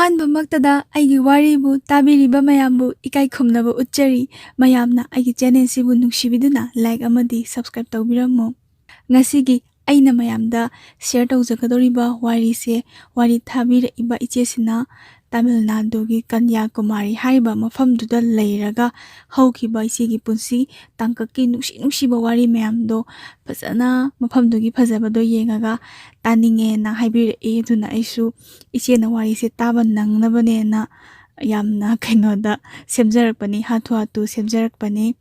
ꯑꯍꯥꯟꯕꯃꯛꯇꯗ ꯑꯩꯒꯤ ꯋꯥꯔꯤꯕꯨ ꯇꯥꯕꯤꯔꯤꯕ ꯃꯌꯥꯝꯕꯨ ꯏꯀꯥꯏ ꯈꯨꯝꯅꯕ ꯎꯠꯆꯔꯤ꯫ ꯃꯌꯥꯝꯅ ꯑꯩꯒꯤ ꯆꯦꯅꯦꯜꯁꯤꯕꯨ ꯅꯨꯡꯁꯤꯕꯤꯗꯨꯅ ꯂꯥꯏꯛ ꯑꯃꯗꯤ ꯁꯕꯁꯀ꯭ꯔꯥꯏꯕ ꯇꯧꯕꯤꯔꯝꯃꯨ꯫ ꯉꯁꯤꯒꯤ ꯑꯩꯅ ꯃꯌꯥꯝꯗ ꯁꯦꯌꯔ ꯇꯧꯖꯒꯗꯧꯔꯤꯕ ꯋꯥꯔꯤꯁꯦ ꯋꯥꯔꯤ ꯊꯥꯕꯤꯔꯛꯏꯕ ꯏꯆꯦꯁꯤꯅ ꯇꯥꯃꯤꯜ ꯅꯥꯗꯨꯒꯤ ꯀꯟꯌꯥꯀꯨꯃꯥꯔꯤ ꯍꯥꯏꯔꯤꯕ ꯃꯐꯝꯗꯨꯗ ꯂꯩꯔꯒ ꯍꯧꯈꯤꯕ ꯏꯆꯦꯒꯤ ꯄꯨꯟꯁꯤ ꯇꯥꯡꯀꯛꯀꯤ ꯅꯨꯡꯁꯤꯕ ꯋꯥꯔꯤ ꯃꯌꯥꯝꯗꯣ ꯐꯖꯅ ꯃꯐꯝꯗꯨꯒꯤ ꯐꯖꯕꯗꯣ ꯌꯦꯡꯉꯒ ꯇꯥꯅꯤꯡꯉꯦꯅ ꯍꯥꯏꯕꯤꯔꯛꯏ꯫ ꯑꯗꯨꯅ ꯑꯩꯁꯨ ꯏꯆꯦꯅ ꯋꯥꯔꯤꯁꯦ ꯇꯥꯕ ꯅꯪꯅꯕꯅꯦꯅ ꯌꯥꯝꯅ ꯁꯦꯝꯖꯔꯛꯄꯅꯤ, ꯍꯥꯊꯨ ꯁꯦꯝꯖꯔꯛꯄꯅꯤ꯫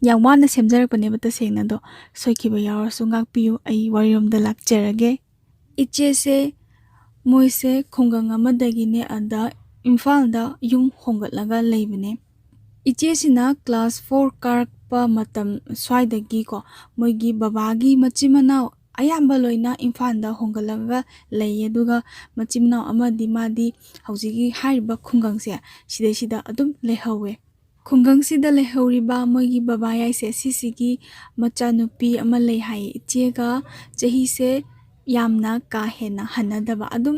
ꯌꯥꯝ ꯋꯥꯅ ꯁꯦꯝꯖꯔꯛꯄꯅꯦꯕ ꯇꯁꯦꯡꯅ, ꯑꯗꯣ ꯁꯣꯏꯈꯤꯕ ꯌꯥꯎꯔꯁꯨ ꯉꯥꯛꯄꯤꯌꯨ꯫ ꯑꯩ ꯋꯥꯔꯤꯔꯣꯝꯗ ꯂꯥꯛꯆꯔꯒꯦ꯫ ꯏꯆꯦꯁꯦ ꯃꯣꯏꯁꯦ ꯈꯨꯡꯒꯪ ꯑꯃꯗꯒꯤꯅꯦ ꯏꯝꯐꯥꯜꯗ ꯌꯨꯝ ꯍꯣꯡꯒꯠꯂꯒ ꯂꯩꯕꯅꯦ꯫ ꯏꯆꯦꯁꯤꯅ ꯀ꯭ꯂꯥꯁ 4 ꯀꯥꯔꯛꯄ ꯃꯇꯝ ꯁ꯭ꯋꯥꯏꯗꯒꯤꯀꯣ ꯃꯣꯏꯒꯤ ꯕꯕꯥꯒꯤ ꯃꯆꯤꯟ ꯃꯅꯥꯎ ꯑꯌꯥꯝꯕ ꯂꯣꯏꯅ ꯏꯝꯐꯥꯜꯗ ꯍꯣꯡꯒꯠꯂꯒ ꯂꯩꯌꯦ꯫ ꯑꯗꯨꯒ ꯃꯆꯤꯟ ꯃꯅꯥꯎ ꯑꯃꯗꯤ ꯃꯥꯗꯤ ꯍꯧꯖꯤꯛꯀꯤ ꯍꯥꯏꯔꯤꯕ ꯈꯨꯡꯒꯪꯁꯦ ꯁꯤꯗꯩꯁꯤꯗ ꯑꯗꯨꯝ ꯂꯩꯍꯧꯋꯦ꯫ ꯈꯨꯡꯒꯪꯁꯤꯗ ꯂꯩꯍꯧꯔꯤꯕ ꯃꯣꯏꯒꯤ ꯕꯕꯥ ꯌꯥꯏꯁꯦ ꯁꯤꯁꯤꯒꯤ ꯃꯆꯥꯅꯨꯄꯤ ꯑꯃ ꯂꯩ ꯍꯥꯏꯌꯦ꯫ ꯏꯆꯦꯒ ꯆꯍꯤꯁꯦ ꯌꯥꯝꯅ ꯀꯥ ꯍꯦꯟꯅ ꯍꯟꯅꯗꯕ, ꯑꯗꯨꯝ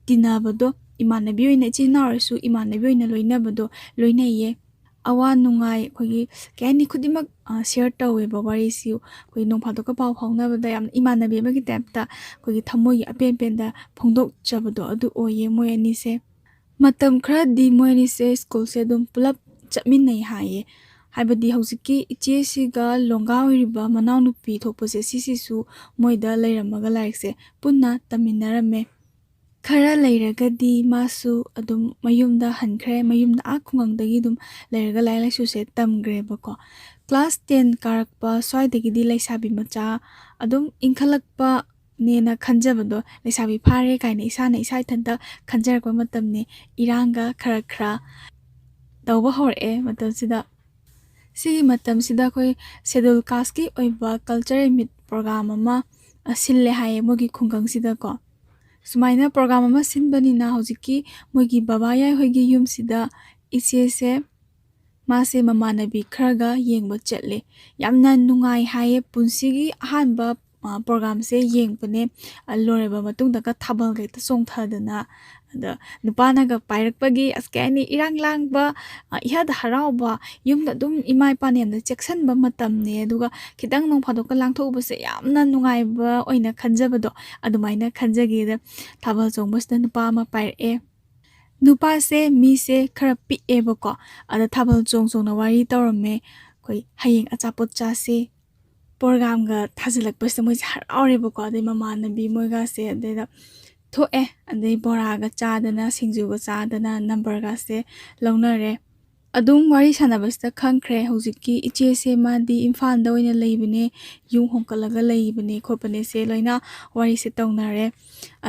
ꯇꯤꯟꯅꯕꯗꯣ ꯏꯃꯥꯟꯅꯕꯤ ꯑꯣꯏꯅ, ꯏꯆꯤꯜ ꯏꯅꯥꯎ ꯑꯣꯏꯔꯁꯨ ꯏꯃꯥꯟꯅꯕꯤ ꯑꯣꯏꯅ ꯂꯣꯏꯅꯕꯗꯣ ꯂꯣꯏꯅꯩꯌꯦ꯫ ꯑꯋꯥ ꯅꯨꯡꯉꯥꯏ ꯑꯩꯈꯣꯏꯒꯤ ꯀꯩ ꯍꯥꯏꯅꯤ ꯈꯨꯗꯤꯡꯃꯛ ꯁꯦꯌꯔ ꯇꯧꯋꯦꯕ ꯋꯥꯔꯤꯁꯤ꯫ ꯑꯩꯈꯣꯏ ꯅꯣꯡ ꯐꯥꯗꯣꯛꯀ ꯄꯥꯎ ꯐꯥꯎꯅꯕꯗ ꯌꯥꯝꯅ ꯏꯃꯥꯟꯅꯕꯤ ꯑꯃꯒꯤ ꯇꯥꯏꯞꯇ ꯑꯩꯈꯣꯏꯒꯤ ꯊꯃꯣꯏꯒꯤ ꯑꯄꯦꯟꯄꯦꯟꯗ ꯐꯣꯡꯗꯣꯛꯆꯕꯗꯣ ꯑꯗꯨ ꯑꯣꯏꯌꯦ ꯃꯣꯏ ꯑꯅꯤꯁꯦ꯫ ꯃꯇꯝ ꯈꯔꯗꯤ ꯃꯣꯏ ꯑꯅꯤꯁꯦ ꯁ꯭ꯀꯨꯜꯁꯦ ꯑꯗꯨꯝ ꯄꯨꯂꯞ ꯆꯠꯃꯤꯟꯅꯩ ꯍꯥꯏꯌꯦ꯫ ꯍꯥꯏꯕꯗꯤ ꯍꯧꯖꯤꯛꯀꯤ ꯏꯆꯦꯁꯤꯒ ꯂꯣꯡꯒꯥ ꯑꯣꯏꯔꯤꯕ ꯃꯅꯥꯎꯅꯨꯄꯤ ꯊꯣꯛꯄꯁꯦ ꯁꯤꯁꯤꯁꯨ ꯃꯣꯏꯗ ꯂꯩꯔꯝꯃꯒ ꯂꯥꯏꯔꯤꯛꯁꯦ ꯄꯨꯟꯅ ꯇꯝꯃꯤꯟꯅꯔꯝꯃꯦ꯫ ꯈꯔ ꯂꯩꯔꯒꯗꯤ マꯁꯨ ꯑꯗꯨꯝ ꯃꯌꯨꯝꯗ ꯍꯟꯈ꯭ꯔꯦ꯫ ꯃꯌꯨꯝꯗ ꯈꯨꯡꯒꯪꯗꯒꯤ ꯑꯗꯨꯝ ꯂꯩꯔꯒ ꯂꯥꯏꯔꯤꯛ ꯂꯥꯏꯁꯨꯁꯦ ꯇꯝꯈ꯭ꯔꯦꯕꯀꯣ꯫ ꯀ꯭ꯂꯥꯁ 10 ꯀꯥꯔꯛꯄ ꯁ꯭ꯋꯥꯏꯗꯒꯤꯗꯤ ꯂꯩꯁꯥꯕꯤ ꯃꯆꯥ ꯑꯗꯨꯝ ꯏꯟꯈꯠꯂꯛꯄꯅꯦꯅ ꯈꯟꯖꯕꯗꯣ, ꯂꯩꯁꯥꯕꯤ ꯐꯥꯔꯦ ꯀꯥꯏꯅ ꯏꯁꯥ ꯏꯊꯟꯇ ꯈꯟꯖꯔꯛꯄ ꯃꯇꯝꯅꯦ꯫ ꯏꯔꯥꯡꯒ ꯈꯔ ꯇꯧꯕ ꯍꯧꯔꯛꯑꯦ ꯃꯇꯝꯁꯤꯗ꯫ ꯁꯤꯒꯤ ꯃꯇꯝꯁꯤꯗ ꯑꯩꯈꯣꯏ ꯁꯦꯗꯨꯜ ꯀꯥꯁꯀꯤ ꯑꯣꯏꯕ ꯀꯜꯆꯔꯦꯜ ꯃꯤꯠ ꯄ꯭ꯔꯣꯒ꯭ꯔꯥꯝ ꯑꯃ ꯁꯤꯜꯂꯦ ꯍꯥꯏꯌꯦ ꯃꯣꯏꯒꯤ ꯈꯨꯡꯒꯪꯁꯤꯗꯀꯣ꯫ ꯁꯨꯃꯥꯏꯅ ꯄ꯭ꯔꯣꯒ꯭ꯔꯥꯝ ꯑꯃ ꯁꯤꯟꯕꯅꯤꯅ ꯍꯧꯖꯤꯛꯀꯤ ꯃꯣꯏꯒꯤ ꯕꯕꯥ ꯌꯥꯏ ꯍꯣꯏꯒꯤ ꯌꯨꯝꯁꯤꯗ ꯏꯆꯦꯁꯦ ꯃꯥꯁꯦ ꯃꯃꯥꯟꯅꯕꯤ ꯈꯔꯒ ꯌꯦꯡꯕ ꯆꯠꯂꯦ꯫ ꯌꯥꯝꯅ ꯅꯨꯡꯉꯥꯏ ꯍꯥꯏꯌꯦ꯫ ꯄꯨꯟꯁꯤꯒꯤ ꯑꯍꯥꯟꯕ ꯄ꯭ꯔꯣꯒ꯭ꯔꯥꯝꯁꯦ ꯌꯦꯡꯕꯅꯦ꯫ ꯂꯣꯏꯔꯕ ꯃꯇꯨꯡꯗꯒ ꯊꯥꯕꯜꯒ ꯍꯦꯛꯇ ꯆꯣꯡꯊꯗꯅ, ꯑꯗ ꯅꯨꯄꯥꯅꯒ ꯄꯥꯏꯔꯛꯄꯒꯤ ꯀꯩ ꯍꯥꯏꯅꯤ ꯏꯔꯥꯡ ꯂꯥꯡꯕ, ꯏꯍꯗ ꯍꯔꯥꯎꯕ, ꯌꯨꯝꯗ ꯑꯗꯨꯝ ꯏꯃꯥ ꯏꯄꯥꯅ ꯌꯥꯝꯅ ꯆꯦꯛꯁꯤꯟꯕ ꯃꯇꯝꯅꯦ꯫ ꯑꯗꯨꯒ ꯈꯤꯇꯪ ꯅꯣꯡ ꯐꯥꯗꯣꯛꯀ ꯂꯥꯡꯊꯣꯛꯎꯕꯁꯦ ꯌꯥꯝꯅ ꯅꯨꯡꯉꯥꯏꯕ ꯑꯣꯏꯅ ꯈꯟꯖꯕꯗꯣ ꯑꯗꯨꯃꯥꯏꯅ ꯈꯟꯖꯒꯦꯗ ꯊꯥꯕꯜ ꯆꯣꯡꯕꯁꯤꯗ ꯅꯨꯄꯥ ꯑꯃ ꯄꯥꯏꯔꯛꯑꯦ꯫ ꯅꯨꯄꯥꯁꯦ ꯃꯤꯁꯦ ꯈꯔ ꯄꯤꯛꯑꯦꯕꯀꯣ꯫ ꯑꯗ ꯊꯥꯕꯜ ꯆꯣꯡꯅ ꯋꯥꯔꯤ ꯇꯧꯔꯝꯃꯦ꯫ ꯑꯩꯈꯣꯏ ꯍꯌꯦꯡ ꯑꯆꯥꯄꯣꯠ ꯆꯥꯁꯦ ꯄ꯭ꯔꯣꯒ꯭ꯔꯥꯝꯒ ꯊꯥꯖꯤꯜꯂꯛꯄꯁꯤꯗ ꯃꯣꯏꯁꯦ ꯍꯔꯥꯎꯔꯦꯕꯀꯣ꯫ ꯑꯗꯩ ꯃꯃꯥꯟꯅꯕꯤ ꯃꯣꯏꯒꯁꯦ ꯑꯗꯩꯗ ꯊꯣꯛꯑꯦ꯫ ꯑꯗꯩ ꯕꯣꯔꯥꯒ ꯆꯥꯗꯅ ꯁꯤꯡꯖꯨꯒ ꯆꯥꯗꯅ ꯅꯝꯕꯔꯒꯁꯦ ꯂꯧꯅꯔꯦ꯫ ꯑꯗꯨꯝ ꯋꯥꯔꯤ ꯁꯥꯟꯅꯕꯁꯤꯗ ꯈꯪꯈ꯭ꯔꯦ ꯍꯧꯖꯤꯛꯀꯤ ꯏꯆꯦꯁꯦ ꯃꯥꯗꯤ ꯏꯝꯐꯥꯜꯗ ꯑꯣꯏꯅ ꯂꯩꯕꯅꯦ, ꯌꯨꯝ ꯍꯣꯡꯀꯠꯂꯒ ꯂꯩꯕꯅꯦ ꯈꯣꯠꯄꯅꯦꯁꯦ ꯂꯣꯏꯅ ꯋꯥꯔꯤꯁꯦ ꯇꯧꯅꯔꯦ꯫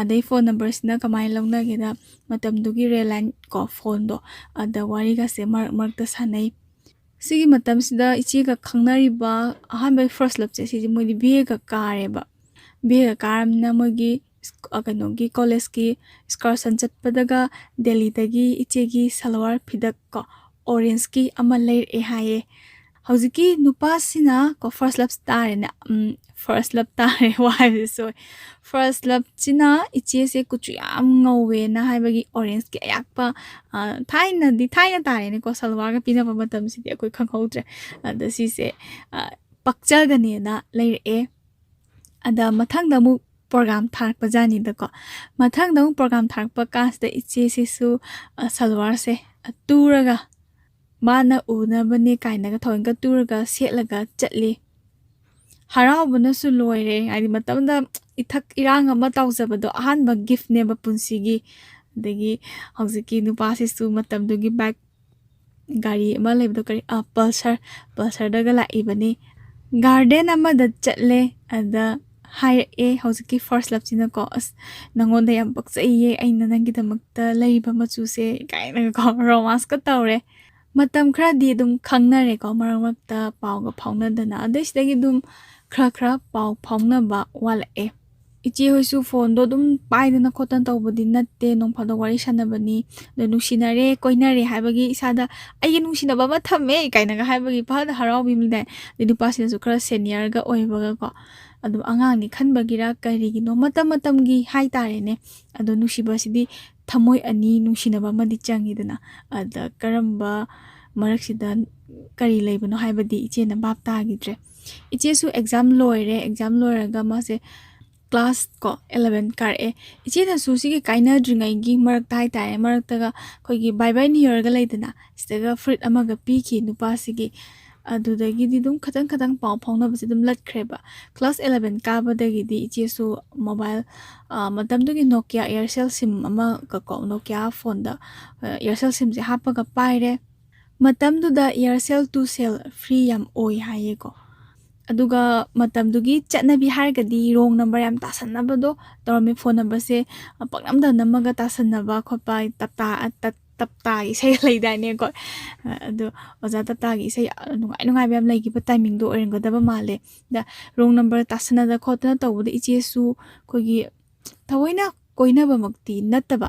ꯑꯗꯩ ꯐꯣꯟ ꯅꯝꯕꯔꯁꯤꯅ ꯀꯃꯥꯏꯅ ꯂꯧꯅꯒꯦꯗ ꯃꯇꯝꯗꯨꯒꯤ ꯔꯦꯂꯥꯏꯟ ꯐꯣꯟꯗꯣ ꯑꯗ ꯋꯥꯔꯤꯒꯁꯦ ꯃꯔꯛꯇ ꯁꯥꯟꯅꯩ꯫ ꯁꯤꯒꯤ ꯃꯇꯝꯁꯤꯗ ꯏꯆꯦꯒ ꯈꯪꯅꯔꯤꯕ ꯑꯍꯥꯟꯕ ꯐꯥꯔꯁ ꯂꯞꯁꯦ ꯁꯤꯁꯦ ꯃꯣꯏꯗꯤ BA ꯀꯥꯔꯦꯕ꯫ BA ꯀꯥꯔꯕꯅꯤꯅ ꯃꯣꯏꯒꯤ ꯀꯩꯅꯣꯒꯤ ꯀꯣꯂꯦꯖꯀꯤ ꯏꯁꯀꯥꯔꯁꯟ ꯆꯠꯄꯗꯒ ꯗꯦꯜꯂꯤꯗꯒꯤ ꯏꯆꯦꯒꯤ ꯁꯜꯋꯥꯔ ꯐꯤꯗꯛ ꯑꯣꯔꯦꯟꯖꯀꯤ ꯑꯃ ꯂꯩꯔꯛꯑꯦ ꯍꯥꯏꯌꯦ꯫ ꯍꯧꯖꯤꯛꯀꯤ ꯅꯨꯄꯥꯁꯤꯅ ꯐꯥꯔꯁ ꯂꯞ ꯇꯥꯔꯦꯅꯦ꯫ ꯐꯥꯔꯁ ꯂꯞ ꯇꯥꯔꯦ ꯋꯥꯏꯕꯁꯨ꯫ ꯐꯥꯔꯁ ꯂꯞꯁꯤꯅ ꯏꯆꯦꯁꯦ ꯀꯨꯆꯨ ꯌꯥꯝ ꯉꯧꯋꯦꯅ ꯍꯥꯏꯕꯒꯤ ꯑꯣꯔꯦꯟꯖꯀꯤ ꯑꯌꯥꯛꯄ ꯊꯥꯏꯅ ꯇꯥꯔꯦꯅꯦꯀꯣ, ꯁꯜꯋꯥꯔꯒ ꯄꯤꯅꯕ ꯃꯇꯝꯁꯤꯗꯤ ꯑꯩꯈꯣꯏ ꯈꯪꯍꯧꯗ꯭ꯔꯦ꯫ ꯑꯗ ꯁꯤꯁꯦ ꯄꯛꯆꯒꯅꯦꯅ ꯂꯩꯔꯛꯑꯦ꯫ ꯑꯗ ꯃꯊꯪꯗ ꯑꯃꯨꯛ ꯄ꯭ꯔꯣꯒ꯭ꯔꯥꯝ ꯊꯥꯔꯛꯄ ꯖꯥꯠꯅꯤꯗꯀꯣ꯫ ꯃꯊꯪꯗ ꯑꯃꯨꯛ ꯄ꯭ꯔꯣꯒ꯭ꯔꯥꯝ ꯊꯥꯔꯛꯄ ꯀꯥꯟꯁꯤꯗ ꯏꯆꯦꯁꯤꯁꯨ ꯁꯜꯋꯥꯔꯁꯦ ꯇꯨꯔꯒ ꯃꯥꯅ ꯎꯅꯕꯅꯦ ꯀꯥꯏꯅꯒ ꯊꯑꯣꯏꯅꯒ ꯇꯨꯔꯒ ꯁꯦꯠꯂꯒ ꯆꯠꯂꯤ꯫ ꯍꯔꯥꯎꯕꯅꯁꯨ ꯂꯣꯏꯔꯦ꯫ ꯍꯥꯏꯗꯤ ꯃꯇꯝꯗ ꯏꯊꯛ ꯏꯔꯥꯡ ꯑꯃ ꯇꯧꯖꯕꯗꯣ ꯑꯍꯥꯟꯕ ꯒꯤꯐꯅꯦꯕ ꯄꯨꯟꯁꯤꯒꯤ꯫ ꯑꯗꯒꯤ ꯍꯧꯖꯤꯛꯀꯤ ꯅꯨꯄꯥꯁꯤꯁꯨ ꯃꯇꯝꯗꯨꯒꯤ ꯕꯥꯏꯛ ꯒꯥꯔꯤ ꯑꯃ ꯂꯩꯕꯗꯣ ꯄꯜꯁꯔꯗꯒ ꯂꯥꯛꯏꯕꯅꯤ꯫ ꯒꯥꯔꯗꯦꯟ ꯑꯃꯗ ꯆꯠꯂꯦ꯫ ꯑꯗ ꯍꯥꯏꯔꯛꯑꯦ ꯍꯧꯖꯤꯛꯀꯤ ꯐꯥꯔꯁ ꯂꯞꯁꯤꯅꯀꯣ, ꯅꯪꯉꯣꯟꯗ ꯌꯥꯝ ꯄꯛꯆꯩꯌꯦ, ꯑꯩꯅ ꯅꯪꯒꯤꯗꯃꯛꯇ ꯂꯩꯔꯤꯕ ꯃꯆꯨꯁꯦ ꯀꯥꯏꯅꯒꯀꯣ ꯔꯣꯃꯥꯟꯁꯀ ꯇꯧꯔꯦ꯫ ꯃꯇꯝ ꯈꯔꯗꯤ ꯑꯗꯨꯝ ꯈꯪꯅꯔꯦꯀꯣ, ꯃꯔꯛ ꯃꯔꯛꯇ ꯄꯥꯎꯒ ꯐꯥꯎꯅꯗꯅ꯫ ꯑꯗꯩ ꯁꯤꯗꯒꯤ ꯑꯗꯨꯝ ꯈꯔ ꯄꯥꯎ ꯐꯥꯎꯅꯕ ꯋꯥꯠꯂꯛꯑꯦ꯫ ꯏꯆꯦ ꯍꯣꯏꯁꯨ ꯐꯣꯟꯗꯣ ꯑꯗꯨꯝ ꯄꯥꯏꯗꯅ ꯈꯣꯠꯇꯅ ꯇꯧꯕꯗꯤ ꯅꯠꯇꯦ, ꯅꯣꯡ ꯐꯥꯗꯣꯛ ꯋꯥꯔꯤ ꯁꯥꯟꯅꯕꯅꯤ꯫ ꯑꯗꯣ ꯅꯨꯡꯁꯤꯅꯔꯦ ꯀꯣꯏꯅꯔꯦ ꯍꯥꯏꯕꯒꯤ ꯏꯁꯥꯗ ꯑꯩꯒꯤ ꯅꯨꯡꯁꯤꯅꯕ ꯑꯃ ꯊꯝꯃꯦ ꯀꯥꯏꯅꯒ ꯍꯥꯏꯕꯒꯤ ꯐꯍꯗ ꯍꯔꯥꯎꯕꯤꯕꯅꯦ꯫ ꯑꯗꯩ ꯅꯨꯄꯥꯁꯤꯅꯁꯨ ꯈꯔ ꯁꯦꯅꯤꯌꯔꯒ ꯑꯣꯏꯕꯒꯀꯣ ꯑꯗꯨꯝ ꯑꯉꯥꯡꯅꯤ ꯈꯟꯕꯒꯤꯔ ꯀꯔꯤꯒꯤꯅꯣ ꯃꯇꯝꯒꯤ ꯍꯥꯏꯇꯥꯔꯦꯅꯦ꯫ ꯑꯗꯣ ꯅꯨꯡꯁꯤꯕꯁꯤꯗꯤ ꯊꯃꯣꯏ ꯑꯅꯤ ꯅꯨꯡꯁꯤꯅꯕ ꯑꯃꯗꯤ ꯆꯪꯉꯤꯗꯅ ꯑꯗ ꯀꯔꯝꯕ ꯃꯔꯛꯁꯤꯗ ꯀꯔꯤ ꯂꯩꯕꯅꯣ ꯍꯥꯏꯕꯗꯤ ꯏꯆꯦꯅ ꯚꯥꯞ ꯇꯥꯈꯤꯗ꯭ꯔꯦ ꯏꯆꯦꯁꯨ ꯑꯦꯛꯖꯥꯝ ꯂꯣꯏꯔꯒ ꯃꯥꯁꯦ class ko 11 kare ichena su sigi kainadringai gi marakta hai tare maraktaga khoigi bye bye ni yorga leidana staga fruit amaga piki nupa sigi adudagi di dum khatang pau phauna basi dum latkreba class 11 ka badagi di iche su mobile matam dugi Nokia Aircell sim ama ka ko Nokia phone da Aircell sim je hapaga paire matam du da Aircell to sell free yam oi haye ko aduga matam dugi chatnabi hargadi wrong number yam tasanabado dormi phone number se paknamda namaga tasanaba khopa tapta isai leidane ko adu oja tapta gi isai nungai bam legi ba timing do orengodaba male da wrong number tasanada khotna tawbudi ichesu kogi tawoina koinaba makti nataba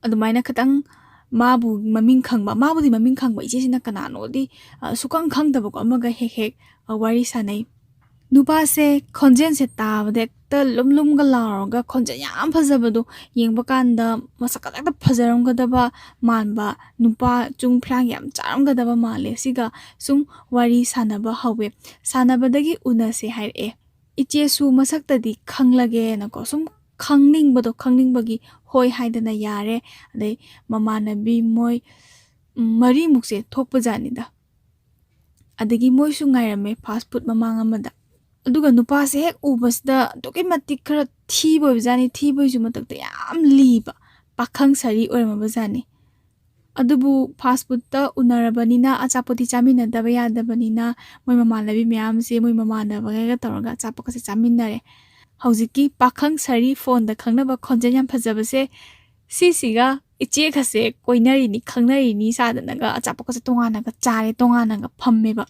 adumaina khatang mabu maming khangba iche sina kanano di sukang khangdaba ko amaga hek wari sanai nupa se khonjen se tabade ta lumlum ga laroga khonjen yam phajabado yengba kanda masaka ta phajaram ga daba manba nupa chung phrang yam charam ga daba male siga sum wari sanaba hawe sanabadagi una se haire iche su masak ta di khanglage na ko sum khangningbagi hoi haidana yare adai mamanabi moi mari mukse thokpa janida adagi moi su ngairame fast food mamang amada aduga nupa se hek ubasda doki matik khara thibo jani thibo ju matakta yam liba pakhang sari orama bajani adubu fast food ta unarabanina achapoti chamina daba yadabanina moi mamanabi myam se moi mamana baga tawraga achapaka se chaminare haujiki pakhang sari phone da khangnaba khonjen yam phajabase sisiga iche khase koinari ni khangnari ni sadanaga achapaka se tonganaga chare tonganaga phammeba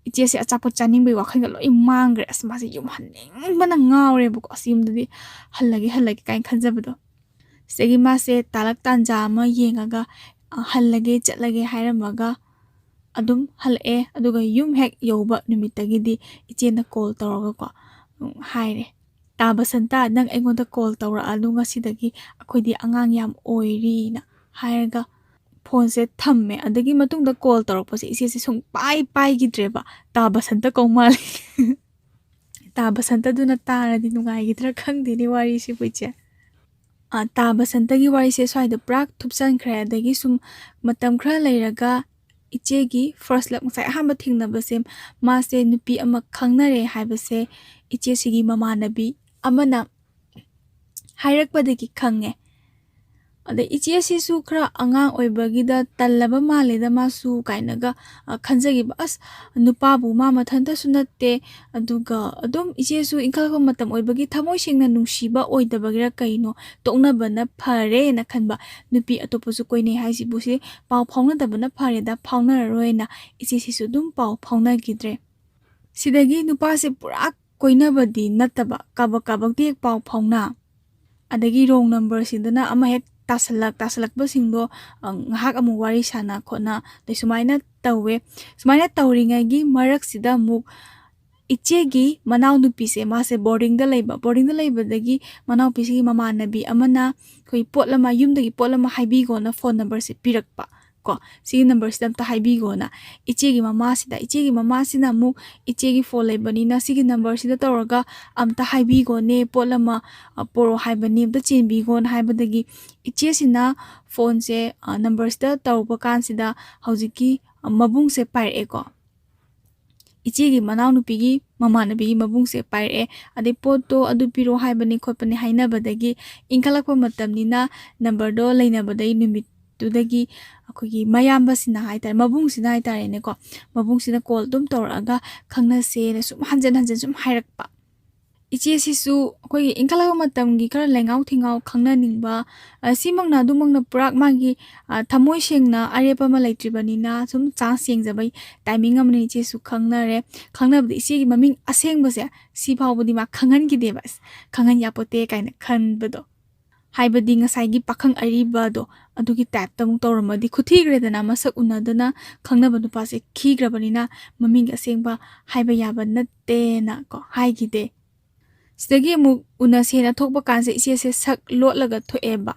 iche se achapot chaning bai wakhan ga loi mangre asma se yum hanning bana ngawre bu asimdadi hallagi kain khanjabado segi ma se talak tanja ma yengaga hallage chatlage hairamaga adum halae aduga yum hek yoba numitagi di iche na call tawraga ko haire taba santa nang aingonda call tawra alu ngasidagi akhodi angang yam oiri na hairaga phone se thamme adagi matungda call tawrakpase ise se sung pai gidreba taba santa komali taba santa duna taradi nungai gidra khangdini wari si puiche taba santa gi wari se swaida prak thupsan khre adagi sum matam khra leiraga ichegi first lap ngai hamba thingnabase ma se nupi ama khangnare haibase iche sigi mamanabi amana hairakpadagi khange ada iche sisu khra angang oibagida tallaba maleda masu kainaga khanjagi bas nupa bu ma mathanta sunatte aduga adum iche su inkhalba matam oibagi thamoi singna nungsiba oidabagira kaino toknabana phare na khanba nupi atoposu koine haisi busi pau phauna dabana phare da phauna roina iche sisu dum pau phauna gidre sidagi nupa se pura koinabadi nataba kabak di pau phauna adagi wrong number sindana ama hek tasalak basingdo ngahak amu wari sana khona sumaina tawringai gi marak sida muk ichegi manau nupi se ma se boarding da leiba dagi manau pisi mamanabi amana khoi potlama yumdagi potlama haibi go na phone number se pirakpa ko si number sidam ta haibi go na ichegi mama sina muk ichegi phone leibani na sigi number sida tawraga amta haibi go ne potlama poro haibani amta chenbi go na haibadagi iche sina phone se number sida tawpa kan sida haujiki mabung se paire ko ichegi manau nupigi mamanabi mabung se paire ade poto adu piro haibani khopani hainabadagi inkhalakpa matamnina number do leinabadai numit tudagi akogi mayamba sina haitar mabung sina haitare ne ko mabung sina call dum tawraga khangna se na sum hanjan sum hairakpa iche sisu akogi inkhala matamgi kar lengau thingau khangna ningba simangna dumangna purak magi thamoi sengna arepa ma laitribani na sum chance yengjabai timing amni iche su khangnabdi isegi maming asengbase si phawbudi ma khangan gi debas khangan yapote kaina khanbado haibadi ngasai pakhang ariba do adugi type tamung tawramadi khuthigredana masak unadana khangnaba nupa se khigrabani na maming asengba haiba yaba natte na ko haigide sidagi mu una sena thokba kanse ise se sak lotlaga thoeba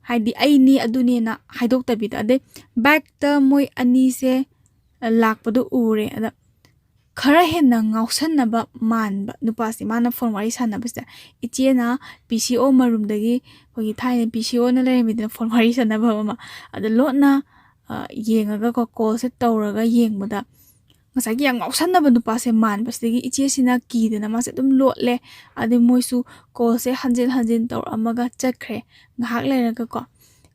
haidi aini adunena haidoktabida ade back ta moi anise lakpado ure ada khara henna ngausanaba manba nupasi mana phone wari sanabasta ichena PCO marumdagi hogi thaine PCO na leremidina phone wari sanaba ma ada lotna yengaga ko call se tawraga yengmada ngasagi yang ngausanaba nupase manbasdagi ichesina kidena mase dum lotle ade moisu call se hanjin tawr amaga chakre ngahak leraga ko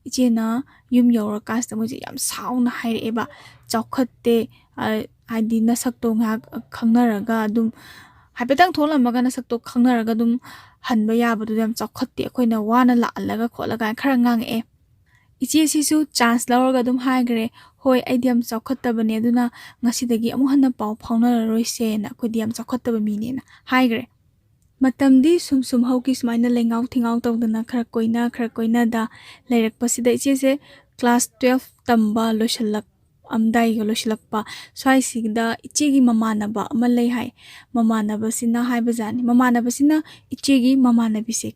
ichena yum yawra kasta moje yam sauna haireba chawkhatte haidi nasakto ngak khangnaraga dum haipetang tholamaga nasakto khangnaraga dum hanba yabadu yam chawkhatte akoina wana la alaga kholaga khara ngange ichi sisu chance lawraga dum haigre hoi aidiam chawkhattabane aduna ngasidagi amu hanna paw phaunararoi se na kodiam chawkhattaba mine na haigre matamdi sum hauki smaina lengau thingau tawdana khara koina da leirakpasida ichi se class 12 tamba loshallak amdai loshilakpa swaisida ichigi mamanaba amalai hai mamanaba sina haibajani mamanaba sina ichigi mamanaba se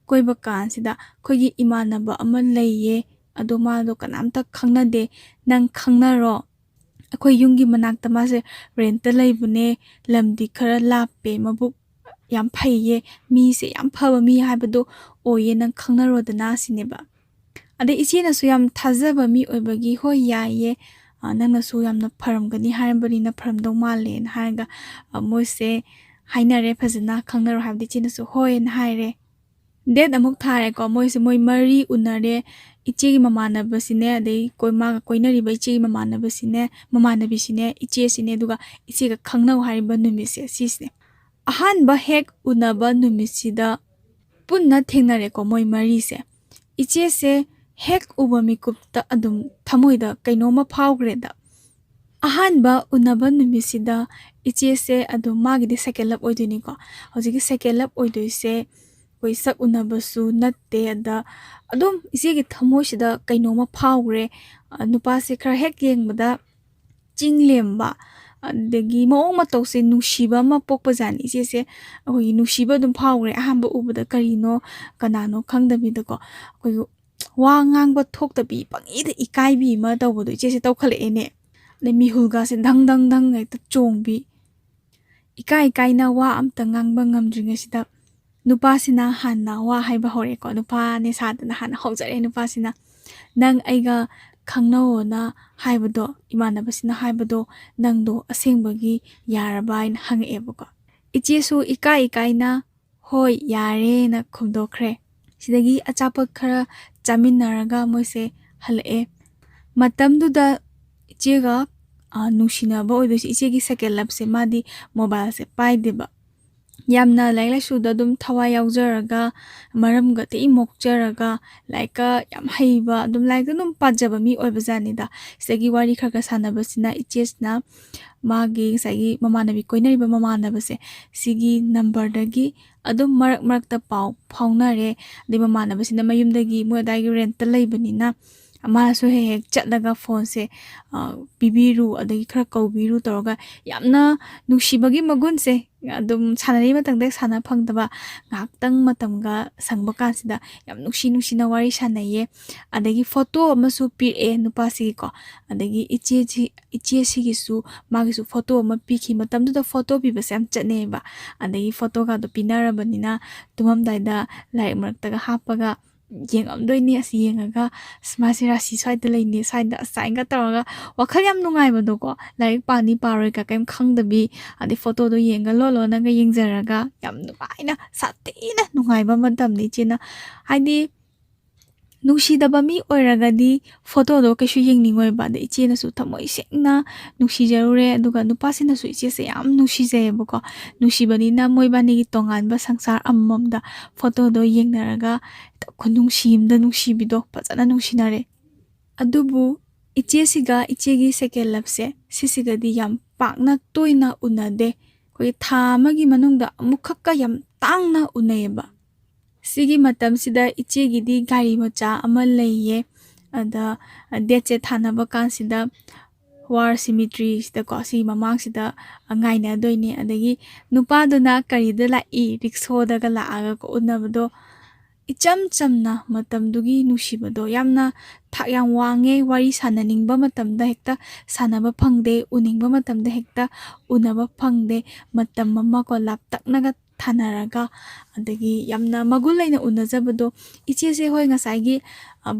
koiba kansida khogi imanaba amalaiye adoma do kanamta khangnade nang khangnaro akhoi yungi manakta mase renta laibune lamdi khara lappe mabuk yam phaiye mi se yam phaba mi haibado oye nang khangnarodana sineba ade ichena su yam thajaba mi oibagi ho yaye nangna su yamna pharamgani harambani na pharamdo male na hanga moise hainare phajana khangnaro habdi chena su hoen haire det amuk thare ko moise moi mari unare ichegi mamanaba sine ade koima koinari ba ichegi mamanaba sine mamanabi sine iche sine duga ichega khangnau hariba numise sisne ahanba hek unaba numisida punna thengnare ko moi mari se iche se hek uba mikupta adum thamoida kainoma phawgreda ahanba unaba numisida iche se adum magidi second lap oidini ko hojigi second lap oidoise koi sak unaba su natte ada adum isegi thamoisida kainoma phawgre nupa se khara hek yengbada chinglemba adagi maong matawse nungsiba ma pokpajani ise ahoi nungsiba dum phawgre ahamba ubada karino kanano khangdabida ko koi wa ngangba thoktabi pangida ikaibi ma tawbodo ise tawkhale ene le mihulga se dang ngai ta chongbi ikai na wa amta ngangba ngamdringasida nupasina hanna wa haiba hore ko nupa ne sadana hanna hojare nupasina nang aiga khangnawo na haibado imanabasina haibado nangdo asengbagi yarabain hangebo ko ichesu ikai na hoi yare na khumdokre sidagi achapat khara chaminaraga moise halae matamduda ichega nungsinaba oidosi ichegi second lap se madi mobile se paideba yamna laila suda dum thawai yaujaraga maramga te mokjaraga laika yam haiba dum laika dum pajaba mi oibajani da segi wari khaga sanabasina ichesna magi sagi mamanabi koinariba mamanabase sigi number dagi adum marak ta paw phaunare de mamanabasina mayumdagi modagi rent laibanina ama so he chatlaga phone se bibiru adagi khara kaubiru toroga yamna nungshibagi magun se adum sanari matangda sana phangdaba ngaktang matamga sangba kansida yam nushi na wari sanaye adagi photo amasu pire nupasi ko adagi iche sigi su magi su photo ama piki matamdu da photo piba sam chatne ba adagi photo ga do pinarabanina tumam daida like martaga hapaga yengamdoini asi yengaga smasira si side laini side sainga taraga wakhal yam nungai badoko like pani paroi ka kem khangdabi adi photo do yenga lolo nanga yengjaraga yam nubaina satina nungai ba matamni china haidi nungsidaba mi oiragadi photo do keshu yengningoi ba de ichena su thamoi sengna nungsijarure aduga nupasina su iche se yam nungsijayeboko nungsibani na moibani gi tongan ba sangsar ammamda photo do yengnaraga khunungsimda nungsibido pajana nungsinare adubu ichesiga ichegi second lapse sisigadi yam pakna toina unade koi thamagi manungda amukhakka yam tangna unayeba sigi matam sida ichegidi gari macha ama leiye ada deche thanaba kansida war cemetery sida ko si mamang sida ngaina doine adagi nupa dona karida la I rickshaw daga la aga ko unabdo Icham chamna matamdugi nusibado yamna thak yam wange wari sananingba matamda hekta sanaba phangde uningba matamda hekta unaba phangde matam mama ko laptaknaga thanaraga adagi yamna magul laina unajabado iche se hoi ngasai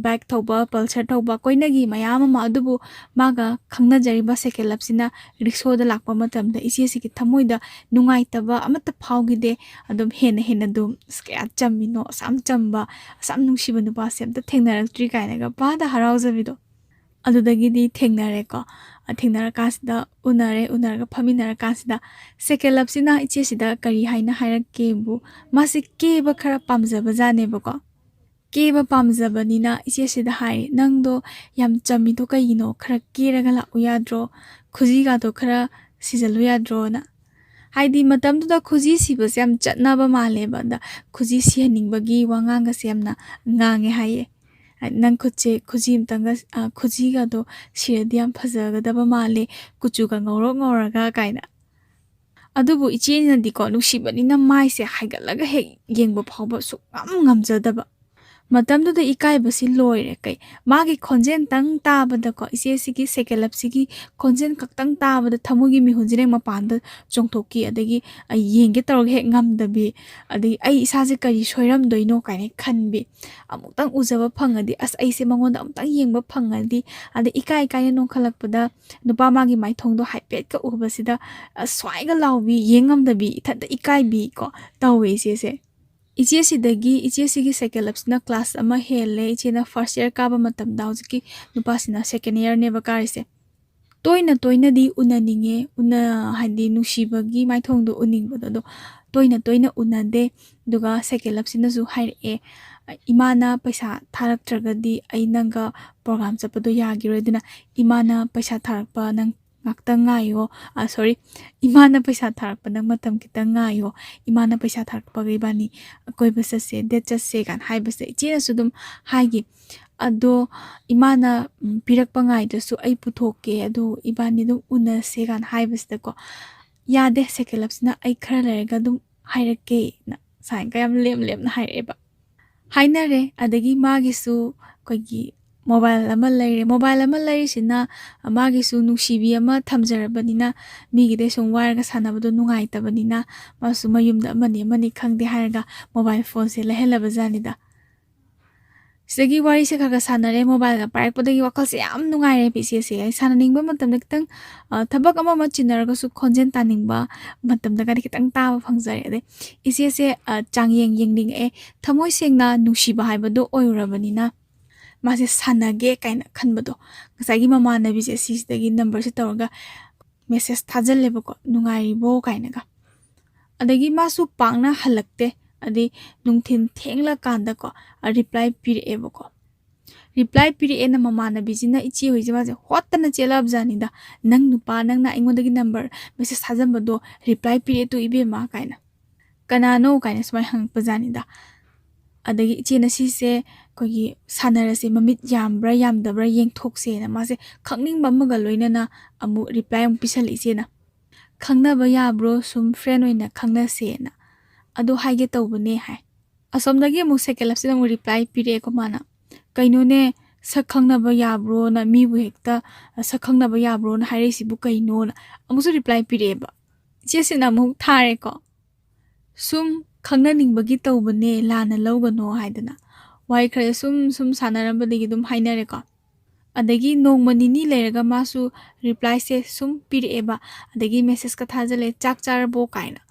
bike thoba pulsar thoba koinagi mayam ma adubu maga khangna jariba second lapsina rickshaw da lakpa matamda iche se ki thamoida nungai taba amata phawgide adum hena dum skya chamino sam chamba sam nungsiba nupa se amta thengnaraktri kainaga bada haraujabida adudagidi thengnare ko thengnara kasida unaraga phaminara kasida second lapsina iche sida kari haina hairakke bu masi keba khara pamjaba jane bako keba pamjabanina iche sida hai nangdo yam chamido kaino khara keraga la uyadro khujiga do khara sijalu yadro na haidi matamduda khuji sibase yam chatnaba maleba da khuji sihaningbagi wanganga se yamna ngange haye nang khuche khuji mtanga khuji ga do siradi yam phajaga daba male kuchu ga ngoroga kaina adubu iche na diko nushibani na mai se haigalaga he yengbo phawba su ngamjadaba matamduda ikaibasi loire kai magi khonjen tang tabada ko ise sigi sekelap sigi khonjen kaktang tabada thamugi mi hunjire mapanda chongthoki adagi yenge tarog he ngamdabi adagi ai isaje kari soiram doino kaine khanbi amutang ujaba phangadi as aise mangonda amtang yengba phangadi ade ikai no khalakpada nupa magi maithongdo haipet ka ubasida swaiga lawbi yengamdabi thada ikai bi ko tawe ise iche sigi second lapsina class ama hele iche na first year kaba matam da hojiki nupa sina second year ne bakarise toina di unaninge una handi nushibagi maithongdo uningbodo do toina unade duga second lapsina su haire imana paisa tharaktragadi ainanga program chapado yagiro duna imana paisa tharakpa nang ngakta ngayo sorry imana paisa tharakpa nang matam kita ngayo imana paisa tharakpa gaibani koi basase det chase kan haibase chena sudum haigi ado imana pirakpa ngai dasu ai puthoke ado ibani dum una se kan haibasda ko yade sekelapsna ai khara lerga dum hairake na sain kayam lem na haireba hainare adagi magisu koigi mobile ama laire sina magisu nungsibi ama thamjarabanina migide sung wire ga sanabado nungai tabanina masu mayumda amani khangde hairaga mobile phone se lehelaba janida segi wari se khaga sanare mobile ga parakpadagi wakal se yam nungai re pise se ai sananingba matamda kitang thabak ama machinaraga su khonjen taningba matamda ga kitang taba phangjare ade ise se changyeng yengning thamoi sengna nungsiba haibado oirabanina mase sanage kaina khanbado ngasagi mama nabi se sisidagi number se tawga message thajaleba ko nungai bo kaina ga adagi masu pangna halakte adi nungthin thengla kanda ko reply pire ebo ko reply pire na mama nabi jina ichi hoijima je hotana chelab janida nang nupa nang na ingodagi number message thajambado reply pire to ibe ma kaina kanano kaina smai hang pajanida adagi ichi na si se kogi sanarase mamit yambra yamdabra yengthokse na mase khangning bamaga loinana amu reply am pisal ise na khangna ba yabro sum friend oina khangna se na ado haige tawbane hai asomdagi mu second lapsina mu reply pire ko mana kaino ne sakhangna ba yabro na mi bu hekta sakhangna ba yabro na hairesi bu kaino na amusu reply pire ba jesina mu thare ko sum khangna ningbagi tawbane lana lawgano haidana wai khare sum sanarambadagi dum hainare ko adagi nongma nini leiraga masu reply se sum pireba adagi message ka thajale chak charbo kaina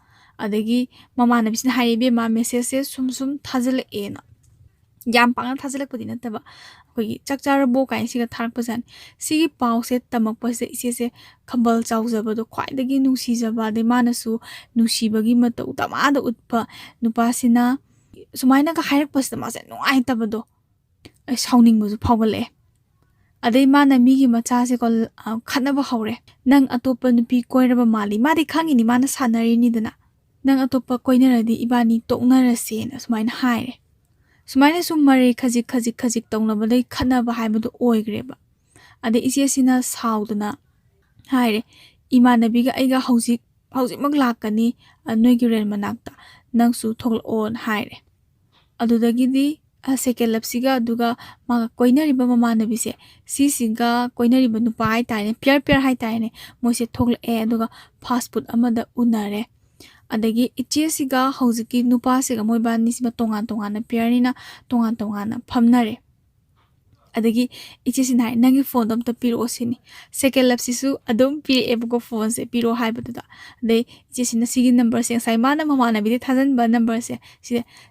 adagi mama na bisna haibe ma message se sum thajale ena yam pang thajale pudi nataba koi chak charbo kain siga tharak pajan sigi paw se tamak pa se ise se khambal chaujaba do khwai dagi nungsi jaba de manasu nusibagi matau tamada utpa nupasina sumaina ka hairak pasda mase nungai tabado ai sauning bu phawgale adai mana migi macha se ko khanaba hawre nang atopa nupi koiraba mali madi khangini mana sanari ni dana nang atopa koinaradi ibani toknarase na sumaina haire sumaina sumare khajik tongnabadai khanaba haibadu oigreba ade ise sina saudana haire imanabiga aiga hauzik mak lakani noigi ren manakta nangsu thol on haire ꯑꯗꯨꯗꯒꯤꯗꯤ second lapsiga aduga maga koinariba mamanabise sisiga koinariba nupa haitare pair haitare moise thoklae aduga fast food amada unare adagi ichesiga haujiki nupa sega moibani siba tongan pair nina tongan phamnare adagi ichesina nangi phone dom ta piro sini second lapsisu adum pire ebugo phone se piro haibaduda de ichesina sigi number se sai mana mamanabi thajan ba number se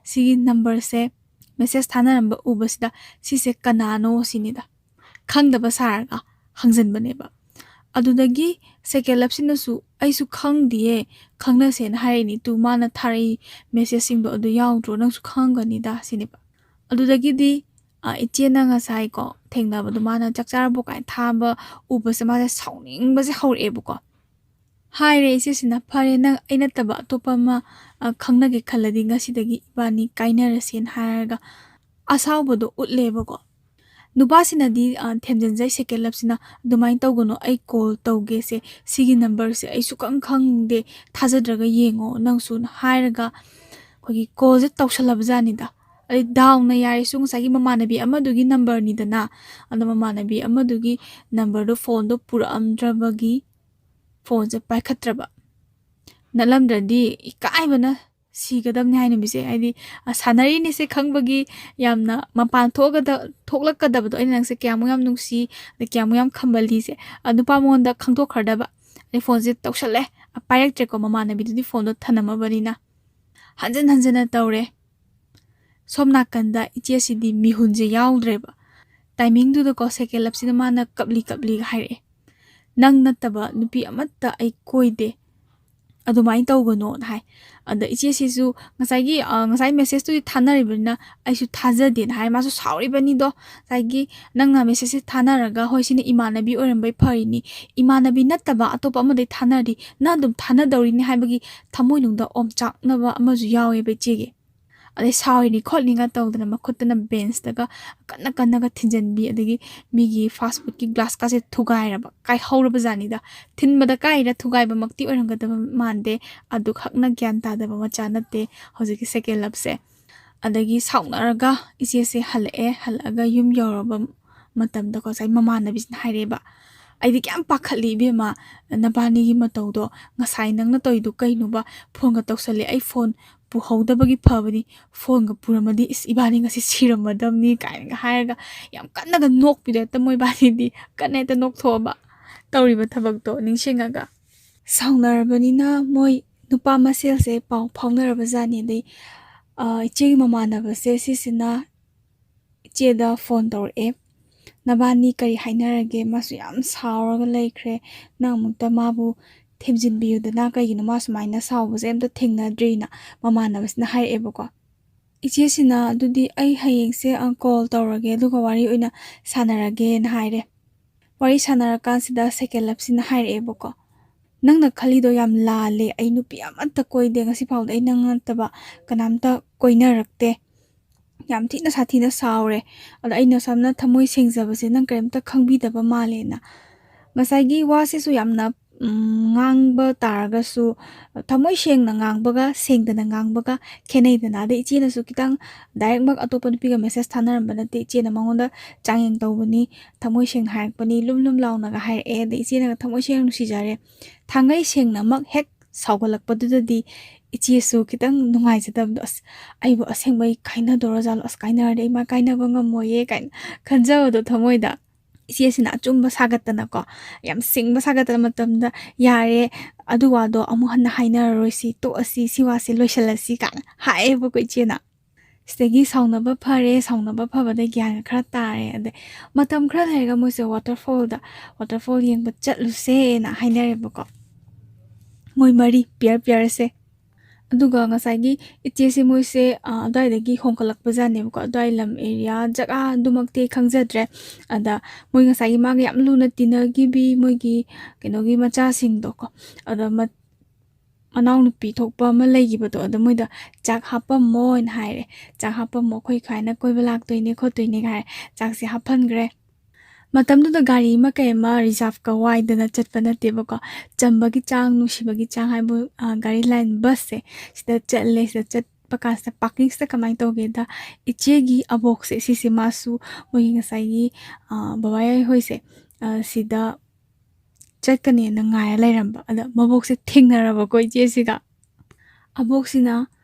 sigi number se message thanaramba ubasida sise kanano sinida khangdaba sarga hangjanbaneba adudagi second lapsinasu aisu khangdiye khangna sen harini tu mana thari message singdo adu yaudro nangsu khangani da sineba adudagi di ichena nga sai ko thengnabadu mana chakchar bo kai thaba ubase ma sauning base haurebu ko haire sina phare nang aina taba topa ma khangna ge khaladi ngasidagi ibani kainarasen harga asawbodo utleba ko nubasina di themjanjai second lapsina dumain tawgono ai call tawge se sigi number se ai sukang khangde thajadraga yengo nangsu hairaga khogi call je tawshalabjani da ai down na yari sung sagi mamanabi amadugi number ni dana anda mamanabi amadugi number do phone do pura amdrabagi phone je paikhatraba nalamdradi ikaibana sigadamni haina bise aidi sanari ni se khangbagi yamna mapan thoklakadabado aina nangse kyamu yam nungsi de kyamu yam khambali se anupa monda khangthokhardaba ai phone je tawshale apairak treko mamanabi di phone do thanamabani na hanjana tawre somna kanda ichesidi mihunje yaudreba timing du ko second lapsina mana kapli haire nang nataba nupi amatta ai koide adumai tawgono hai ada ichesisu ngasai message tu thanaribna aisu thajadin hai masu sauribani do saigi nangna message thanaraga hoisini imanabi orambai pharini imanabi nataba atopa amade thanari na dum thanadawrini haibagi thamoinungda omchaknaba amaju yawe bechege ade sauri kholninga tawdana makhutna bench daga kanna ga thinjanbi adagi migi fast food ki glass ka se thugairaba kai hauraba jani da thinbada kai ra thugaiba makti orangadaba mande adu khakna gyan tadaba macha nate hojiki second lap se adagi saunaraga ise halaga yum yoraba matam da ko sai mamana bis haireba aidi kyam pakhali bema nabani gi matawdo ngasai nangna toidu kainuba phone ga tawsale ai phone pu howdabagi phabani phone ga puramadi is ibani ngasi siramadamni kainga hairaga yam kanna ga nokpide ta moi bani di kanne ta nok thoba tawriba thabak to ningsingaga saunarabani na moi nupa masel se pau phaunaraba jani dei iche mamana ba se sisina iche da phone tor e nabani kari hainarage masu yam sauraga laikre namukta mabu themjin biu dana kaigino masu maina sawu zemta thengnadrina mamana basna hai eboko ichesina dudi ai hayengse call tawrage duga wari oina sanarage na haire wari sanarakan sida second lapsina haire eboko nangna khalido yam lale ai nupi amatta koide ngasi phawda ai nangantaba kanamta koinarakte yam thina sathina saure ada aina samna thamoi sengjabase nang kaimta khangbidaba malena ngasai wase su yamna ngangba targasu thamoi sengna ngangbaga sengdana ngangbaga kheneidana de ichena su kitang direct mak atopa nupiga message thanaramba nate ichena mangonda changyeng tawbani thamoi seng harakpani lumlum launa ga hai e de ichena thamoi seng nusijare thangai sengna mak hek saugalakpadudadi ichesu kitang nungai jadabdo aibo asengbai kaina dorajal kaina de ma kaina banga moye kain khanjawdo thamoida ichesina achumba sagatana ko yam singba sagatana matamda yare aduwado amu hanna haina roisi to asi siwase loisalasi kan haebo ko ichena stegi saunaba phabada gyan khara tare ade matam khara lega moise waterfall yengba chatluse na hainarebo ko moi mari piar se aduga ngasai ichesi moise daidagi hongkalakpa jane ko dai lam area jaga dumakte khangjadre ada moi ngasai ma yam luna tinagi bi moigi kenogi macha sing do ko ada manaw nupi thokpa ma leigibato ada moida jak hapa moin haire jak hapa mo khoi khaina koibalak toine khotoine ga jak se hapan gre matamdu da gari ma kaima reserve ka waidana chatpana tebako chambagi chang nusibagi chang haibu gari line bus se sida chatle sida chat ꯆꯠꯄꯀꯥꯟꯁꯤꯗ ꯄꯥꯔꯀꯤꯡꯁꯤꯗ ꯀꯃꯥꯏꯅ ꯇꯧꯒꯦꯗ ꯏꯆꯦꯒꯤ ꯑꯕꯣꯛꯁꯦ ꯁꯤꯁꯦ ꯃꯥꯁꯨ ꯃꯣꯏꯒꯤ ꯉꯁꯥꯏꯒꯤ ꯕꯕꯥ ꯌꯥꯏꯍꯣꯏꯁꯦ ꯁꯤꯗ ꯆꯠꯀꯅꯦꯅ ꯉꯥꯏꯔ ꯂꯩꯔꯝꯕ ꯑꯗ ꯃꯕꯣꯛꯁꯦ ꯊꯦꯡꯅꯔꯕꯀꯣ ꯏꯆꯦꯁꯤꯒ ꯑꯕꯣꯛꯁꯤꯅ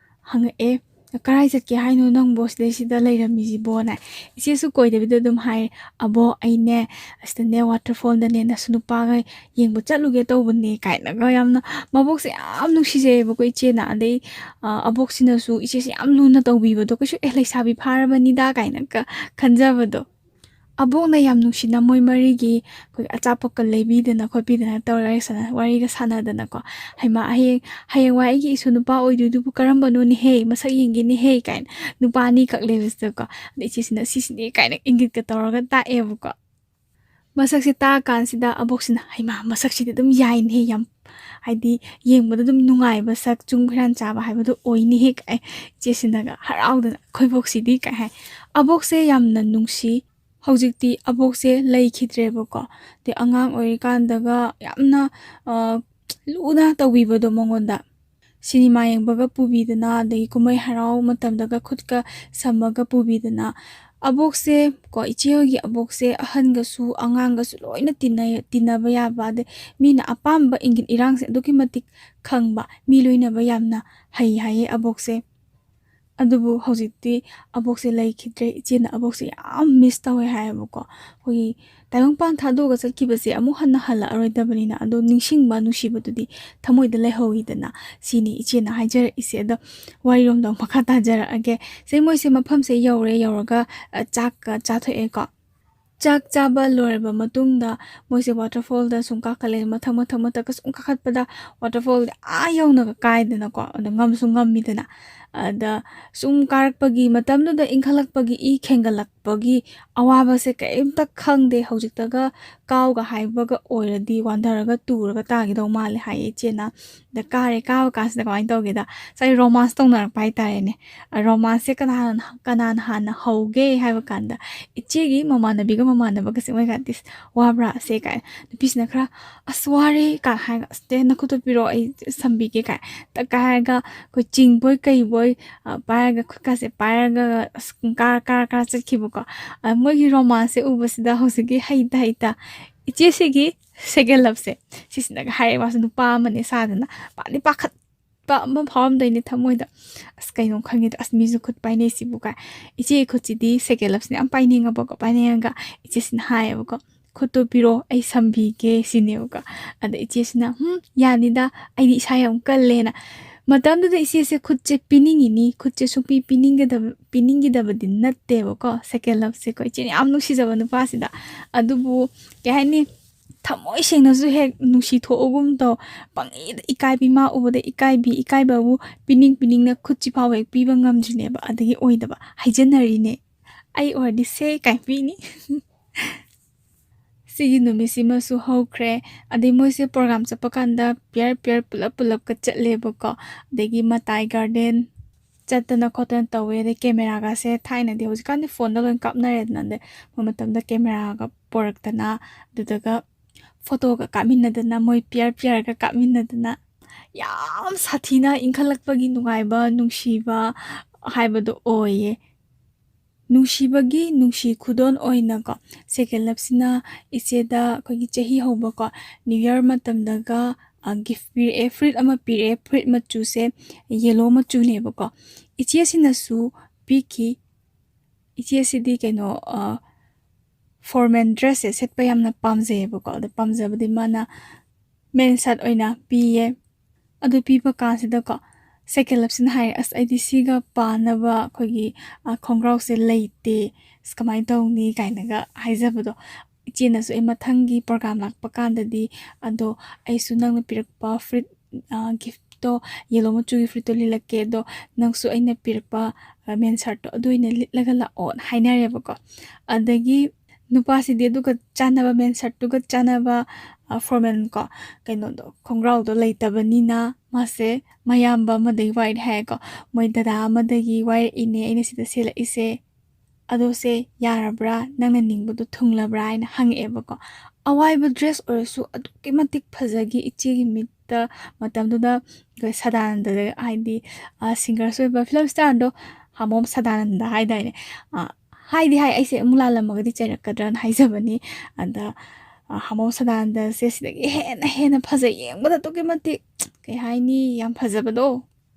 ꯍꯪꯉꯛꯑꯦ ꯀꯔꯥꯏ ꯆꯠꯀꯦ ꯍꯥꯏꯅꯣ ꯅꯪꯕꯣ ꯁꯤꯗꯩꯁꯤꯗ ꯂꯩꯔꯝꯃꯤꯁꯤꯕꯣꯅ ꯏꯆꯦꯁꯨ ꯀꯣꯏꯗꯕꯤꯗ ꯑꯗꯨꯝ ꯍꯥꯏꯔꯦ ꯑꯕꯣ ꯑꯩꯅꯦ ꯑꯁꯤꯗꯅꯦ ꯋꯥꯇꯔꯐꯣꯜꯗꯅꯦ ꯅꯁꯨ ꯅꯨꯄꯥꯒ ꯌꯦꯡꯕ ꯆꯠꯂꯨꯒꯦ ꯇꯧꯕꯅꯦ ꯀꯥꯏꯅꯒ ꯌꯥꯝꯅ ꯃꯕꯣꯛꯁꯦ ꯌꯥꯝ ꯅꯨꯡꯁꯤꯖꯩꯌꯦꯕꯀꯣ ꯏꯆꯦꯅ ꯑꯗꯩ ꯑꯕꯣꯛꯁꯤꯅꯁꯨ ꯏꯆꯦꯁꯦ ꯌꯥꯝ ꯂꯨꯅ ꯇꯧꯕꯤꯕꯗꯣ ꯀꯩꯁꯨ ꯂꯩꯁꯥꯕꯤ ꯐꯥꯔꯕꯅꯤꯗ ꯀꯥꯏꯅꯒ ꯈꯟꯖꯕꯗꯣ ꯑꯕꯣꯛꯅ ꯌꯥꯝ ꯅꯨꯡꯁꯤꯅ ꯃꯣꯏ ꯃꯔꯤꯒꯤ ꯑꯩꯈꯣꯏ ꯑꯆꯥꯄꯣꯠꯀ ꯂꯩꯕꯤꯗꯅ ꯈꯣꯠꯄꯤꯗꯅ ꯇꯧꯔꯒ ꯋꯥꯔꯤꯒ ꯁꯥꯟꯅꯗꯅꯀꯣ ꯍꯩꯃꯥ ꯍꯌꯦꯡꯋꯥꯏ ꯑꯩꯒꯤꯏꯁꯨ ꯅꯨꯄꯥ ꯑꯣꯏꯗꯣꯏꯗꯨꯕꯨ ꯀꯔꯝꯕꯅꯣꯅꯦꯍꯦ ꯃꯁꯛ ꯌꯦꯡꯒꯦꯅꯦꯍꯦ ꯀꯥꯏꯅ ꯅꯨꯄꯥ ꯑꯅꯤꯈꯛ ꯂꯩꯕꯁꯤꯗꯀꯣ ꯑꯗꯩ ꯏꯆꯦꯁꯤꯅ ꯁꯤꯁꯤꯅꯦ ꯀꯥꯏꯅ ꯏꯪꯒꯤꯠꯀ ꯇꯧꯔꯒ ꯇꯥꯛꯑꯦꯕꯀꯣ ꯃꯁꯛꯁꯦ ꯇꯥꯛꯑꯀꯥꯟꯁꯤꯗ ꯑꯕꯣꯛꯁꯤꯅ ꯍꯩꯃꯥ ꯃꯁꯛꯁꯤꯗꯤ ꯑꯗꯨꯝ ꯌꯥꯏꯅꯦꯍꯦ ꯌꯥꯝ ꯍꯥꯏꯗꯤ ꯌꯦꯡꯕꯗ ꯑꯗꯨꯝ ꯅꯨꯡꯉꯥꯏꯕ ꯁꯛ ꯆꯨꯡ ꯐꯤꯔꯥꯟ ꯆꯥꯕ ꯍꯥꯏꯕꯗꯣ ꯑꯣꯏꯅꯤꯍꯦ ꯀꯥꯏ ꯏꯆꯦꯁꯤꯅꯒ ꯍꯔꯥꯎꯗꯅ ꯑꯩꯈꯣꯏꯕꯣꯛꯁꯤꯗꯤ ꯀꯥꯏ ꯍꯥꯏ ꯑꯕꯣꯛꯁꯦ ꯌꯥꯝꯅ ꯅꯨꯡꯁꯤ ꯍꯧꯖꯤꯛꯇꯤ ꯑꯕꯣꯛꯁꯦ ꯂꯩꯈꯤꯗ꯭ꯔꯦꯕꯀꯣ ꯑꯗꯩ ꯑꯉꯥꯡ ꯑꯣꯏꯔꯤꯀꯥꯟꯗꯒ ꯌꯥꯝꯅ ꯂꯨꯅ ꯇꯧꯕꯤꯕꯗꯣ ꯃꯉꯣꯟꯗ ꯁꯤꯅꯤꯃꯥ ꯌꯦꯡꯕꯒ ꯄꯨꯕꯤꯗꯅ ꯑꯗꯒꯤ ꯀꯨꯝꯍꯩ ꯍꯔꯥꯎ ꯃꯇꯝꯗꯒ ꯈꯨꯠꯀ ꯁꯝꯃꯒ ꯄꯨꯕꯤꯗꯅ ꯑꯕꯣꯛꯁꯦ ꯀꯣ ꯏꯆꯦꯍꯣꯏꯒꯤ ꯑꯕꯣꯛꯁꯦ ꯑꯍꯟꯒꯁꯨ ꯑꯉꯥꯡꯒꯁꯨ ꯂꯣꯏꯅ ꯇꯤꯟꯅꯕ ꯌꯥꯕ ꯑꯗꯩ ꯃꯤꯅ ꯑꯄꯥꯝꯕ ꯏꯪꯒꯤꯠ ꯏꯔꯥꯡꯁꯦ ꯑꯗꯨꯛꯀꯤ ꯃꯇꯤꯛ ꯈꯪꯕ ꯃꯤ ꯂꯣꯏꯅꯕ ꯌꯥꯝꯅ ꯍꯩ ꯍꯥꯏꯌꯦ ꯑꯕꯣꯛꯁꯦ ꯑꯗꯨꯕꯨ ꯍꯧꯖꯤꯛꯇꯤ ꯑꯕꯣꯛꯁꯦ ꯂꯩꯈꯤꯗ꯭ꯔꯦ ꯏꯆꯦꯅ ꯑꯕꯣꯛꯁꯦ ꯌꯥꯝ ꯃꯤꯁ ꯇꯧꯋꯦ ꯍꯥꯏꯌꯦꯕꯀꯣ ꯑꯩꯈꯣꯏꯒꯤ ꯇꯥꯏꯕꯪꯄꯥꯟ ꯊꯥꯗꯣꯛꯑꯒ ꯆꯠꯈꯤꯕꯁꯦ ꯑꯃꯨꯛ ꯍꯟꯅ ꯍꯜꯂꯛꯑꯔꯣꯏꯗꯕꯅꯤ나 ꯑꯗꯣ ꯅꯤꯡꯁꯤꯡꯕ ꯅꯨꯡꯁꯤꯕꯗꯨꯗꯤ ꯊꯃꯣꯏꯗ ꯂꯩꯍꯧꯏꯗꯅ ꯁꯤꯅꯤ ꯏꯆꯦꯅ ꯍꯥꯏꯖꯔꯛꯏꯁꯦ ꯑꯗꯣ ꯋꯥꯔꯤꯔꯣꯝꯗ ꯃꯈꯥ ꯇꯥꯖꯔꯛꯑꯒꯦ ꯁꯤ ꯃꯣꯏꯁꯦ ꯃꯐꯝꯁꯦ ꯌꯧꯔꯒ ꯆꯥꯛꯀ ꯆꯥꯊꯣꯛꯑꯦꯀꯣ ꯆꯥꯛ ꯆꯥꯕ ꯂꯣꯏꯔꯕ ꯃꯇꯨꯡꯗ ꯃꯣꯏꯁꯦ ꯋꯥꯇꯔꯐꯣꯜꯗ ꯁꯨꯝ ꯀꯥꯈꯠꯂꯦ ꯃꯊꯛꯀ ꯁꯨꯝ ꯀꯥꯈꯠꯄꯗ ꯋꯥꯇꯔꯐꯣꯜꯗ ꯌꯧꯅꯒ ꯀꯥꯏꯗꯅꯀꯣ ꯑꯗ ꯉꯝꯁꯨ ꯉꯝꯃꯤꯗꯅ ꯑꯗ ꯁꯨꯝ ꯀꯥꯔꯛꯄꯒꯤ ꯃꯇꯝꯗꯨꯗ ꯏꯪꯈꯠꯂꯛꯄꯒꯤ ꯈꯦꯡꯒꯠꯂꯛꯄꯒꯤ ꯑꯋꯥꯕꯁꯦ ꯀꯔꯤꯝꯇ ꯈꯪꯗꯦ ꯍꯧꯖꯤꯛꯇꯒ ꯀꯥꯎꯒ ꯍꯥꯏꯕꯒ ꯑꯣꯏꯔꯗꯤ ꯋꯥꯟꯊꯔꯒ ꯇꯨꯔꯒ ꯇꯥꯒꯤꯗꯧ ꯃꯥꯜꯂꯦ ꯍꯥꯏꯌꯦ ꯏꯆꯦꯅ ꯑꯗ ꯀꯥꯕ ꯀꯥꯟꯁꯤꯗ ꯀꯃꯥꯏꯅ ꯇꯧꯒꯦꯗ ꯉꯁꯥꯏ ꯔꯣꯃꯥꯟꯁ ꯇꯧꯅꯔꯛꯄ ꯍꯥꯏꯇꯥꯔꯦꯅꯦ ꯔꯣꯃꯥꯟꯁꯁꯦ ꯀꯅꯥꯅ ꯍꯥꯟꯅ ꯍꯧꯒꯦ ꯍꯥꯏꯕ ꯀꯥꯟꯗ ꯏꯆꯦꯒꯤ ꯃꯃꯥꯟꯅꯕꯒꯁꯦ ꯃꯣꯏꯒꯗꯤ ꯋꯥꯕ꯭ꯔꯥ ꯁꯦ ꯀꯥꯏ ꯅꯨꯄꯤꯁꯤꯅ ꯈꯔ ꯑꯁ ꯋꯥꯔꯦ ꯀꯥꯏ ꯍꯥꯏꯔꯒ ꯑꯁ ꯅꯈꯨꯠꯇꯣ ꯄꯤꯔꯛꯑꯣ ꯑꯩ ꯁꯝꯕꯤꯒꯦ ꯀꯥꯏ ꯇꯛꯀ ꯍꯥꯏꯔꯒ ꯑꯩꯈꯣꯏ ꯆꯤꯡꯕꯣꯏ ꯀꯩꯕꯣꯏ ꯄꯥꯏꯔꯒ ꯈꯨꯠꯀꯥꯁꯦ ꯄꯥꯏꯔꯒ ꯀꯥꯔ ꯆꯠꯈꯤꯕꯀꯣ ꯃꯣꯏꯒꯤ ꯔꯣꯃꯥꯟꯁꯁꯦ ꯎꯕꯁꯤꯗ ꯍꯧꯖꯤꯛꯀꯤ ꯍꯩꯇ ꯏꯆꯦꯁꯤꯒꯤ ꯁꯦꯀꯦꯟ ꯂꯞꯁꯦ ꯁꯤꯁꯤꯅꯒ ꯍꯥꯏꯔꯦ ꯃꯥꯁꯨ ꯅꯨꯄꯥ ꯑꯃꯅꯦ ꯁꯥꯗꯅ ꯄꯥꯈꯠꯄ ꯑꯃ ꯐꯥꯎꯔꯝꯗꯣꯏꯅꯦ ꯊꯃꯣꯏꯗ ꯑꯁ ꯀꯩꯅꯣ ꯈꯪꯉꯦꯗꯣ ꯑꯁ ꯃꯤꯁꯨ ꯈꯨꯠ ꯄꯥꯏꯅꯩ ꯁꯤꯕꯨ ꯀꯥꯏ ꯏꯆꯦ ꯈꯨꯠꯁꯤꯗꯤ ꯁꯦꯀꯦꯟ ꯂꯞꯁꯤꯅ ꯌꯥꯝ ꯄꯥꯏꯅꯤꯡꯉꯒ ꯏꯆꯦꯁꯤꯅ ꯍꯥꯏꯌꯦꯕꯀꯣ ꯈꯨꯠꯇꯣ ꯄꯤꯔꯣ ꯑꯩ ꯁꯝꯕꯤꯒꯦ ꯁꯤꯅꯦꯕꯀꯣ ꯑꯗ ꯏꯆꯦꯁꯤꯅ ꯌꯥꯅꯤꯗ ꯑꯩꯗꯤ ꯏꯁꯥ ꯌꯥꯝ ꯀꯜꯂꯦꯅ ꯃꯇꯝꯗꯨꯗ ꯏꯆꯦꯁꯦ ꯈꯨꯠꯁꯦ ꯄꯤꯅꯤꯡꯉꯤꯅꯤ ꯈꯨꯠꯁꯦ ꯁꯨꯡꯄꯤ ꯄꯤꯅꯤꯡꯈꯤꯗꯕꯗꯤ ꯅꯠꯇꯦꯕꯀꯣ ꯁꯦꯀꯦꯟ ꯂꯞꯁꯦꯀꯣ ꯏꯆꯦꯅ ꯌꯥꯝ ꯅꯨꯡꯁꯤꯖꯕ ꯅꯨꯄꯥꯁꯤꯗ ꯑꯗꯨꯕꯨ ꯀꯩ ꯍꯥꯏꯅꯤ ꯊꯃꯣꯏ ꯁꯦꯡꯅꯁꯨ ꯍꯦꯛ ꯅꯨꯡꯁꯤꯊꯣꯛꯑꯒꯨꯝ ꯇꯧ ꯄꯪꯏꯗ ꯏꯀꯥꯏꯕꯤ ꯃꯥ ꯎꯕꯗ ꯏꯀꯥꯏꯕꯕꯨ ꯄꯤꯅꯤꯡꯅ ꯈꯨꯠꯁꯤ ꯐꯥꯎꯕ ꯍꯦꯛ ꯄꯤꯕ ꯉꯝꯗ꯭ꯔꯤꯅꯦꯕ ꯑꯗꯒꯤ ꯑꯣꯏꯗꯕ ꯍꯥꯏꯖꯟꯅꯔꯤꯅꯦ ꯑꯩ ꯑꯣꯏꯔꯗꯤ ꯁꯦ ꯀꯥꯏ ꯄꯤꯅꯤ ꯁꯤꯒꯤ ꯅꯨꯃꯤꯠꯁꯤꯃꯁꯨ ꯍꯧꯈ꯭ꯔꯦ ꯑꯗꯩ ꯃꯣꯏꯁꯦ ꯄ꯭ꯔꯣꯒ꯭ꯔꯥꯝ ꯆꯠꯄ ꯀꯥꯟꯗ ꯄꯤꯌꯔ ꯄꯨꯂꯞꯀ ꯆꯠꯂꯦꯕꯀꯣ ꯑꯗꯒꯤ ꯃꯇꯥꯏ ꯒꯥꯔꯗꯦꯟ ꯆꯠꯇꯅ ꯈꯣꯠꯇꯅ ꯇꯧꯋꯦ ꯑꯗꯩ ꯀꯦꯃꯦꯔꯥꯒꯁꯦ ꯊꯥꯏꯅꯗꯤ ꯍꯧꯖꯤꯛꯀꯥꯟꯗꯤ ꯐꯣꯟꯗ ꯂꯣꯏ ꯀꯥꯞꯅꯔꯦꯗꯅ ꯑꯗꯩ ꯃꯣꯏ ꯃꯇꯝꯗ ꯀꯦꯃꯦꯔꯥꯒ ꯄꯣꯔꯛꯇꯅ ꯑꯗꯨꯗꯒ ꯐꯣꯇꯣꯒ ꯀꯥꯞꯃꯤꯟꯅꯗꯅ ꯃꯣꯏ ꯄꯤꯌꯔꯒ ꯀꯥꯞꯃꯤꯟꯅꯗꯅ ꯌꯥꯝ ꯁꯥꯊꯤꯅ ꯏꯟꯈꯠꯂꯛꯄꯒꯤ ꯅꯨꯡꯉꯥꯏꯕ ꯅꯨꯡꯁꯤꯕ ꯍꯥꯏꯕꯗꯣ ꯑꯣꯏꯌꯦ ꯅꯨꯡꯁꯤꯕꯒꯤ ꯅꯨꯡꯁꯤ ꯈꯨꯗꯣꯟ ꯑꯣꯏꯅꯀꯣ ꯁꯦꯀꯦꯟ ꯂꯞꯁꯤꯅ ꯏꯆꯦꯗ ꯑꯩꯈꯣꯏꯒꯤ ꯆꯍꯤ ꯍꯧꯕꯀꯣ ꯅ꯭ꯌꯨ ꯌꯔ ꯃꯇꯝꯗꯒ ꯒꯤꯐ ꯄꯤꯔꯛꯑꯦ ꯐꯨꯔꯤꯠ ꯑꯃ ꯄꯤꯔꯛꯑꯦ ꯐꯨꯔꯤꯠ ꯃꯆꯨꯁꯦ ꯌꯦꯜꯂꯣ ꯃꯆꯨꯅꯦꯕꯀꯣ ꯏꯆꯦꯁꯤꯅꯁꯨ ꯄꯤꯈꯤ ꯏꯆꯦꯁꯤꯗꯤ ꯀꯩꯅꯣ ꯐꯣꯔꯃꯦꯜ ꯗ꯭ꯔꯦꯁꯁꯦ ꯁꯦꯠꯄ ꯌꯥꯝꯅ ꯄꯥꯝꯖꯩꯌꯦꯕꯀꯣ ꯑꯗꯣ ꯄꯥꯝꯖꯕꯗꯤ ꯃꯥꯅ ꯃꯦꯟ ꯁꯥꯔꯠ ꯑꯣꯏꯅ ꯄꯤꯌꯦ ꯑꯗꯨ ꯄꯤꯕ ꯀꯥꯟꯁꯤꯗꯀꯣ ꯁꯦꯀꯦꯟ ꯂꯞꯁꯤꯅ ꯍꯥꯏꯔꯦ ꯑꯁ ꯑꯩꯗꯤ ꯁꯤꯒ ꯄꯥꯅꯕ ꯑꯩꯈꯣꯏꯒꯤ ꯈꯣꯡꯒ꯭ꯔꯥꯎꯁꯦ ꯂꯩꯇꯦ ꯑꯁ ꯀꯃꯥꯏꯅ ꯇꯧꯅꯤ ꯀꯥꯏꯅꯒ ꯍꯥꯏꯖꯕꯗꯣ ꯏꯆꯦꯅꯁꯨ ꯑꯩ ꯃꯊꯪꯒꯤ ꯄ꯭ꯔꯣꯒ꯭ꯔꯥꯝ ꯂꯥꯛꯄ ꯀꯥꯟꯗꯗꯤ ꯑꯗꯣ ꯑꯩꯁꯨ ꯅꯪꯅ ꯄꯤꯔꯛꯄ ꯐꯨꯔꯤꯠ ꯒꯤꯐꯇꯣ ꯌꯦꯜꯂꯣ ꯃꯆꯨꯒꯤ ꯐꯨꯔꯤꯠꯇꯣ ꯂꯤꯠꯂꯛꯀꯦ ꯑꯗꯣ ꯅꯪꯁꯨ ꯑꯩꯅ ꯄꯤꯔꯛꯄ ꯃꯦꯟ ꯁꯥꯔꯠꯇꯣ ꯑꯗꯨ ꯑꯣꯏꯅ ꯂꯤꯠꯂꯒ ꯂꯥꯛꯑꯣꯅ ꯍꯥꯏꯅꯔꯦꯕꯀꯣ ꯑꯗꯒꯤ ꯅꯨꯄꯥꯁꯤꯗꯤ ꯑꯗꯨꯒ ꯆꯥꯟꯅꯕ ꯃꯦꯟ ꯁꯥꯔꯠꯇꯨꯒ ꯆꯥꯟꯅꯕ ꯐꯣꯔꯃꯦꯜ ꯀꯣ ꯀꯩꯅꯣꯗꯣ ꯈꯣꯡꯒ꯭ꯔꯥꯎꯗꯣ ꯂꯩꯇꯕꯅꯤꯅ ꯃꯥꯁꯦ ꯃꯌꯥꯝꯕ ꯑꯃꯗꯒꯤ ꯋꯥꯏꯔꯦ ꯍꯥꯏꯌꯦꯀꯣ ꯃꯣꯏ ꯗꯗꯥ ꯑꯃꯗꯒꯤ ꯋꯥꯏꯔꯛꯏꯅꯦ ꯑꯩꯅ ꯁꯤꯗ ꯁꯦꯠꯂꯛꯏꯁꯦ ꯑꯗꯣꯁꯦ ꯌꯥꯔꯕ꯭ꯔꯥ ꯅꯪꯅ ꯅꯤꯡꯕꯗꯣ ꯊꯨꯡꯂꯕ꯭ꯔꯥ ꯍꯥꯏꯅ ꯍꯪꯉꯛꯑꯦꯕꯀꯣ ꯑꯋꯥꯏꯕ ꯗ꯭ꯔꯦꯁ ꯑꯣꯏꯔꯁꯨ ꯑꯗꯨꯛꯀꯤ ꯃꯇꯤꯛ ꯐꯖꯈꯤ ꯏꯆꯦꯒꯤ ꯃꯤꯠꯇ ꯅꯨꯃꯤꯠꯇ ꯃꯇꯝꯗꯨꯗ ꯑꯩꯈꯣꯏ ꯁꯗꯥꯅꯟꯗꯗ ꯍꯥꯏꯗꯤ ꯁꯤꯡꯒꯔꯁ ꯑꯣꯏꯕ ꯐꯤꯂꯝ ꯁ꯭ꯇꯥꯔꯗꯣ ꯍꯥꯃꯣꯝ ꯁꯗꯥꯅꯟꯗ ꯍꯥꯏꯗꯥꯏꯅꯦ ꯍꯥꯏꯗꯤ ꯑꯩꯁꯦ ꯑꯃꯨꯛ ꯂꯥꯜꯂꯝꯃꯒꯗꯤ ꯆꯩꯔꯛꯀꯗ꯭ꯔꯅ ꯍꯥꯏꯖꯕꯅꯤ ꯑꯗ ꯍꯥꯃꯣꯝ ꯁꯗꯥꯅꯟꯗꯁꯦ ꯁꯤꯗꯒꯤ ꯍꯦꯟꯅ ꯐꯖꯩ ꯌꯦꯡꯕꯗ ꯑꯗꯨꯛꯀꯤ ꯃꯇꯤꯛ ꯀꯩ ꯍꯥꯏꯅꯤ ꯌꯥꯝ ꯐꯖꯕꯗꯣ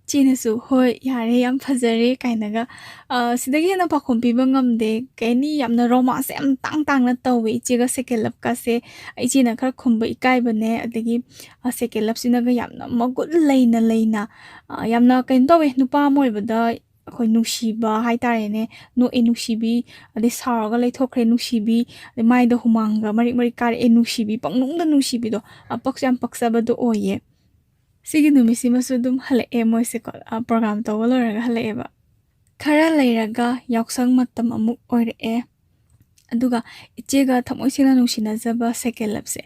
ꯏꯆꯦꯅꯁꯨ ꯍꯣꯏ ꯌꯥꯔꯦ ꯌꯥꯝ ꯐꯖꯔꯦ ꯀꯥꯏꯅꯒ ꯁꯤꯗꯒꯤ ꯍꯦꯟꯅ ꯄꯥꯎꯈꯨꯝ ꯄꯤꯕ ꯉꯝꯗꯦ ꯀꯩ ꯍꯥꯏꯅꯤ ꯌꯥꯝꯅ ꯔꯣꯃꯥꯟꯁ ꯌꯥꯝ ꯇꯥꯡꯅ ꯇꯧꯋꯦ ꯏꯆꯦꯒ ꯁꯦꯀꯦꯟ ꯂꯞꯀꯁꯦ ꯏꯆꯦꯅ ꯈꯔ ꯈꯨꯝꯕ ꯏꯀꯥꯏꯕꯅꯦ ꯑꯗꯒꯤ ꯁꯦꯀꯦꯟ ꯂꯞꯁꯤꯅꯒ ꯌꯥꯝꯅ ꯃꯒꯨꯟ ꯂꯩꯅ ꯌꯥꯝꯅ ꯀꯩꯅꯣ ꯇꯧꯋꯦ ꯅꯨꯄꯥ ꯑꯃ ꯑꯣꯏꯕꯗ ꯑꯩꯈꯣꯏ ꯅꯨꯡꯁꯤꯕ ꯍꯥꯏꯇꯥꯔꯦꯅꯦ ꯅꯣꯛꯑꯦ ꯅꯨꯡꯁꯤꯕꯤ ꯑꯗꯩ ꯁꯥꯎꯔꯒ ꯂꯩꯊꯣꯛꯈ꯭ꯔꯦ ꯅꯨꯡꯁꯤꯕꯤ ꯑꯗꯩ ꯃꯥꯏꯗ ꯍꯨꯃꯥꯡꯒ ꯃꯔꯤꯛ ꯀꯥꯔꯛꯑꯦ ꯅꯨꯡꯁꯤꯕꯤ ꯄꯪꯅꯨꯡꯗ ꯅꯨꯡꯁꯤꯕꯤꯗꯣ ꯄꯛꯁꯨ ꯌꯥꯝ ꯄꯛꯆꯕꯗꯣ ꯑꯣꯏꯌꯦ ꯁꯤꯒꯤ ꯅꯨꯃꯤꯠꯁꯤꯃꯁꯨ ꯑꯗꯨꯝ ꯍꯜꯂꯛꯑꯦ ꯃꯣꯏꯁꯦꯀꯣ ꯄ꯭ꯔꯣꯒꯥꯝ ꯇꯧꯕ ꯂꯣꯏꯔꯒ ꯍꯜꯂꯛꯑꯦꯕ ꯈꯔ ꯂꯩꯔꯒ ꯌꯥꯎꯁꯪ ꯃꯇꯝ ꯑꯃꯨꯛ ꯑꯣꯏꯔꯛꯑꯦ ꯑꯗꯨꯒ ꯏꯆꯦꯒ ꯊꯃꯣꯏ ꯁꯦꯡꯅ ꯅꯨꯡꯁꯤꯅꯖꯕ ꯁꯦꯀꯦꯟ ꯂꯞꯁꯦ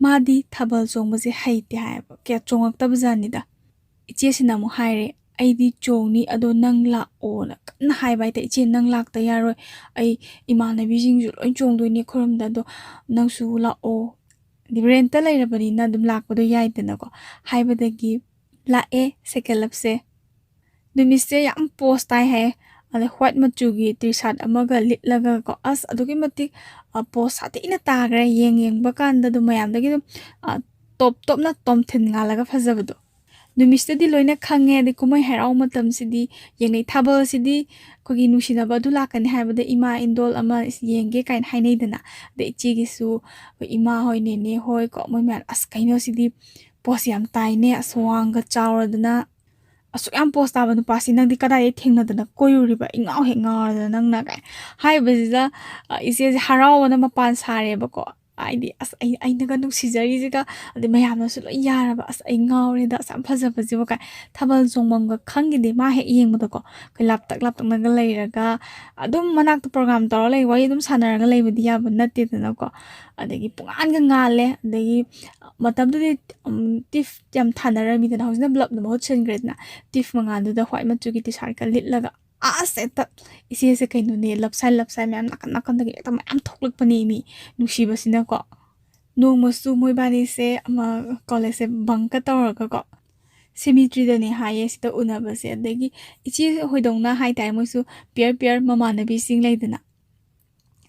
ꯃꯥꯗꯤ ꯊꯥꯕꯜ ꯆꯣꯡꯕꯁꯦ ꯍꯩꯇꯦ ꯍꯥꯏꯌꯦꯕ ꯀꯌꯥ ꯆꯣꯡꯉꯛꯇꯕꯖꯥꯠꯅꯤꯗ ꯏꯆꯦꯁꯤꯅ ꯑꯃꯨꯛ ꯍꯥꯏꯔꯦ ꯑꯩꯗꯤ ꯆꯣꯡꯅꯤ ꯑꯗꯣ ꯅꯪ ꯂꯥꯛꯑꯣꯅ ꯀꯟꯅ ꯍꯥꯏꯕ ꯍꯥꯏꯇꯥꯔꯦ ꯏꯆꯦ ꯅꯪ ꯂꯥꯛꯇ ꯌꯥꯔꯣꯏ ꯑꯩ ꯏꯃꯥꯟꯅꯕꯤꯁꯤꯡꯁꯨ ꯂꯣꯏ ꯆꯣꯡꯗꯣꯏꯅꯤ ꯈꯨꯔꯨꯝꯗ ꯑꯗꯣ ꯅꯪꯁꯨ ꯂꯥꯛꯑꯣ ꯔꯦꯟꯇ ꯂꯩꯔꯕꯅꯤꯅ ꯑꯗꯨꯝ ꯂꯥꯛꯄꯗꯣ ꯌꯥꯏꯗꯅꯀꯣ ꯍꯥꯏꯕꯗꯒꯤ ꯂꯥꯛꯑꯦ ꯁꯦꯀꯦꯟ ꯂꯞꯁꯦ ꯅꯨꯃꯤꯠꯁꯦ ꯌꯥꯝ ꯄꯣꯁ ꯇꯥꯏ ꯍꯥꯏꯌꯦ ꯑꯗ ꯍ꯭ꯋꯥꯏꯠ ꯃꯆꯨꯒꯤ ꯇꯤ ꯁꯥꯔꯠ ꯑꯃꯒ ꯂꯤꯠꯂꯒꯀꯣ ꯑꯁ ꯑꯗꯨꯛꯀꯤ ꯃꯇꯤꯛ ꯄꯣꯁ ꯁꯥꯊꯤꯅ ꯇꯥꯈ꯭ꯔꯦ ꯌꯦꯡꯕ ꯀꯥꯟꯗ ꯑꯗꯨꯝ ꯃꯌꯥꯝꯗꯒꯤ ꯑꯗꯨꯝ ꯇꯣꯞꯅ ꯇꯣꯝꯊꯤꯟ ꯉꯥꯜꯂꯒ ꯐꯖꯕꯗꯣ ꯅꯨꯃꯤꯠꯁꯤꯗꯗꯤ ꯂꯣꯏꯅ ꯈꯪꯉꯦ ꯑꯗꯩ ꯀꯨꯝꯍꯩ ꯍꯔꯥꯎ ꯃꯇꯝꯁꯤꯗꯤ ꯌꯦꯡꯅꯩ ꯊꯥꯕꯜꯁꯤꯗꯤ ꯑꯩꯈꯣꯏꯒꯤ ꯅꯨꯡꯁꯤꯅꯕ ꯑꯗꯨ ꯂꯥꯛꯀꯅꯤ ꯍꯥꯏꯕꯗ ꯏꯃꯥ ꯏꯟꯗꯣꯜ ꯑꯃ ꯌꯦꯡꯒꯦ ꯀꯥꯏꯅ ꯍꯥꯏꯅꯩꯗꯅ ꯑꯗꯩ ꯏꯆꯦꯒꯤꯁꯨ ꯑꯩꯈꯣꯏ ꯏꯃꯥ ꯍꯣꯏ ꯅꯦꯅꯦ ꯍꯣꯏ ꯀꯣ ꯃꯣꯏ ꯃꯌꯥꯝ ꯑꯁ ꯀꯩꯅꯣꯁꯤꯗꯤ ꯄꯣꯁ ꯌꯥꯝ ꯇꯥꯏꯅꯦ ꯑꯁ ꯋꯥꯡꯒ ꯆꯥꯎꯔꯗꯅ ꯑꯁꯨꯛ ꯌꯥꯝ ꯄꯣꯁ ꯇꯥꯕ ꯅꯨꯄꯥꯁꯤ ꯅꯪꯗꯤ ꯀꯗꯥꯏꯗ ꯊꯦꯡꯅꯗꯅ ꯀꯣꯏꯔꯨꯔꯤꯕ ꯏꯉꯥꯎ ꯍꯦꯛ ꯉꯥꯎꯔꯗꯅ ꯅꯪꯅ ꯀꯥꯏ ꯍꯥꯏꯕꯁꯤꯗ ꯏꯆꯦꯁꯦ ꯍꯔꯥꯎꯕꯅ ꯃꯄꯥꯟ ꯁꯥꯔꯦꯕꯀꯣ ꯍꯥꯏꯗꯤ ꯑꯁ ꯑꯩꯅꯒ ꯅꯨꯡꯁꯤꯖꯔꯤꯁꯤꯒ ꯑꯗꯩ ꯃꯌꯥꯝꯅꯁꯨ ꯂꯣꯏ ꯌꯥꯔꯕ ꯑꯁ ꯑꯩ ꯉꯥꯎꯔꯦꯗ ꯑꯁ ꯌꯥꯝ ꯐꯖꯕꯁꯤꯕꯨ ꯀꯥꯏ ꯊꯥꯕꯜ ꯆꯣꯡꯐꯝꯒ ꯈꯪꯈꯤꯗꯦ ꯃꯥ ꯍꯦꯛ ꯌꯦꯡꯕꯗꯀꯣ ꯑꯩꯈꯣই ꯂꯥꯞꯇꯛꯅꯒ ꯂꯩꯔꯒ ꯑꯗꯨꯝ ꯃꯅꯥꯛꯇ ꯄ꯭ꯔꯣꯒꯥꯝ ꯇꯧꯔ ꯂꯩ ꯋꯥꯔꯤ ꯑꯗꯨꯝ ꯁꯥꯟꯅꯔꯒ ꯂꯩꯕꯗꯤ ꯌꯥꯕ ꯅꯠꯇꯦꯗꯅꯀꯣ ꯑꯗꯒꯤ ꯄꯨꯡꯉꯥꯟꯒ ꯉꯥꯜꯂꯦ ꯑꯗꯒꯤ ꯃꯇꯝꯗꯨꯗꯤ ꯇꯤꯐ ꯌꯥꯝ ꯊꯥꯅꯔꯝꯃꯤꯗꯅ ꯍꯧꯖꯤꯛꯅ ꯕ꯭ꯂꯞꯅ ꯃꯍꯨꯠ ꯁꯤꯟꯈ꯭ꯔꯦꯗꯅ ꯇꯤꯐ ꯃꯉꯥꯟꯗꯨꯗ ꯍ꯭ꯋꯥꯏꯠ ꯃꯆꯨꯒꯤ ꯇꯤ ꯁꯥꯔꯠꯀ ꯂꯤꯠꯂꯒ ꯑꯁ ꯍꯦꯛꯇ ꯏꯆꯦꯁꯦ ꯀꯩꯅꯣꯅꯦ ꯂꯞꯁꯥꯏ ꯃꯌꯥꯝ ꯅꯥꯀꯟꯗꯒꯤ ꯍꯦꯛꯇ ꯃꯌꯥꯝ ꯊꯣꯛꯂꯛꯄꯅꯦ ꯃꯤ ꯅꯨꯡꯁꯤꯕꯁꯤꯅꯀꯣ ꯅꯣꯡꯃꯁꯨ ꯃꯣꯏꯕꯥꯅꯤꯁꯦ ꯑꯃ ꯀꯣꯂꯦꯖꯁꯦ ꯕꯪꯀ ꯇꯧꯔꯒꯀꯣ ꯁꯦꯃꯤꯇ꯭ꯔꯤꯗꯅꯦ ꯍꯥꯏꯌꯦ ꯁꯤꯗ ꯎꯅꯕꯁꯦ ꯑꯗꯒꯤ ꯏꯆꯦ ꯍꯣꯏꯗꯧꯅ ꯍꯥꯏꯇꯥꯔꯦ ꯃꯣꯏꯁꯨ ꯄꯤꯌꯔ ꯃꯃꯥꯟꯅꯕꯤꯁꯤꯡ ꯂꯩꯗꯅ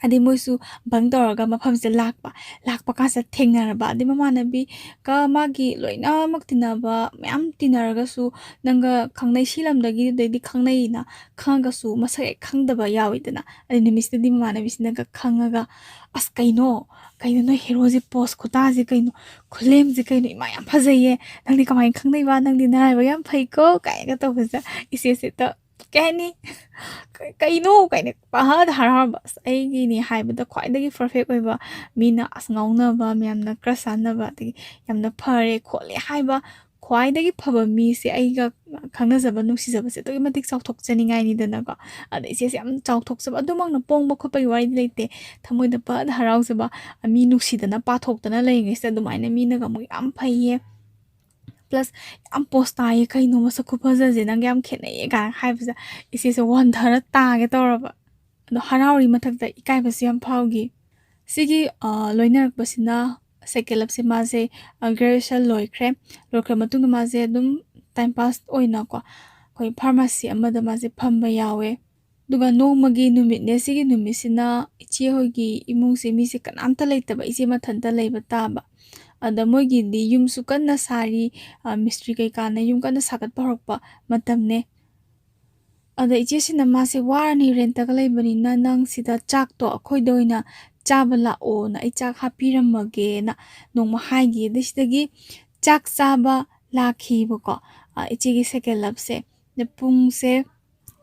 ꯑꯗꯩ ꯃꯣꯏꯁꯨ ꯕꯪ ꯇꯧꯔꯒ ꯃꯐꯝꯁꯦ ꯂꯥꯛꯄ ꯀꯥꯟꯁꯤꯗ ꯊꯦꯡꯅꯔꯕ ꯑꯗꯩ ꯃꯃꯥꯟꯅꯕꯤꯒ ꯃꯥꯒꯤ ꯂꯣꯏꯅꯃꯛ ꯇꯤꯟꯅꯕ ꯃꯌꯥꯝ ꯇꯤꯟꯅꯔꯒꯁꯨ ꯅꯪꯒ ꯈꯪꯅꯩ ꯁꯤ ꯂꯝꯗꯒꯤ ꯑꯗꯩꯗꯤ ꯈꯪꯅꯩꯅ ꯈꯪꯉꯒꯁꯨ ꯃꯁꯛ ꯍꯦꯛ ꯈꯪꯗꯕ ꯌꯥꯎꯋꯤꯗꯅ ꯑꯗꯩ ꯅꯨꯃꯤꯠꯁꯤꯗꯗꯤ ꯃꯃꯥꯟꯅꯕꯤꯁꯤꯅꯒ ꯈꯪꯉꯒ ꯑꯁ ꯀꯩꯅꯣ ꯅꯣꯏ ꯍꯦꯔꯣꯁꯦ ꯄꯣꯁ ꯈꯨꯇꯥꯁꯦ ꯀꯩꯅꯣ ꯈꯨꯂꯦꯝꯁꯦ ꯀꯩꯅꯣ ꯏꯃꯥ ꯌꯥꯝ ꯐꯖꯩꯌꯦ ꯅꯪꯗꯤ ꯀꯃꯥꯏꯅ ꯈꯪꯅꯩꯕ ꯅꯪꯗꯤ ꯅꯔꯥꯏꯕꯛ ꯌꯥꯝ ꯐꯩꯀꯣ ꯀꯥꯏꯅꯒ ꯇꯧꯕꯁꯤꯗ ꯏꯆꯦꯁꯦ ꯀꯩ ꯍꯥꯏꯅꯤ ꯀꯩꯅꯣ ꯀꯥꯏꯅ ꯄꯪꯍꯔꯥꯎꯗ ꯍꯔꯥꯎꯕ ꯑꯁ ꯑꯩꯒꯤꯅꯤ ꯍꯥꯏꯕꯗ ꯈ꯭ꯋꯥꯏꯗꯒꯤ ꯄꯔꯐꯦꯛ ꯑꯣꯏꯕ ꯃꯤꯅ ꯑꯁ ꯉꯥꯎꯅꯕ ꯃꯌꯥꯝꯅ ꯀ꯭ꯔꯁ ꯆꯥꯟꯅꯕ ꯑꯗꯒꯤ ꯌꯥꯝꯅ ꯐꯔꯦ ꯈꯣꯠꯂꯦ ꯍꯥꯏꯕ ꯈ꯭ꯋꯥꯏꯗꯒꯤ ꯐꯕ ꯃꯤꯁꯦ ꯑꯩꯒ ꯈꯪꯅꯖꯕ ꯅꯨꯡꯁꯤꯖꯕꯁꯦ ꯑꯗꯨꯛꯀꯤ ꯃꯇꯤꯛ ꯆꯥꯎꯊꯣꯛꯆꯅꯤꯡꯉꯥꯏꯅꯤꯗꯅꯀꯣ ꯑꯗ ꯏꯆꯦꯁꯦ ꯌꯥꯝ ꯆꯥꯎꯊꯣꯛꯆꯕ ꯑꯗꯨꯃꯛꯅ ꯄꯣꯡꯕ ꯈꯣꯠꯄꯒꯤ ꯋꯥꯔꯤꯗꯤ ꯂꯩꯇꯦ ꯊꯃꯣꯏꯗ ꯐꯅ ꯍꯔꯥꯎꯖꯕ ꯃꯤ ꯅꯨꯡꯁꯤꯗꯅ ꯄꯥꯊꯣꯛꯇꯅ ꯂꯩꯔꯤꯉꯩꯁꯤꯗ ꯑꯗꯨꯃꯥꯏꯅ ꯃꯤꯅꯒ ꯑꯃꯨꯛ ꯌꯥꯝ ꯐꯩꯌꯦ ꯄ꯭ꯂꯁ ꯌꯥꯝ ꯄꯣꯁ ꯇꯥꯏꯌꯦ ꯀꯩꯅꯣ ꯃꯁꯛ ꯈꯨꯐꯖꯁꯦ ꯅꯪꯒ ꯌꯥꯝ ꯈꯦꯠꯅꯩꯌꯦ ꯀꯥꯏꯅ ꯍꯥꯏꯕꯁꯦ ꯏꯆꯦꯁꯦ ꯋꯥꯟꯊꯔ ꯇꯥꯒꯦ ꯇꯧꯔꯕ ꯑꯗꯣ ꯍꯔꯥꯎꯔꯤ ꯃꯊꯛꯇ ꯏꯀꯥꯏꯕꯁꯨ ꯌꯥꯝ ꯐꯥꯎꯈꯤ ꯁꯤꯒꯤ ꯂꯣꯏꯅꯔꯛꯄꯁꯤꯅ ꯁꯦꯀꯦꯟ ꯂꯞꯁꯦ ꯃꯥꯁꯦ ꯒ꯭ꯔꯦꯖꯨꯑꯦꯁꯟ ꯂꯣꯏꯈ꯭ꯔ ꯃꯇꯨꯡꯗ ꯃꯥꯁꯦ ꯑꯗꯨꯝ ꯇꯥꯏꯝ ꯄꯥꯁ ꯑꯣꯏꯅꯀꯣ ꯑꯩꯈꯣꯏ ꯐꯥꯔꯃꯥꯁꯤ ꯑꯃꯗ ꯃꯥꯁꯦ ꯐꯝꯕ ꯌꯥꯎꯋꯦ ꯑꯗꯨꯒ ꯅꯣꯡꯃꯒꯤ ꯅꯨꯃꯤꯠꯅꯦ ꯁꯤꯒꯤ ꯅꯨꯃꯤꯠꯁꯤꯅ ꯏꯆꯦꯍꯣꯏꯒꯤ ꯏꯃꯨꯡꯁꯦ ꯃꯤꯁꯦ ꯀꯅꯥꯝꯇ ꯂꯩꯇꯕ ꯏꯆꯦ ꯃꯊꯟꯇ ꯂꯩꯕ ꯇꯥꯕ ꯑꯗ ꯃꯣꯏꯒꯤꯗꯤ ꯌꯨꯝꯁꯨ ꯀꯟꯅ ꯁꯥꯔꯤ ꯃꯤꯁꯇ꯭ꯔꯤ ꯀꯩꯀꯥꯅ ꯌꯨꯝ ꯀꯟꯅ ꯁꯥꯒꯠꯄ ꯍꯧꯔꯛꯄ ꯃꯇꯝꯅꯦ ꯑꯗ ꯏꯆꯦꯁꯤꯅ ꯃꯥꯁꯦ ꯋꯥꯔꯅꯤ ꯔꯦꯟꯇꯒ ꯂꯩꯕꯅꯤꯅ ꯅꯪ ꯁꯤꯗ ꯆꯥꯛꯇꯣ ꯑꯩꯈꯣꯏꯗ ꯑꯣꯏꯅ ꯆꯥꯕ ꯂꯥꯛꯑꯣꯅ ꯑꯩ ꯆꯥꯛ ꯍꯥꯞꯄꯤꯔꯝꯃꯒꯦꯅ ꯅꯣꯡꯃ ꯍꯥꯏꯈꯤ ꯑꯗꯩ ꯁꯤꯗꯒꯤ ꯆꯥꯛ ꯆꯥꯕ ꯂꯥꯛꯈꯤꯕꯀꯣ ꯏꯆꯦꯒꯤ ꯁꯦꯀꯦꯟ ꯂꯞꯁꯦ ꯄꯨꯡꯁꯦ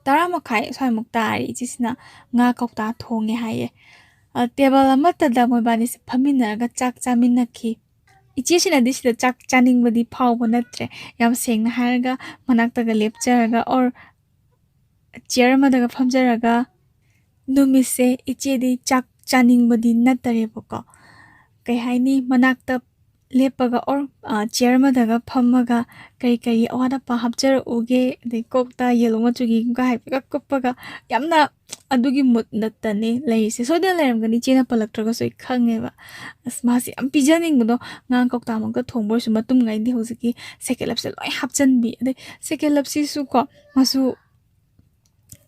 10:30 ꯁ꯭ꯋꯥꯏꯃꯨꯛ ꯇꯥꯔꯤ ꯏꯆꯦꯁꯤꯅ ꯉꯥ ꯀꯧꯇꯥ ꯊꯣꯡꯉꯦ ꯍꯥꯏꯌꯦ ꯇꯦꯕꯜ ꯑꯃꯠꯇꯗ ꯃꯣꯏꯕꯥꯅꯤꯁꯦ ꯐꯝꯃꯤꯟꯅꯔꯒ ꯆꯥꯛ ꯆꯥꯃꯤꯟꯅꯈꯤ ꯏꯆꯦꯁꯤꯅꯗꯤ ꯁꯤꯗ ꯆꯥꯛ ꯆꯥꯅꯤꯡꯕꯗꯤ ꯐꯥꯎꯕ ꯅꯠꯇ꯭ꯔꯦ ꯌꯥꯝ ꯁꯦꯡꯅ ꯍꯥꯏꯔꯒ ꯃꯅꯥꯛꯇꯒ ꯂꯦꯞꯆꯔꯒ ꯑꯣꯔ ꯆꯤꯌꯔ ꯑꯃꯗꯒ ꯐꯝꯖꯔꯒ ꯅꯨꯃꯤꯠꯁꯦ ꯏꯆꯦꯗꯤ ꯆꯥꯛ ꯆꯥꯅꯤꯡꯕꯗꯤ ꯅꯠꯇꯔꯦꯕꯀꯣ ꯀꯩ ꯍꯥꯏꯅꯤ ꯃꯅꯥꯛꯇ ꯂꯦꯞꯄꯒ ꯑꯣꯔ ꯆꯤꯌꯔ ꯑꯃꯗꯒ ꯐꯝꯃꯒ ꯀꯔꯤ ꯀꯔꯤ ꯑꯋꯥꯠ ꯑꯄꯥ ꯍꯥꯞꯆꯔꯛꯎꯒꯦ ꯑꯗꯩ ꯀꯣꯛꯇ ꯌꯦꯂꯣ ꯃꯆꯨꯒꯤꯒ ꯍꯥꯏꯐꯦꯠꯒ ꯀꯨꯞꯄꯒ ꯌꯥꯝꯅ ꯑꯗꯨꯒꯤ ꯃꯨꯠ ꯅꯠꯇꯅꯤ ꯂꯩꯔꯤꯁꯦ ꯁꯣꯏꯗꯅ ꯂꯩꯔꯝꯒꯅꯤ ꯏꯆꯦꯅ ꯄꯜꯂꯛꯇ꯭ꯔꯒꯁꯨ ꯑꯩ ꯈꯪꯉꯦꯕ ꯑꯁ ꯃꯥꯁꯦ ꯌꯥꯝ ꯄꯤꯖꯅꯤꯡꯕꯗꯣ ꯉꯥ ꯀꯧꯇꯥꯃꯛꯇ ꯊꯣꯡꯕ ꯑꯣꯏꯔꯁꯨ ꯃꯇꯨꯡꯉꯩꯗꯤ ꯍꯧꯖꯤꯛꯀꯤ ꯁꯦꯀꯦꯠꯂꯞꯁꯦ ꯂꯣꯏ ꯍꯥꯞꯆꯟꯕꯤ ꯑꯗꯩ ꯁꯦꯀꯦꯠꯂꯞꯁꯤꯁꯨ ꯀꯣ ꯃꯥꯁꯨ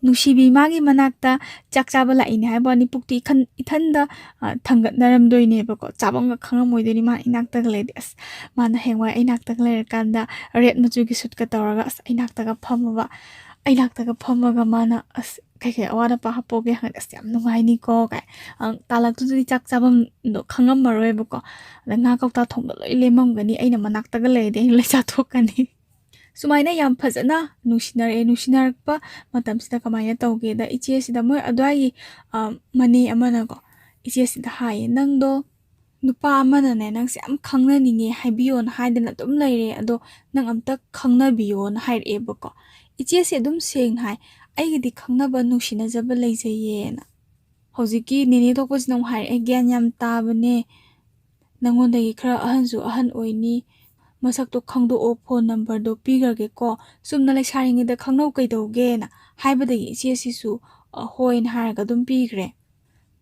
ꯅꯨꯡꯁꯤꯕꯤ ꯃꯥꯒꯤ ꯃꯅꯥꯛꯇ ꯆꯥꯛ ꯆꯥꯕ ꯂꯥꯛꯏꯅꯦ ꯍꯥꯏꯕ ꯋꯥꯅꯤ ꯄꯨꯛꯇꯤ ꯏꯊꯟꯗ ꯊꯪꯒꯠꯅꯔꯝꯗꯣꯏꯅꯦꯕꯀꯣ ꯆꯥꯕꯝꯒ ꯈꯪꯉꯝꯃꯣꯏꯗꯣꯏꯅꯤ ꯃꯥ ꯏꯅꯥꯛꯇꯒ ꯂꯩꯔꯗꯤ ꯑꯁ ꯃꯥꯅ ꯍꯌꯦꯡꯋꯥꯏ ꯑꯩꯅꯥꯛꯇꯒ ꯂꯩꯔꯀꯥꯟꯗ ꯔꯦꯠ ꯃꯆꯨꯒꯤ ꯁꯨꯠꯀ ꯇꯧꯔꯒ ꯑꯁ ꯑꯩꯅꯥꯛꯇꯒ ꯐꯝꯃꯒ ꯃꯥꯅ ꯑꯁ ꯀꯩꯀꯩ ꯑꯋꯥꯠ ꯑꯄꯥ ꯍꯥꯞꯄꯣꯒꯦ ꯍꯪꯉꯗꯤ ꯑꯁ ꯌꯥꯝ ꯅꯨꯡꯉꯥꯏꯅꯤꯀꯣ ꯀꯥꯏ ꯇꯥꯂꯛꯇꯨꯗꯗꯤ ꯆꯥꯛ ꯆꯥꯐꯝꯗꯣ ꯈꯪꯉꯝꯃꯔꯣꯏꯕꯀꯣ ꯑꯗ ꯉꯥ ꯀꯧꯇꯥ ꯊꯣꯡꯕ ꯂꯣꯏ ꯂꯦꯝꯃꯝꯒꯅꯤ ꯑꯩꯅ ꯃꯅꯥꯛꯇꯒ ꯂꯩꯔꯗꯤ ꯑꯩꯅ ꯂꯣꯏ ꯆꯥꯊꯣꯛꯀꯅꯤ ꯁꯨꯃꯥꯏꯅ ꯌꯥꯝ ꯐꯖꯅ ꯅꯨꯡꯁꯤꯅꯔꯛꯄ ꯃꯇꯝꯁꯤꯗ ꯀꯃꯥꯏꯅ ꯇꯧꯒꯦꯗ ꯏꯆꯦꯁꯤꯗ ꯃꯣꯏ ꯑꯗꯨꯋꯥꯏꯒꯤ ꯃꯅꯦ ꯑꯃꯅꯀꯣ ꯏꯆꯦꯁꯤꯗ ꯍꯥꯏꯌꯦ ꯅꯪꯗꯣ ꯅꯨꯄꯥ ꯑꯃꯅꯅꯦ ꯅꯪꯁꯦ ꯌꯥꯝ ꯈꯪꯅꯅꯤꯡꯉꯦ ꯍꯥꯏꯕꯤꯌꯣꯅ ꯍꯥꯏꯗꯅ ꯑꯗꯨꯝ ꯂꯩꯔꯦ ꯑꯗꯣ ꯅꯪ ꯑꯝꯇ ꯈꯪꯅꯕꯤꯌꯣꯅ ꯍꯥꯏꯔꯛꯑꯦꯕꯀꯣ ꯏꯆꯦꯁꯤ ꯑꯗꯨꯝ ꯁꯦꯡꯅ ꯍꯥꯏ ꯑꯩꯒꯤꯗꯤ ꯈꯪꯅꯕ ꯅꯨꯡꯁꯤꯅꯖꯕ ꯂꯩꯖꯩꯌꯦꯅ ꯍꯧꯖꯤꯛꯀꯤ ꯅꯦꯅꯦ ꯊꯣꯛꯄꯁꯤꯅ ꯑꯃꯨꯛ ꯍꯥꯏꯔꯛꯑꯦ ꯒ꯭ꯌꯥꯟ ꯌꯥꯝ ꯇꯥꯕꯅꯦ ꯅꯪꯉꯣꯟꯗꯒꯤ ꯈꯔ ꯑꯍꯟꯁꯨ ꯑꯍꯟ ꯑꯣꯏꯅꯤ ꯃꯁꯛꯇꯣ ꯈꯪꯗꯣꯛꯑꯣ ꯐꯣꯟ ꯅꯝꯕꯔꯗꯣ ꯄꯤꯈ꯭ꯔꯒꯦꯀꯣ ꯆꯨꯝꯅ ꯂꯩꯁꯥꯔꯤꯉꯩꯗ ꯈꯪꯅꯧ ꯀꯩꯗꯧꯒꯦꯅ ꯍꯥꯏꯕꯗꯒꯤ ꯏꯆꯦꯁꯤꯁꯨ ꯍꯣꯏꯅ ꯍꯥꯏꯔꯒ ꯑꯗꯨꯝ ꯄꯤꯈ꯭ꯔꯦ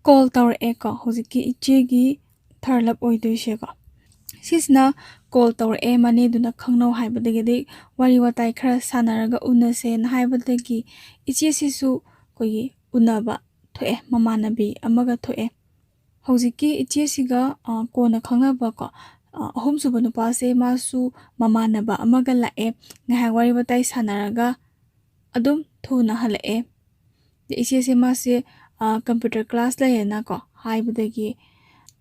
ꯀꯣꯜ ꯇꯧꯔꯛꯑꯦꯀꯣ ꯍꯧꯖꯤꯛꯀꯤ ꯏꯆꯦꯒꯤ ꯊꯔꯂꯞ ꯑꯣꯏꯗꯣꯏꯁꯦꯀꯣ ꯁꯤꯁꯤꯅ ꯀꯣꯜ ꯇꯧꯔꯛꯑꯦ ꯃꯅꯦꯗꯨꯅ ꯈꯪꯅꯧ ꯍꯥꯏꯕꯗꯒꯤꯗꯤ ꯋꯥꯔꯤ ꯋꯥꯇꯥꯏ ꯈꯔ ꯁꯥꯟꯅꯔꯒ ꯎꯅꯁꯦꯅ ꯍꯥꯏꯕꯗꯒꯤ ꯏꯆꯦꯁꯤꯁꯨ ꯑꯩꯈꯣꯏꯒꯤ ꯎꯅꯕ ꯊꯣꯛꯑꯦ ꯃꯃꯥꯟꯅꯕꯤ ꯑꯃꯒ ꯊꯣꯛꯑꯦ ꯍꯧꯖꯤꯛꯀꯤ ꯏꯆꯦꯁꯤꯒ ꯀꯣꯟꯅ ꯈꯪꯅꯕꯀꯣ ꯑꯍꯨꯝꯁꯨꯕ ꯅꯨꯄꯥꯁꯦ ꯃꯥꯁꯨ ꯃꯃꯥꯟꯅꯕ ꯑꯃꯒ ꯂꯥꯛꯑꯦ ꯉꯥꯏꯍꯥꯛ ꯋꯥꯔꯤ ꯋꯥꯇꯥꯏ ꯁꯥꯟꯅꯔꯒ ꯑꯗꯨꯝ ꯊꯨꯅ ꯍꯜꯂꯛꯑꯦ ꯏꯆꯦꯁꯦ ꯃꯥꯁꯦ ꯀꯝꯄ꯭ꯌꯨꯇꯔ ꯀ꯭ꯂꯥꯁ ꯂꯩꯌꯦꯅꯀꯣ ꯍꯥꯏꯕꯗꯒꯤ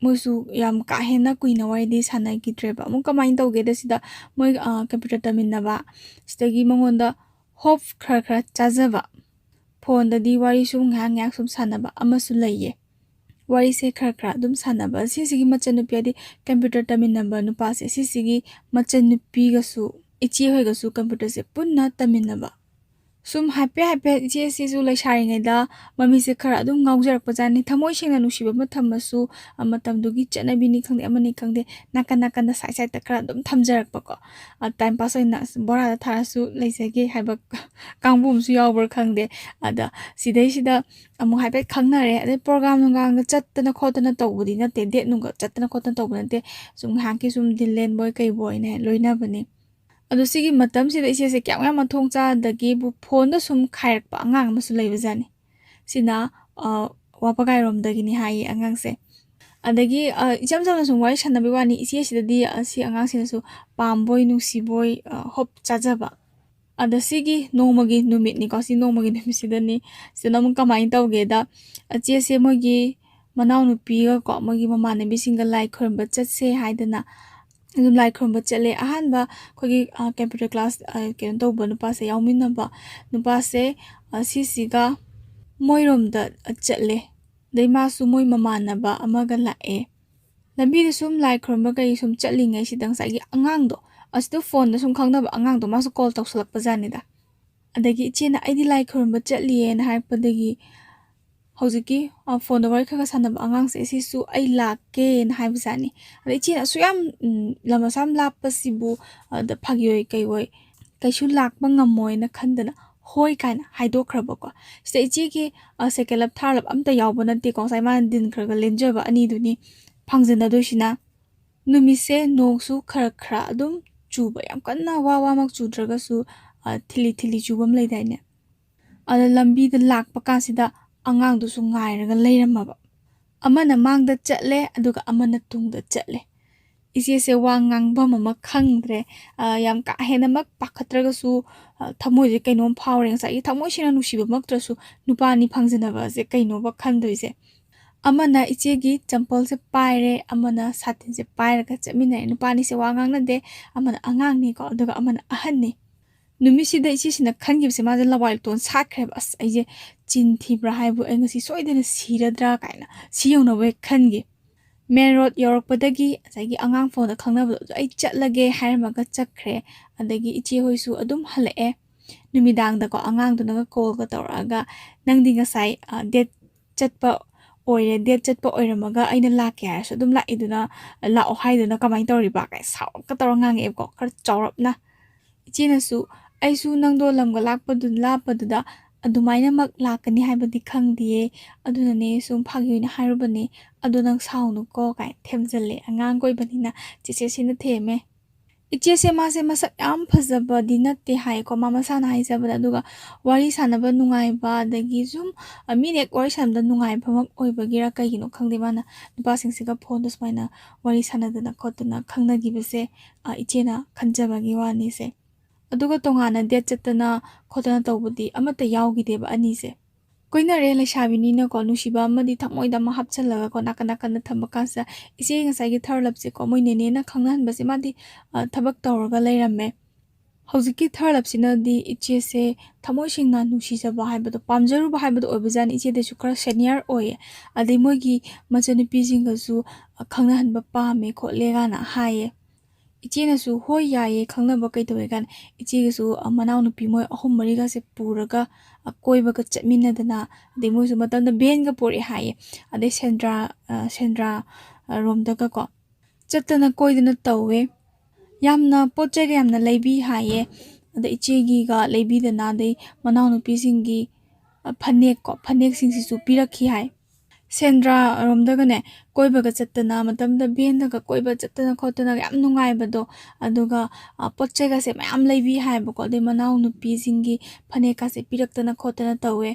ꯃꯣꯏꯁꯨ ꯌꯥꯝ ꯀꯥ ꯍꯦꯟꯅ ꯀꯨꯏꯅ ꯋꯥꯔꯤꯗꯤ ꯁꯥꯟꯅꯈꯤꯗ꯭ꯔꯦꯕ ꯑꯃꯨꯛ ꯀꯃꯥꯏꯅ ꯇꯧꯒꯦꯗ ꯁꯤꯗ ꯃꯣꯏ ꯀꯝꯄ꯭ꯌꯨꯇꯔ ꯇꯝꯃꯤꯟꯅꯕ ꯁꯤꯗꯒꯤ ꯃꯉꯣꯟꯗ ꯍꯣꯞ ꯈꯔ ꯆꯥꯖꯕ ꯐꯣꯟꯗꯗꯤ ꯋꯥꯔꯤ ꯁꯨꯝ ꯉꯥꯏꯍꯥꯛ ꯁꯨꯝ ꯁꯥꯟꯅꯕ ꯑꯃꯁꯨ ꯂꯩꯌꯦ ꯋꯥꯔꯤꯁꯦ ꯈꯔ ꯑꯗꯨꯝ ꯁꯥꯟꯅꯕ ꯁꯤꯁꯤꯒꯤ ꯃꯆꯟꯅꯨꯄꯤ ꯍꯥꯏꯗꯤ ꯀꯝꯄ꯭ꯌꯨꯇꯔ ꯇꯝꯃꯤꯟꯅꯕ ꯅꯨꯄꯥꯁꯦ ꯁꯤꯁꯤꯒꯤ ꯃꯆꯟꯅꯨꯄꯤꯒꯁꯨ ꯏꯆꯦꯍꯣꯏꯒꯁꯨ ꯀꯝꯄ꯭ꯌꯨꯇꯔꯁꯦ ꯄꯨꯟꯅ ꯇꯝꯃꯤꯟꯅꯕ ꯁꯨꯝ ꯍꯥꯏꯐꯦꯠ ꯏꯆꯦꯁꯤꯁꯨ ꯂꯩꯁꯥꯔꯤꯉꯩꯗ ꯃꯃꯤꯁꯦ ꯈꯔ ꯑꯗꯨꯝ ꯉꯥꯎꯖꯔꯛꯄꯖꯥꯠꯅꯤ ꯊꯃꯣꯏ ꯁꯦꯡꯅ ꯅꯨꯡꯁꯤꯕ ꯑꯃ ꯊꯝꯃꯁꯨ ꯃꯇꯝꯗꯨꯒꯤ ꯆꯠꯅꯕꯤꯅꯤ ꯈꯪꯗꯦ ꯑꯃꯅꯤ ꯈꯪꯗꯦ ꯅꯥꯀꯟꯗ ꯁꯥꯏꯗ ꯈꯔ ꯑꯗꯨꯝ ꯊꯝꯖꯔꯛꯄꯀꯣ ꯇꯥꯏꯝ ꯄꯥꯁ ꯑꯣꯏꯅ ꯕꯣꯔꯥꯗ ꯊꯥꯔꯁꯨ ꯂꯩꯖꯒꯦ ꯍꯥꯏꯕ ꯀꯥꯡꯕꯨ ꯑꯃꯁꯨ ꯌꯥꯎꯕ꯭ꯔꯥ ꯈꯪꯗꯦ ꯑꯗ ꯁꯤꯗꯩꯁꯤꯗ ꯑꯃꯨꯛ ꯍꯥꯏꯐꯦꯠ ꯈꯪꯅꯔꯦ ꯑꯗꯩ ꯄ꯭ꯔꯣꯒ꯭ꯔꯥꯝ ꯅꯨꯡꯒꯥꯝꯒ ꯆꯠꯇꯅ ꯈꯣꯠꯇꯅ ꯇꯧꯕꯗꯤ ꯅꯠꯇꯦ ꯗꯦꯠ ꯅꯨꯡꯒ ꯆꯠꯇꯅ ꯈꯣꯠꯇꯅ ꯇꯧꯕ ꯅꯠꯇꯦ ꯁꯨꯝ ꯉꯥꯏꯍꯥꯛꯀꯤ ꯁꯨꯝ ꯗꯤꯜꯂꯦꯟꯕꯣꯏ ꯀꯩꯕꯣꯏꯅꯦ ꯂꯣꯏꯅꯕꯅꯤ ꯑꯗꯣ ꯁꯤꯒꯤ ꯃꯇꯝꯁꯤꯗ ꯏꯆꯦꯁꯦ ꯀꯌꯥꯝ ꯌꯥꯝ ꯃꯊꯣꯡ ꯆꯥꯗꯒꯤꯕꯨ ꯐꯣꯟꯗ ꯁꯨꯝ ꯈꯥꯏꯔꯛꯄ ꯑꯉꯥꯡ ꯑꯃꯁꯨ ꯂꯩꯕꯖꯥꯠꯅꯤ ꯁꯤꯅ ꯋꯥꯄꯒꯥꯏꯔꯣꯝꯗꯒꯤꯅꯤ ꯍꯥꯏꯌꯦ ꯑꯉꯥꯡꯁꯦ ꯑꯗꯒꯤ ꯏꯆꯝ ꯆꯝꯅ ꯁꯨꯝ ꯋꯥꯔꯤ ꯁꯥꯟꯅꯕꯩ ꯋꯥꯅꯤ ꯏꯆꯦꯁꯤꯗꯗꯤ ꯁꯤ ꯑꯉꯥꯡꯁꯤꯅꯁꯨ ꯄꯥꯝꯕꯣꯏ ꯅꯨꯡꯁꯤꯕꯣꯏ ꯍꯣꯞ ꯆꯥꯖꯕ ꯑꯗ ꯁꯤꯒꯤ ꯅꯣꯡꯃꯒꯤ ꯅꯨꯃꯤꯠꯅꯤꯀꯣ ꯁꯤ ꯅꯣꯡꯃꯒꯤ ꯅꯨꯃꯤꯠꯁꯤꯗꯅꯤ ꯁꯤꯗꯅ ꯑꯃꯨꯛ ꯀꯃꯥꯏꯅ ꯇꯧꯒꯦꯗ ꯏꯆꯦꯁꯦ ꯃꯣꯏꯒꯤ ꯃꯅꯥꯎꯅꯨꯄꯤꯒꯀꯣ ꯃꯣꯏꯒꯤ ꯃꯃꯥꯟꯅꯕꯤꯁꯤꯡꯒ ꯂꯥꯏ ꯈꯣꯏꯔꯝꯕ ꯆꯠꯁꯦ ꯍꯥꯏꯗꯅ ꯑꯗꯨꯝ ꯂꯥꯏ ꯈꯨꯔꯨꯝꯕ ꯆꯠꯂꯦ ꯑꯍꯥꯟꯕ ꯑꯩꯈꯣꯏꯒꯤ ꯀꯝꯄ꯭ꯌꯨꯇꯔ ꯀ꯭ꯂꯥꯁ ꯀꯩꯅꯣ ꯇꯧꯕ ꯅꯨꯄꯥꯁꯦ ꯌꯥꯎꯃꯤꯟꯅꯕ ꯅꯨꯄꯥꯁꯦ ꯁꯤꯁꯤꯒ ꯃꯣꯏꯔꯣꯝꯗ ꯆꯠꯂꯦ ꯑꯗꯩ ꯃꯥꯁꯨ ꯃꯣꯏ ꯃꯃꯥꯟꯅꯕ ꯑꯃꯒ ꯂꯥꯛꯑꯦ ꯂꯝꯕꯤꯗ ꯁꯨꯝ ꯂꯥꯏ ꯈꯨꯔꯨꯝꯕ ꯀꯩ ꯁꯨꯝ ꯆꯠꯂꯤꯉꯩꯁꯤꯗ ꯉꯁꯥꯏꯒꯤ ꯑꯉꯥꯡꯗꯣ ꯑꯁꯤꯗ ꯐꯣꯟꯗ ꯁꯨꯝ ꯈꯪꯅꯕ ꯑꯉꯥꯡꯗꯣ ꯃꯥꯁꯨ ꯀꯣꯜ ꯇꯧꯁꯜꯂꯛꯄꯖꯥꯠꯅꯤꯗ ꯑꯗꯒꯤ ꯏꯆꯦꯅ ꯑꯩꯗꯤ ꯂꯥꯏ ꯈꯨꯔꯨꯝꯕ ꯆꯠꯂꯤꯌꯦꯅ ꯍꯥꯏꯔꯛꯄꯗꯒꯤ ꯍꯧꯖꯤꯛꯀꯤ ꯐꯣꯟꯗ ꯋꯥꯔꯤ ꯈꯔ ꯁꯥꯟꯅꯕ ꯑꯉꯥꯡꯁꯦ ꯁꯤꯁꯨ ꯑꯩ ꯂꯥꯛꯀꯦꯅ ꯍꯥꯏꯕꯖꯥꯠꯅꯤ ꯑꯗ ꯏꯆꯦꯅ ꯑꯁꯨꯛ ꯌꯥꯝ ꯂꯝ ꯑꯁꯥꯝ ꯂꯥꯞꯄꯁꯤꯕꯨ ꯑꯗ ꯐꯥꯒꯤ ꯑꯣꯏ ꯀꯩ ꯑꯣꯏ ꯀꯩꯁꯨ ꯂꯥꯛꯄ ꯉꯝꯃꯣꯏꯅ ꯈꯟꯗꯅ ꯍꯣꯏ ꯀꯥꯏꯅ ꯍꯥꯏꯗꯣꯛꯈ꯭ꯔꯕꯀꯣ ꯁꯤꯗ ꯏꯆꯦꯒꯤ ꯁꯦꯀꯦꯟꯂꯞ ꯊꯥꯔꯂꯞ ꯑꯝꯇ ꯌꯥꯎꯕ ꯅꯠꯇꯦꯀꯣ ꯉꯁꯥꯏ ꯃꯥꯅ ꯗꯤꯟ ꯈꯔ ꯂꯦꯟꯖꯕ ꯑꯅꯤꯗꯨꯅꯤ ꯐꯪꯖꯟꯅꯗꯣꯏꯁꯤꯅ ꯅꯨꯃꯤꯠꯁꯦ ꯅꯣꯡꯁꯨ ꯈꯔ ꯑꯗꯨꯝ ꯆꯨꯕ ꯌꯥꯝ ꯀꯟꯅ ꯋꯥꯃꯛ ꯆꯨꯗ꯭ꯔꯒꯁꯨ ꯊꯤꯂꯤ ꯆꯨꯕ ꯑꯃ ꯂꯩꯗꯥꯏꯅꯦ ꯑꯗ ꯂꯝꯕꯤꯗ ꯂꯥꯛꯄ ꯀꯥꯟꯁꯤꯗ ꯑꯉꯥꯡꯗꯨꯁꯨ ꯉꯥꯏꯔꯒ ꯂꯩꯔꯝꯃꯕ ꯑꯃꯅ ꯃꯥꯡꯗ ꯆꯠꯂꯦ ꯑꯗꯨꯒ ꯑꯃꯅ ꯇꯨꯡꯗ ꯆꯠꯂꯦ ꯏꯆꯦꯁꯦ ꯋꯥ ꯉꯥꯡꯐꯝ ꯑꯃ ꯈꯪꯗ꯭ꯔꯦ ꯌꯥꯝ ꯀꯥ ꯍꯦꯟꯅꯃꯛ ꯄꯥꯈꯠꯇ꯭ꯔꯒꯁꯨ ꯊꯃꯣꯏꯁꯦ ꯀꯩꯅꯣꯝ ꯐꯥꯎꯔꯦ ꯉꯁꯥꯏꯒꯤ ꯊꯃꯣꯏ ꯁꯦꯡꯅ ꯅꯨꯡꯁꯤꯕꯃꯛꯇ꯭ꯔꯁꯨ ꯅꯨꯄꯥꯅꯤ ꯐꯪꯖꯅꯕꯁꯦ ꯀꯩꯅꯣꯕ ꯈꯟꯗꯣꯏꯁꯦ ꯑꯃꯅ ꯏꯆꯦꯒꯤ ꯆꯝꯄꯜꯁꯦ ꯄꯥꯏꯔꯦ ꯑꯃꯅ ꯁꯥꯇꯤꯟꯁꯦ ꯄꯥꯏꯔꯒ ꯆꯠꯃꯤꯟꯅꯔꯦ ꯅꯨꯄꯥꯅꯤꯁꯦ ꯋꯥ ꯉꯥꯡꯅꯗꯦ ꯑꯃꯅ ꯑꯉꯥꯡꯅꯤꯀꯣ ꯑꯗꯨꯒ ꯑꯃꯅ ꯑꯍꯟꯅꯤ ꯅꯨꯃꯤꯠꯁꯤꯗ ꯏꯆꯦꯁꯤꯅ ꯈꯟꯈꯤꯕꯁꯦ ꯃꯥꯁꯦ ꯂꯋꯥꯏ ꯂꯨꯇꯣꯟ ꯁꯥꯠꯈ꯭ꯔꯦꯕ ꯑꯁ ꯑꯩꯁꯦ ꯆꯤꯟ ꯊꯤꯕ꯭ꯔꯥ ꯍꯥꯏꯕꯨ ꯑꯩ ꯉꯁꯤ ꯁꯣꯏꯗꯅ ꯁꯤꯔꯗ꯭ꯔꯥ ꯀꯥꯏꯅ ꯁꯤ ꯌꯧꯅꯕ ꯍꯦꯛ ꯈꯟꯈꯤ ꯃꯦꯟ ꯔꯣꯗ ꯌꯧꯔꯛꯄꯗꯒꯤ ꯉꯁꯥꯏꯒꯤ ꯑꯉꯥꯡ ꯐꯣꯟꯗ ꯈꯪꯅꯕꯗꯣ ꯑꯩ ꯆꯠꯂꯒꯦ ꯍꯥꯏꯔꯝꯃꯒ ꯆꯠꯈ꯭ರೆ ꯑꯗꯒꯤ ꯏꯆꯦꯍꯣꯏꯁꯨ ꯑꯗꯨꯝ ꯍꯜꯂꯛꯑꯦ ꯅꯨꯃꯤꯗꯥꯡꯗꯀꯣ ꯑꯉꯥꯡꯗꯨꯅꯒ ꯀꯣꯜꯒ ꯇꯧꯔꯛꯑꯒ ꯅꯪꯗꯤ ꯉꯁꯥꯏ ꯗꯦꯠ ꯆꯠꯄ ꯑꯣꯏꯔꯦ ꯗꯦꯠ ꯆꯠꯄ ꯑꯣꯏꯔꯝꯃꯒ ꯑꯩꯅ ꯂꯥꯛꯀꯦ ꯍꯥꯏꯔꯁꯨ ꯑꯗꯨꯝ ꯂꯥꯛꯏꯗꯨꯅ ꯂꯥꯛꯑꯣ ꯍꯥꯏꯗꯨꯅ ꯀꯃꯥꯏꯅ ꯇꯧꯔꯤꯕ ꯀꯥꯏ ꯁꯥꯎꯔꯛꯀ ꯇꯧꯔ ꯉꯥꯡꯉꯛꯑꯦꯕꯀꯣ ꯈꯔ ꯆꯥꯎꯔꯞꯅ ꯏꯆꯦꯅꯁꯨ ꯑꯩꯁꯨ ꯅꯪꯗꯣ ꯂꯝꯒ ꯂꯥꯞꯄꯗꯨꯗ ꯑꯗꯨꯃꯥꯏꯅꯃꯛ ꯂꯥꯛꯀꯅꯤ ꯍꯥꯏꯕꯗꯤ ꯈꯪꯗꯤꯌꯦ ꯑꯗꯨꯅꯅꯦ ꯁꯨꯝ ꯐꯥꯒꯤ ꯑꯣꯏꯅ ꯍꯥꯏꯔꯨꯕꯅꯦ ꯑꯗꯣ ꯅꯪ ꯁꯥꯎꯅꯨꯀꯣ ꯀꯥꯏ ꯊꯦꯝꯖꯤꯜꯂꯦ ꯑꯉꯥꯡ ꯀꯣꯏꯕꯅꯤꯅ ꯆꯦꯆꯦꯁꯤꯅ ꯊꯦꯝꯃꯦ ꯏꯆꯦꯁꯦ ꯃꯥꯁꯦ ꯃꯁꯛ ꯌꯥꯝ ꯐꯖꯕꯗꯤ ꯅꯠꯇꯦ ꯍꯥꯏꯀꯣ ꯃꯥ ꯃꯁꯥꯅ ꯍꯥꯏꯖꯕꯗ ꯑꯗꯨꯒ ꯋꯥꯔꯤ ꯁꯥꯟꯅꯕ ꯅꯨꯡꯉꯥꯏꯕ ꯑꯗꯒꯤ ꯁꯨꯝ ꯃꯤꯅ ꯍꯦꯛ ꯋꯥꯔꯤ ꯁꯥꯟꯅꯕꯗ ꯅꯨꯡꯉꯥꯏꯕꯃꯛ ꯑꯣꯏꯕꯒꯤꯔ ꯀꯩꯒꯤꯅꯣ ꯈꯪꯗꯦ ꯃꯥꯅ ꯅꯨꯄꯥꯁꯤꯡꯁꯤꯒ ꯐꯣꯟꯗ ꯁꯨꯃꯥꯏꯅ ꯋꯥꯔꯤ ꯁꯥꯟꯅꯗꯅ ꯈꯣꯠꯇꯅ ꯈꯪꯅꯈꯤꯕꯁꯦ ꯏꯆꯦꯅ ꯈꯟꯖꯕꯒꯤ ꯋꯥꯅꯤꯁꯦ ꯑꯗꯨꯒ ꯇꯣꯉꯥꯟꯅ ꯗꯦꯠ ꯆꯠꯇꯅ ꯈꯣꯠꯇꯅ ꯇꯧꯕꯗꯤ ꯑꯃꯠꯇ ꯌꯥꯎꯈꯤꯗꯦꯕ ꯑꯅꯤꯁꯦ ꯀꯣꯏꯅꯔꯦ ꯂꯩꯁꯥꯕꯤꯅꯤꯅꯀꯣ ꯅꯨꯡꯁꯤꯕ ꯑꯃꯗꯤ ꯊꯃꯣꯏꯗ ꯑꯃ ꯍꯥꯞꯆꯜꯂꯒꯀꯣ ꯅꯥꯀꯟ ꯅꯥꯀꯟꯗ ꯊꯝꯕ ꯀꯥꯟꯁꯤꯗ ꯏꯆꯦ ꯉꯁꯥꯏꯒꯤ ꯊꯥꯔꯠ ꯂꯞꯁꯦꯀꯣ ꯃꯣꯏ ꯅꯦꯅꯦꯅ ꯈꯪꯅꯍꯟꯕꯁꯦ ꯃꯥꯗꯤ ꯊꯕꯛ ꯇꯧꯔꯒ ꯂꯩꯔꯝꯃꯦ ꯍꯧꯖꯤꯛꯀꯤ ꯊꯥꯔꯠ ꯂꯞꯁꯤꯅꯗꯤ ꯏꯆꯦꯁꯦ ꯊꯃꯣꯏ ꯁꯦꯡꯅ ꯅꯨꯡꯁꯤꯖꯕ ꯍꯥꯏꯕꯗꯣ ꯄꯥꯝꯖꯔꯨꯕ ꯍꯥꯏꯕꯗꯣ ꯑꯣꯏꯕꯖꯥꯠꯅꯤ ꯏꯆꯦꯗꯁꯨ ꯈꯔ ꯁꯦꯅꯤꯌꯔ ꯑꯣꯏꯌꯦ ꯑꯗꯩ ꯃꯣꯏꯒꯤ ꯃꯆꯟꯅꯨꯄꯤꯁꯤꯡꯒꯁꯨ ꯈꯪꯅꯍꯟꯕ ꯄꯥꯝꯃꯦ ꯈꯣꯠꯂꯦ ꯀꯥꯏꯅ ꯍꯥꯏꯌꯦ ꯏꯆꯦꯅꯁꯨ ꯍꯣꯏ ꯌꯥꯏꯌꯦ ꯈꯪꯅꯕ ꯀꯩꯗꯧꯋꯦ ꯀꯥꯏꯅ ꯏꯆꯦꯒꯁꯨ ꯃꯅꯥꯎꯅꯨꯄꯤ ꯃꯣꯏ 3-4ꯒꯁꯦ ꯄꯨꯔꯒ ꯀꯣꯏꯕꯒ ꯆꯠꯃꯤꯟꯅꯗꯅ ꯑꯗꯩ ꯃꯣꯏꯁꯨ ꯃꯇꯝꯗ ꯚꯦꯟꯒ ꯄꯨꯔꯛꯑꯦ ꯍꯥꯏꯌꯦ ꯑꯗꯩ ꯁꯦꯟꯗ꯭ꯔꯥ ꯔꯣꯝꯗꯒꯀꯣ ꯆꯠꯇꯅ ꯀꯣꯏꯗꯅ ꯇꯧꯋꯦ ꯌꯥꯝꯅ ꯄꯣꯠ ꯆꯩꯒ ꯌꯥꯝꯅ ꯂꯩꯕꯤ ꯍꯥꯏꯌꯦ ꯑꯗ ꯏꯆꯦꯒꯤꯒ ꯂꯩꯕꯤꯗꯅ ꯑꯗꯩ ꯃꯅꯥꯎꯅꯨꯄꯤꯁꯤꯡꯒꯤ ꯐꯅꯦꯛꯁꯤꯡꯁꯤꯁꯨ ꯄꯤꯔꯛꯈꯤ ꯍꯥꯏ ꯁꯦꯟꯗ꯭ꯔꯥ ꯔꯣꯝꯗꯒꯅꯦ ꯀꯣꯏꯕꯒ ꯆꯠꯇꯅ ꯃꯇꯝꯗ ꯚꯦꯟꯗꯒ ꯀꯣꯏꯕ ꯆꯠꯇꯅ ꯈꯣꯠꯇꯅ ꯌꯥꯝ ꯅꯨꯡꯉꯥꯏꯕꯗꯣ ꯑꯗꯨꯒ ꯄꯣꯠ ꯆꯩꯒꯁꯦ ꯃꯌꯥꯝ ꯂꯩꯕꯤ ꯍꯥꯏꯕꯀꯣ ꯑꯗꯩ ꯃꯅꯥꯎꯅꯨꯄꯤꯁꯤꯡꯒꯤ ꯐꯅꯦꯛꯀꯁꯦ ꯄꯤꯔꯛꯇꯅ ꯈꯣꯠꯇꯅ ꯇꯧꯋꯦ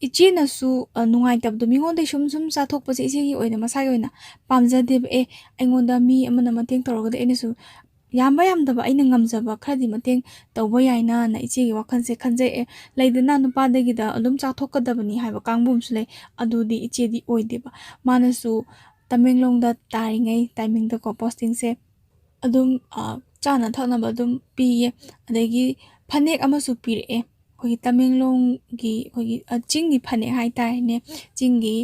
ꯏꯆꯦꯅꯁꯨ ꯅꯨꯡꯉꯥꯏꯇꯕꯗꯣ ꯃꯤꯉꯣꯟꯗꯩ ꯁꯨꯝ ꯆꯥꯊꯣꯛꯄꯁꯦ ꯏꯆꯦꯒꯤ ꯑꯣꯏꯅ ꯃꯁꯥꯒꯤ ꯑꯣꯏꯅ ꯄꯥꯝꯖꯗꯦꯕ ꯑꯩꯉꯣꯟꯗ ꯃꯤ ꯑꯃꯅ ꯃꯇꯦꯡ ꯇꯧꯔꯒꯗꯤ ꯑꯩꯅꯁꯨ ꯌꯥꯝꯕ ꯌꯥꯝꯗꯕ ꯑꯩꯅ ꯉꯝꯖꯕ ꯈꯔꯗꯤ ꯃꯇꯦꯡ ꯇꯧꯕ ꯌꯥꯏꯅ ꯏꯆꯦꯒꯤ ꯋꯥꯈꯜꯁꯦ ꯈꯟꯖꯩ ꯂꯩꯗꯅ ꯅꯨꯄꯥꯗꯒꯤꯗ ꯑꯗꯨꯝ ꯆꯥꯊꯣꯛꯀꯗꯕꯅꯤ ꯍꯥꯏꯕ ꯀꯥꯡꯕꯨ ꯑꯃꯁꯨ ꯂꯩ ꯑꯗꯨꯗꯤ ꯏꯆꯦꯗꯤ ꯑꯣꯏꯗꯦꯕ ꯃꯥꯅꯁꯨ ꯇꯃꯦꯡꯂꯣꯡꯗ ꯇꯥꯔꯤꯉꯩ ꯇꯥꯏꯃꯤꯡꯗꯀꯣ ꯄꯣꯁꯇꯤꯡꯁꯦ ꯑꯗꯨꯝ ꯆꯥꯅ ꯊꯛꯅꯕ ꯑꯗꯨꯝ ꯄꯤꯌꯦ ꯑꯗꯒꯤ ꯐꯅꯦꯛ ꯑꯃꯁꯨ ꯄꯤꯔꯛꯑꯦ ꯑꯩꯈꯣꯏꯒꯤ ꯇꯃꯦꯡꯂꯣꯡꯒꯤ ꯑꯩꯈꯣꯏꯒꯤ ꯆꯤꯡꯒꯤ ꯐꯅꯦꯛ ꯍꯥꯏꯇꯥꯔꯦꯅꯦ ꯆꯤꯡꯒꯤ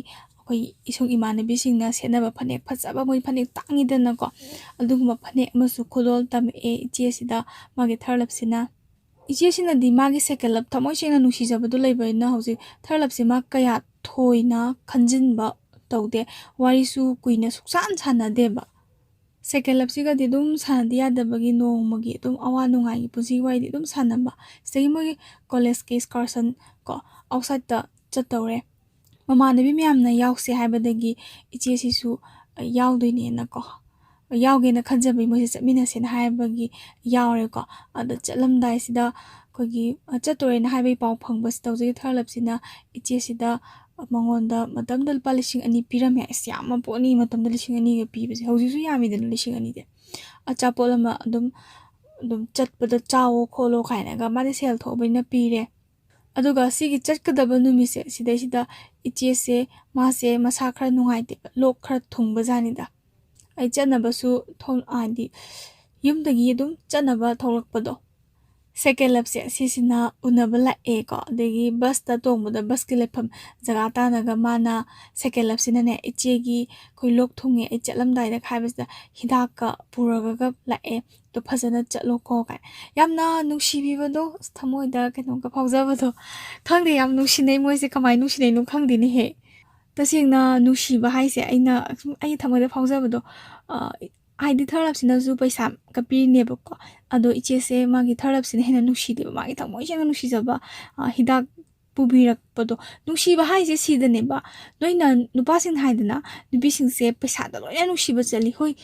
ꯑꯩꯈꯣꯏ ꯏꯁꯨꯡ ꯏꯃꯥꯟꯅꯕꯤꯁꯤꯡꯅ ꯁꯦꯠꯅꯕ ꯐꯅꯦꯛ ꯐꯖꯕ ꯃꯣꯏ ꯐꯅꯦꯛ ꯇꯥꯡꯉꯤꯗꯅꯀꯣ ꯑꯗꯨꯒꯨꯝꯕ ꯐꯅꯦꯛ ꯑꯃꯁꯨ ꯈꯨꯗꯣꯜ ꯇꯝꯃꯛꯑꯦ ꯏꯆꯦꯁꯤꯗ ꯃꯥꯒꯤ ꯊꯥꯔꯠ ꯂꯞꯁꯤꯅ ꯏꯆꯦꯁꯤꯅꯗꯤ ꯃꯥꯒꯤ ꯁꯦꯀꯦꯟ ꯂꯞ ꯊꯃꯣꯏ ꯁꯦꯡꯅ ꯅꯨꯡꯁꯤꯖꯕꯗꯨ ꯂꯩꯕꯅꯤꯅ ꯍꯧꯖꯤꯛ ꯊꯥꯔꯠ ꯂꯞꯁꯦ ꯃꯥ ꯀꯌꯥ ꯊꯣꯏꯅ ꯈꯟꯖꯤꯟꯕ ꯇꯧꯗꯦ ꯋꯥꯔꯤꯁꯨ ꯀꯨꯏꯅ ꯁꯨꯛꯁꯥꯟ ꯁꯥꯟꯅꯗꯦꯕ ꯁꯦꯀꯦꯟ ꯂꯞꯁꯤꯒꯗꯤ ꯑꯗꯨꯝ ꯁꯥꯟꯅꯗ ꯌꯥꯗꯕꯒꯤ ꯅꯣꯡꯃꯒꯤ ꯑꯗꯨꯝ ꯑꯋꯥ ꯅꯨꯡꯉꯥꯏꯒꯤ ꯄꯨꯟꯁꯤ ꯋꯥꯔꯤꯗꯤ ꯑꯗꯨꯝ ꯁꯥꯟꯅꯕ ꯁꯤꯗꯒꯤ ꯃꯣꯏꯒꯤ ꯀꯣꯂꯦꯖꯀꯤ ꯏꯁꯀꯥꯔꯁꯟ ꯀꯣ ꯑꯥꯎꯠꯁꯥꯏꯗꯠꯇ ꯆꯠꯇꯧꯔꯦ ꯃꯃꯥꯟꯅꯕꯤ ꯃꯌꯥꯝꯅ ꯌꯥꯎꯁꯦ ꯍꯥꯏꯕꯗꯒꯤ ꯏꯆꯦꯁꯤꯁꯨ ꯌꯥꯎꯗꯣꯏꯅꯦꯅꯀꯣ ꯌꯥꯎꯒꯦꯅ ꯈꯟꯖꯕꯩ ꯃꯣꯏꯁꯦ ꯆꯠꯃꯤꯟꯅꯁꯦꯅ ꯍꯥꯏꯕꯒꯤ ꯌꯥꯎꯔꯦꯀꯣ ꯑꯗ ꯆꯠꯂꯝꯗꯥꯏꯁꯤꯗ ꯑꯩꯈꯣꯏꯒꯤ ꯆꯠꯇꯣꯔꯦꯅ ꯍꯥꯏꯕꯒꯤ ꯄꯥꯎ ꯐꯪꯕꯁꯤ ꯇꯧꯖꯩ ꯊꯥꯔꯠ ꯂꯞꯁꯤꯅ ꯏꯆꯦꯁꯤꯗ ꯃꯉꯣꯟꯗ ꯃꯇꯝꯗ ꯂꯨꯄꯥ 2,000 ꯄꯤꯔꯝꯃꯦ ꯑꯁ ꯌꯥꯝꯕ ꯄꯣꯠꯅꯤ ꯃꯇꯝꯗ 2,000ꯒ ꯄꯤꯕꯁꯦ ꯍꯧꯖꯤꯛꯁꯨ ꯌꯥꯝꯃꯤꯗꯅ 2,000ꯗꯤ ꯑꯆꯥꯄꯣꯠ ꯑꯃ ꯑꯗꯨꯝ ꯆꯠꯄꯗ ꯆꯥꯋꯣ ꯈꯣꯠꯂꯣ ꯀꯥꯏꯅꯒ ꯃꯥꯗꯤ ꯁꯦꯜ ꯊꯣꯛꯑꯕꯅꯤꯅ ꯄꯤꯔꯦ ꯑꯗꯨꯒ ꯁꯤꯒꯤ ꯆꯠꯀꯗꯕ ꯅꯨꯃꯤꯠꯁꯦ ꯁꯤꯗꯩꯁꯤꯗ ꯏꯆꯦꯁꯦ ꯃꯥꯁꯦ ꯃꯁꯥ ꯈꯔ ꯅꯨꯡꯉꯥꯏꯇꯦꯕ ꯂꯣꯛꯈꯔ ꯊꯨꯡꯕꯖꯥꯠꯅꯤꯗ ꯑꯩ ꯆꯠꯅꯕꯁꯨ ꯍꯥꯏꯗꯤ ꯌꯨꯝꯗꯒꯤ ꯑꯗꯨꯝ ꯆꯠꯅꯕ ꯊꯣꯛꯂꯛꯄꯗꯣ ꯁꯦꯀꯦꯟ ꯂꯞꯁꯦ ꯁꯤꯁꯤꯅ ꯎꯅꯕ ꯂꯥꯛꯑꯦꯀꯣ ꯑꯗꯒꯤ ꯕꯁꯇ ꯇꯣꯡꯕꯗ ꯕꯁꯀꯤ ꯂꯩꯐꯝ ꯖꯒꯥ ꯇꯥꯅꯒ ꯃꯥꯅ ꯁꯦꯀꯦꯟ ꯂꯞꯁꯤꯅꯅꯦ ꯏꯆꯦꯒꯤ ꯑꯩꯈꯣꯏ ꯂꯣꯛ ꯊꯨꯡꯉꯦ ꯑꯩ ꯆꯠꯂꯝꯗꯥꯏꯗ ꯍꯥꯏꯕꯁꯤꯗ ꯍꯤꯗꯥꯛꯀ ꯄꯨꯔꯒ ꯂꯥꯛꯑꯦ ꯑꯗꯣ ꯐꯖꯅ ꯆꯠꯂꯣꯀꯣ ꯀꯥꯏ ꯌꯥꯝꯅ ꯅꯨꯡꯁꯤꯕꯤꯕꯗꯣ ꯊꯃꯣꯏꯗ ꯀꯩꯅꯣꯝꯒ ꯐꯥꯎꯖꯕꯗꯣ ꯈꯪꯗꯦ ꯌꯥꯝ ꯅꯨꯡꯁꯤꯅꯩ ꯃꯣꯏꯁꯦ ꯀꯃꯥꯏꯅ ꯅꯨꯡꯁꯤꯅꯩꯅꯣ ꯈꯪꯗꯦꯅꯦꯍꯦ ꯇꯁꯦꯡꯅ ꯅꯨꯡꯁꯤꯕ ꯍꯥꯏꯁꯦ ꯑꯩꯒꯤ ꯊꯃꯣꯏꯗ ꯐꯥꯎꯖꯕꯗꯣ ꯍꯥꯏꯗꯤ ꯊꯥꯔꯠ ꯂꯞꯁꯤꯅꯁꯨ ꯄꯩꯁꯥꯒ ꯄꯤꯔꯤꯅꯦꯕꯀꯣ ꯑꯗꯣ ꯏꯆꯦꯁꯦ ꯃꯥꯒꯤ ꯊꯥꯔꯠ ꯂꯞꯁꯤꯅ ꯍꯦꯟꯅ ꯅꯨꯡꯁꯤꯗꯦꯕ ꯃꯥꯒꯤ ꯊꯃꯣꯏ ꯁꯦꯡꯅ ꯅꯨꯡꯁꯤꯖꯕ ꯍꯤꯗꯥꯛ ꯄꯨꯕꯤꯔꯛꯄꯗꯣ ꯅꯨꯡꯁꯤꯕ ꯍꯥꯏꯁꯦ ꯁꯤꯗꯅꯦꯕ ꯅꯣꯏꯅ ꯅꯨꯄꯥꯁꯤꯡꯅ ꯍꯥꯏꯗꯅ ꯅꯨꯄꯤꯁꯤꯡꯁꯦ ꯄꯩꯁꯥꯗ ꯂꯣꯏꯅ ꯅꯨꯡꯁꯤꯕ ꯆꯠꯂꯤ ꯍꯣꯏ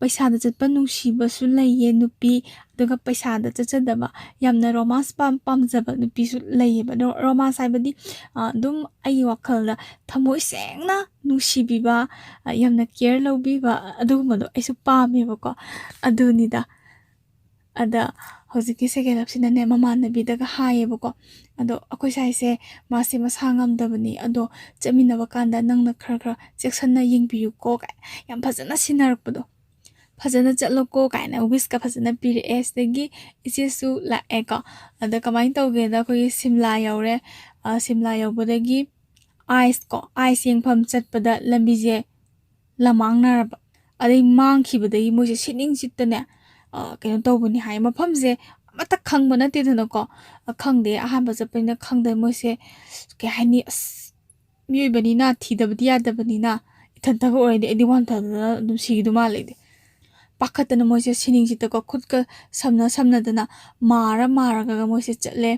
ꯄꯩꯁꯥꯗ ꯆꯠꯄ ꯅꯨꯡꯁꯤꯕꯁꯨ ꯂꯩꯌꯦ ꯅꯨꯄꯤ ꯑꯗꯨꯒ ꯄꯩꯁꯥꯗ ꯆꯠꯆꯗꯕ ꯌꯥꯝꯅ ꯔꯣꯃꯥꯟꯁ ꯄꯥꯝꯖꯕ ꯅꯨꯄꯤꯁꯨ ꯂꯩꯌꯦꯕ ꯑꯗꯣ ꯔꯣꯃꯥꯟꯁ ꯍꯥꯏꯕꯗꯤ ꯑꯗꯨꯝ ꯑꯩꯒꯤ ꯋꯥꯈꯜꯗ ꯊꯃꯣꯏ ꯁꯦꯡꯅ ꯅꯨꯡꯁꯤꯕꯤꯕ ꯌꯥꯝꯅ ꯀꯦꯌꯔ ꯂꯧꯕꯤꯕ ꯑꯗꯨꯒꯨꯝꯕꯗꯣ ꯑꯩꯁꯨ ꯄꯥꯝꯃꯦꯕꯀꯣ ꯑꯗꯨꯅꯤꯗ ꯑꯗ ꯍꯧꯖꯤꯛꯀꯤ ꯁꯦꯀꯦꯟ ꯂꯞꯁꯤꯅꯅꯦ ꯃꯃꯥꯟꯅꯕꯤꯗꯒ ꯍꯥꯏꯌꯦꯕꯀꯣ ꯑꯗꯣ ꯑꯩꯈꯣꯏ ꯁꯥꯏꯁꯦ ꯃꯥꯁꯦ ꯃꯁా ꯉꯝꯗꯕꯅꯤ ꯑꯗꯣ ꯆꯠꯃꯤꯟꯅꯕ ꯀꯥꯟꯗ ꯅꯪꯅ ꯈꯔ ꯆꯦꯛꯁꯟꯅ ꯌꯦꯡꯕꯤꯌꯨꯀꯣ ꯀꯥꯏ ꯌꯥꯝ ꯐꯖꯅ ꯁꯤꯟꯅꯔꯛꯄꯗꯣ ꯐꯖꯅ ꯆꯠꯂꯣꯀꯣ ꯀꯥꯏꯅ ꯋꯤꯁꯀ ꯐꯖꯅ ꯄꯤꯔꯛꯑꯦ ꯁꯤꯗꯒꯤ ꯏꯆꯦꯁꯨ ꯂꯥꯛꯑꯦꯀꯣ ꯑꯗ ꯀꯃꯥꯏꯅ ꯇꯧꯒꯦꯗ ꯑꯩꯈꯣꯏꯒꯤ ꯁꯤꯝꯂꯥ ꯌꯧꯔꯦ ꯁꯤꯝꯂꯥ ꯌꯧꯕꯗꯒꯤ ꯑꯥꯏꯁ ꯌꯦꯡꯐꯝ ꯆꯠꯄꯗ ꯂꯝꯕꯤꯁꯦ ꯂꯝꯃꯥꯡꯅꯔꯕ ꯑꯗꯩ ꯃꯥꯡꯈꯤꯕꯗꯒꯤ ꯃꯣꯏꯁꯦ ꯁꯤꯠꯅꯤꯡ ꯁꯤꯠꯇꯅꯦ ꯀꯩꯅꯣ ꯇꯧꯕꯅꯤ ꯍꯥꯏ ꯃꯐꯝꯁꯦ ꯑꯃꯠꯇ ꯈꯪꯕ ꯅꯠꯇꯦꯗꯅꯀꯣ ꯈꯪꯗꯦ ꯑꯍꯥꯟꯕ ꯆꯠꯄꯅꯤꯅ ꯈꯪꯗꯦ ꯃꯣꯏꯁꯦ ꯀꯩ ꯍꯥꯏꯅꯤ ꯑꯁ ꯃꯤꯑꯣꯏꯕꯅꯤꯅ ꯊꯤꯗꯕꯗꯤ ꯌꯥꯗꯕꯅꯤꯅ ꯏꯊꯟꯇꯒ ꯑꯣꯏꯔꯗꯤ ꯑꯩꯗꯤ ꯋꯥꯟꯊꯗꯅ ꯑꯗꯨꯝ ꯁꯤꯒꯤꯗꯧ ꯃꯥꯜꯂꯦ ꯄꯥꯈꯠꯇꯅ ꯃꯣꯏꯁꯦ ꯁꯤꯅꯤꯡꯁꯤꯗꯀꯣ ꯈꯨꯠꯀ ꯁꯝꯅꯗꯅ ꯃꯥꯔꯒ ꯃꯣꯏꯁꯦ ꯆꯠꯂꯦ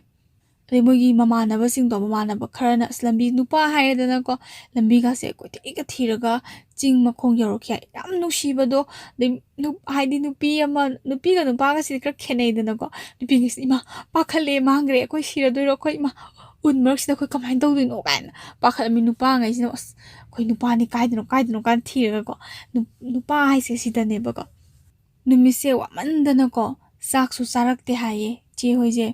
ꯑꯗꯩ ꯃꯣꯏꯒꯤ ꯃꯃꯥꯟꯅꯕ ꯈꯔꯅ ꯑꯁ ꯂꯝꯕꯤ ꯅꯨꯄꯥ ꯍꯥꯏꯔꯦꯗꯅꯀꯣ ꯂꯝꯕꯤꯒꯥꯁꯦ ꯀꯣꯏꯊꯤꯒ ꯊꯤꯔꯒ ꯆꯤꯡ ꯃꯈꯣꯡ ꯌꯧꯔꯛꯈꯤ ꯍꯥꯏ ꯌꯥꯝ ꯅꯨꯡꯁꯤꯕꯗꯣ ꯑꯗꯩ ꯍꯥꯏꯗꯤ ꯅꯨꯄꯤꯒ ꯅꯨꯄꯥꯒꯁꯤꯗꯤ ꯈꯔ ꯈꯦꯠꯅꯩꯗꯅꯀꯣ ꯅꯨꯄꯤꯒꯤꯁꯤ ꯏꯃꯥ ꯄꯥꯈꯠꯂꯦ ꯃꯥꯡꯈ꯭ꯔꯦ ꯑꯩꯈꯣꯏ ꯁꯤꯔꯗꯣꯏꯔꯣ ꯑꯩꯈꯣꯏ ꯏꯃꯥ ꯎꯟ ꯃꯔꯛꯁꯤꯗ ꯑꯩꯈꯣꯏ ꯀꯃꯥꯏꯅ ꯇꯧꯗꯣꯏꯅꯣ ꯀꯥꯏꯅ ꯄꯥꯈꯠꯂꯝꯃꯤ ꯅꯨꯄꯥꯉꯩꯁꯤꯅ ꯑꯁ ꯑꯩꯈꯣꯏ ꯅꯨꯄꯥꯅꯤ ꯀꯥꯏꯗꯅꯣ ꯀꯥꯏꯅ ꯊꯤꯔꯒꯀꯣ ꯅꯨꯄꯥ ꯍꯥꯏꯁꯦ ꯁꯤꯗꯅꯦꯕꯀꯣ ꯅꯨꯃꯤꯠꯁꯦ ꯋꯥꯃꯟꯗꯅꯀꯣ ꯆꯥꯛꯁꯨ ꯆꯥꯔꯛꯇꯦ ꯍꯥꯏꯌꯦ ꯏꯆꯦ ꯍꯣꯏꯁꯦ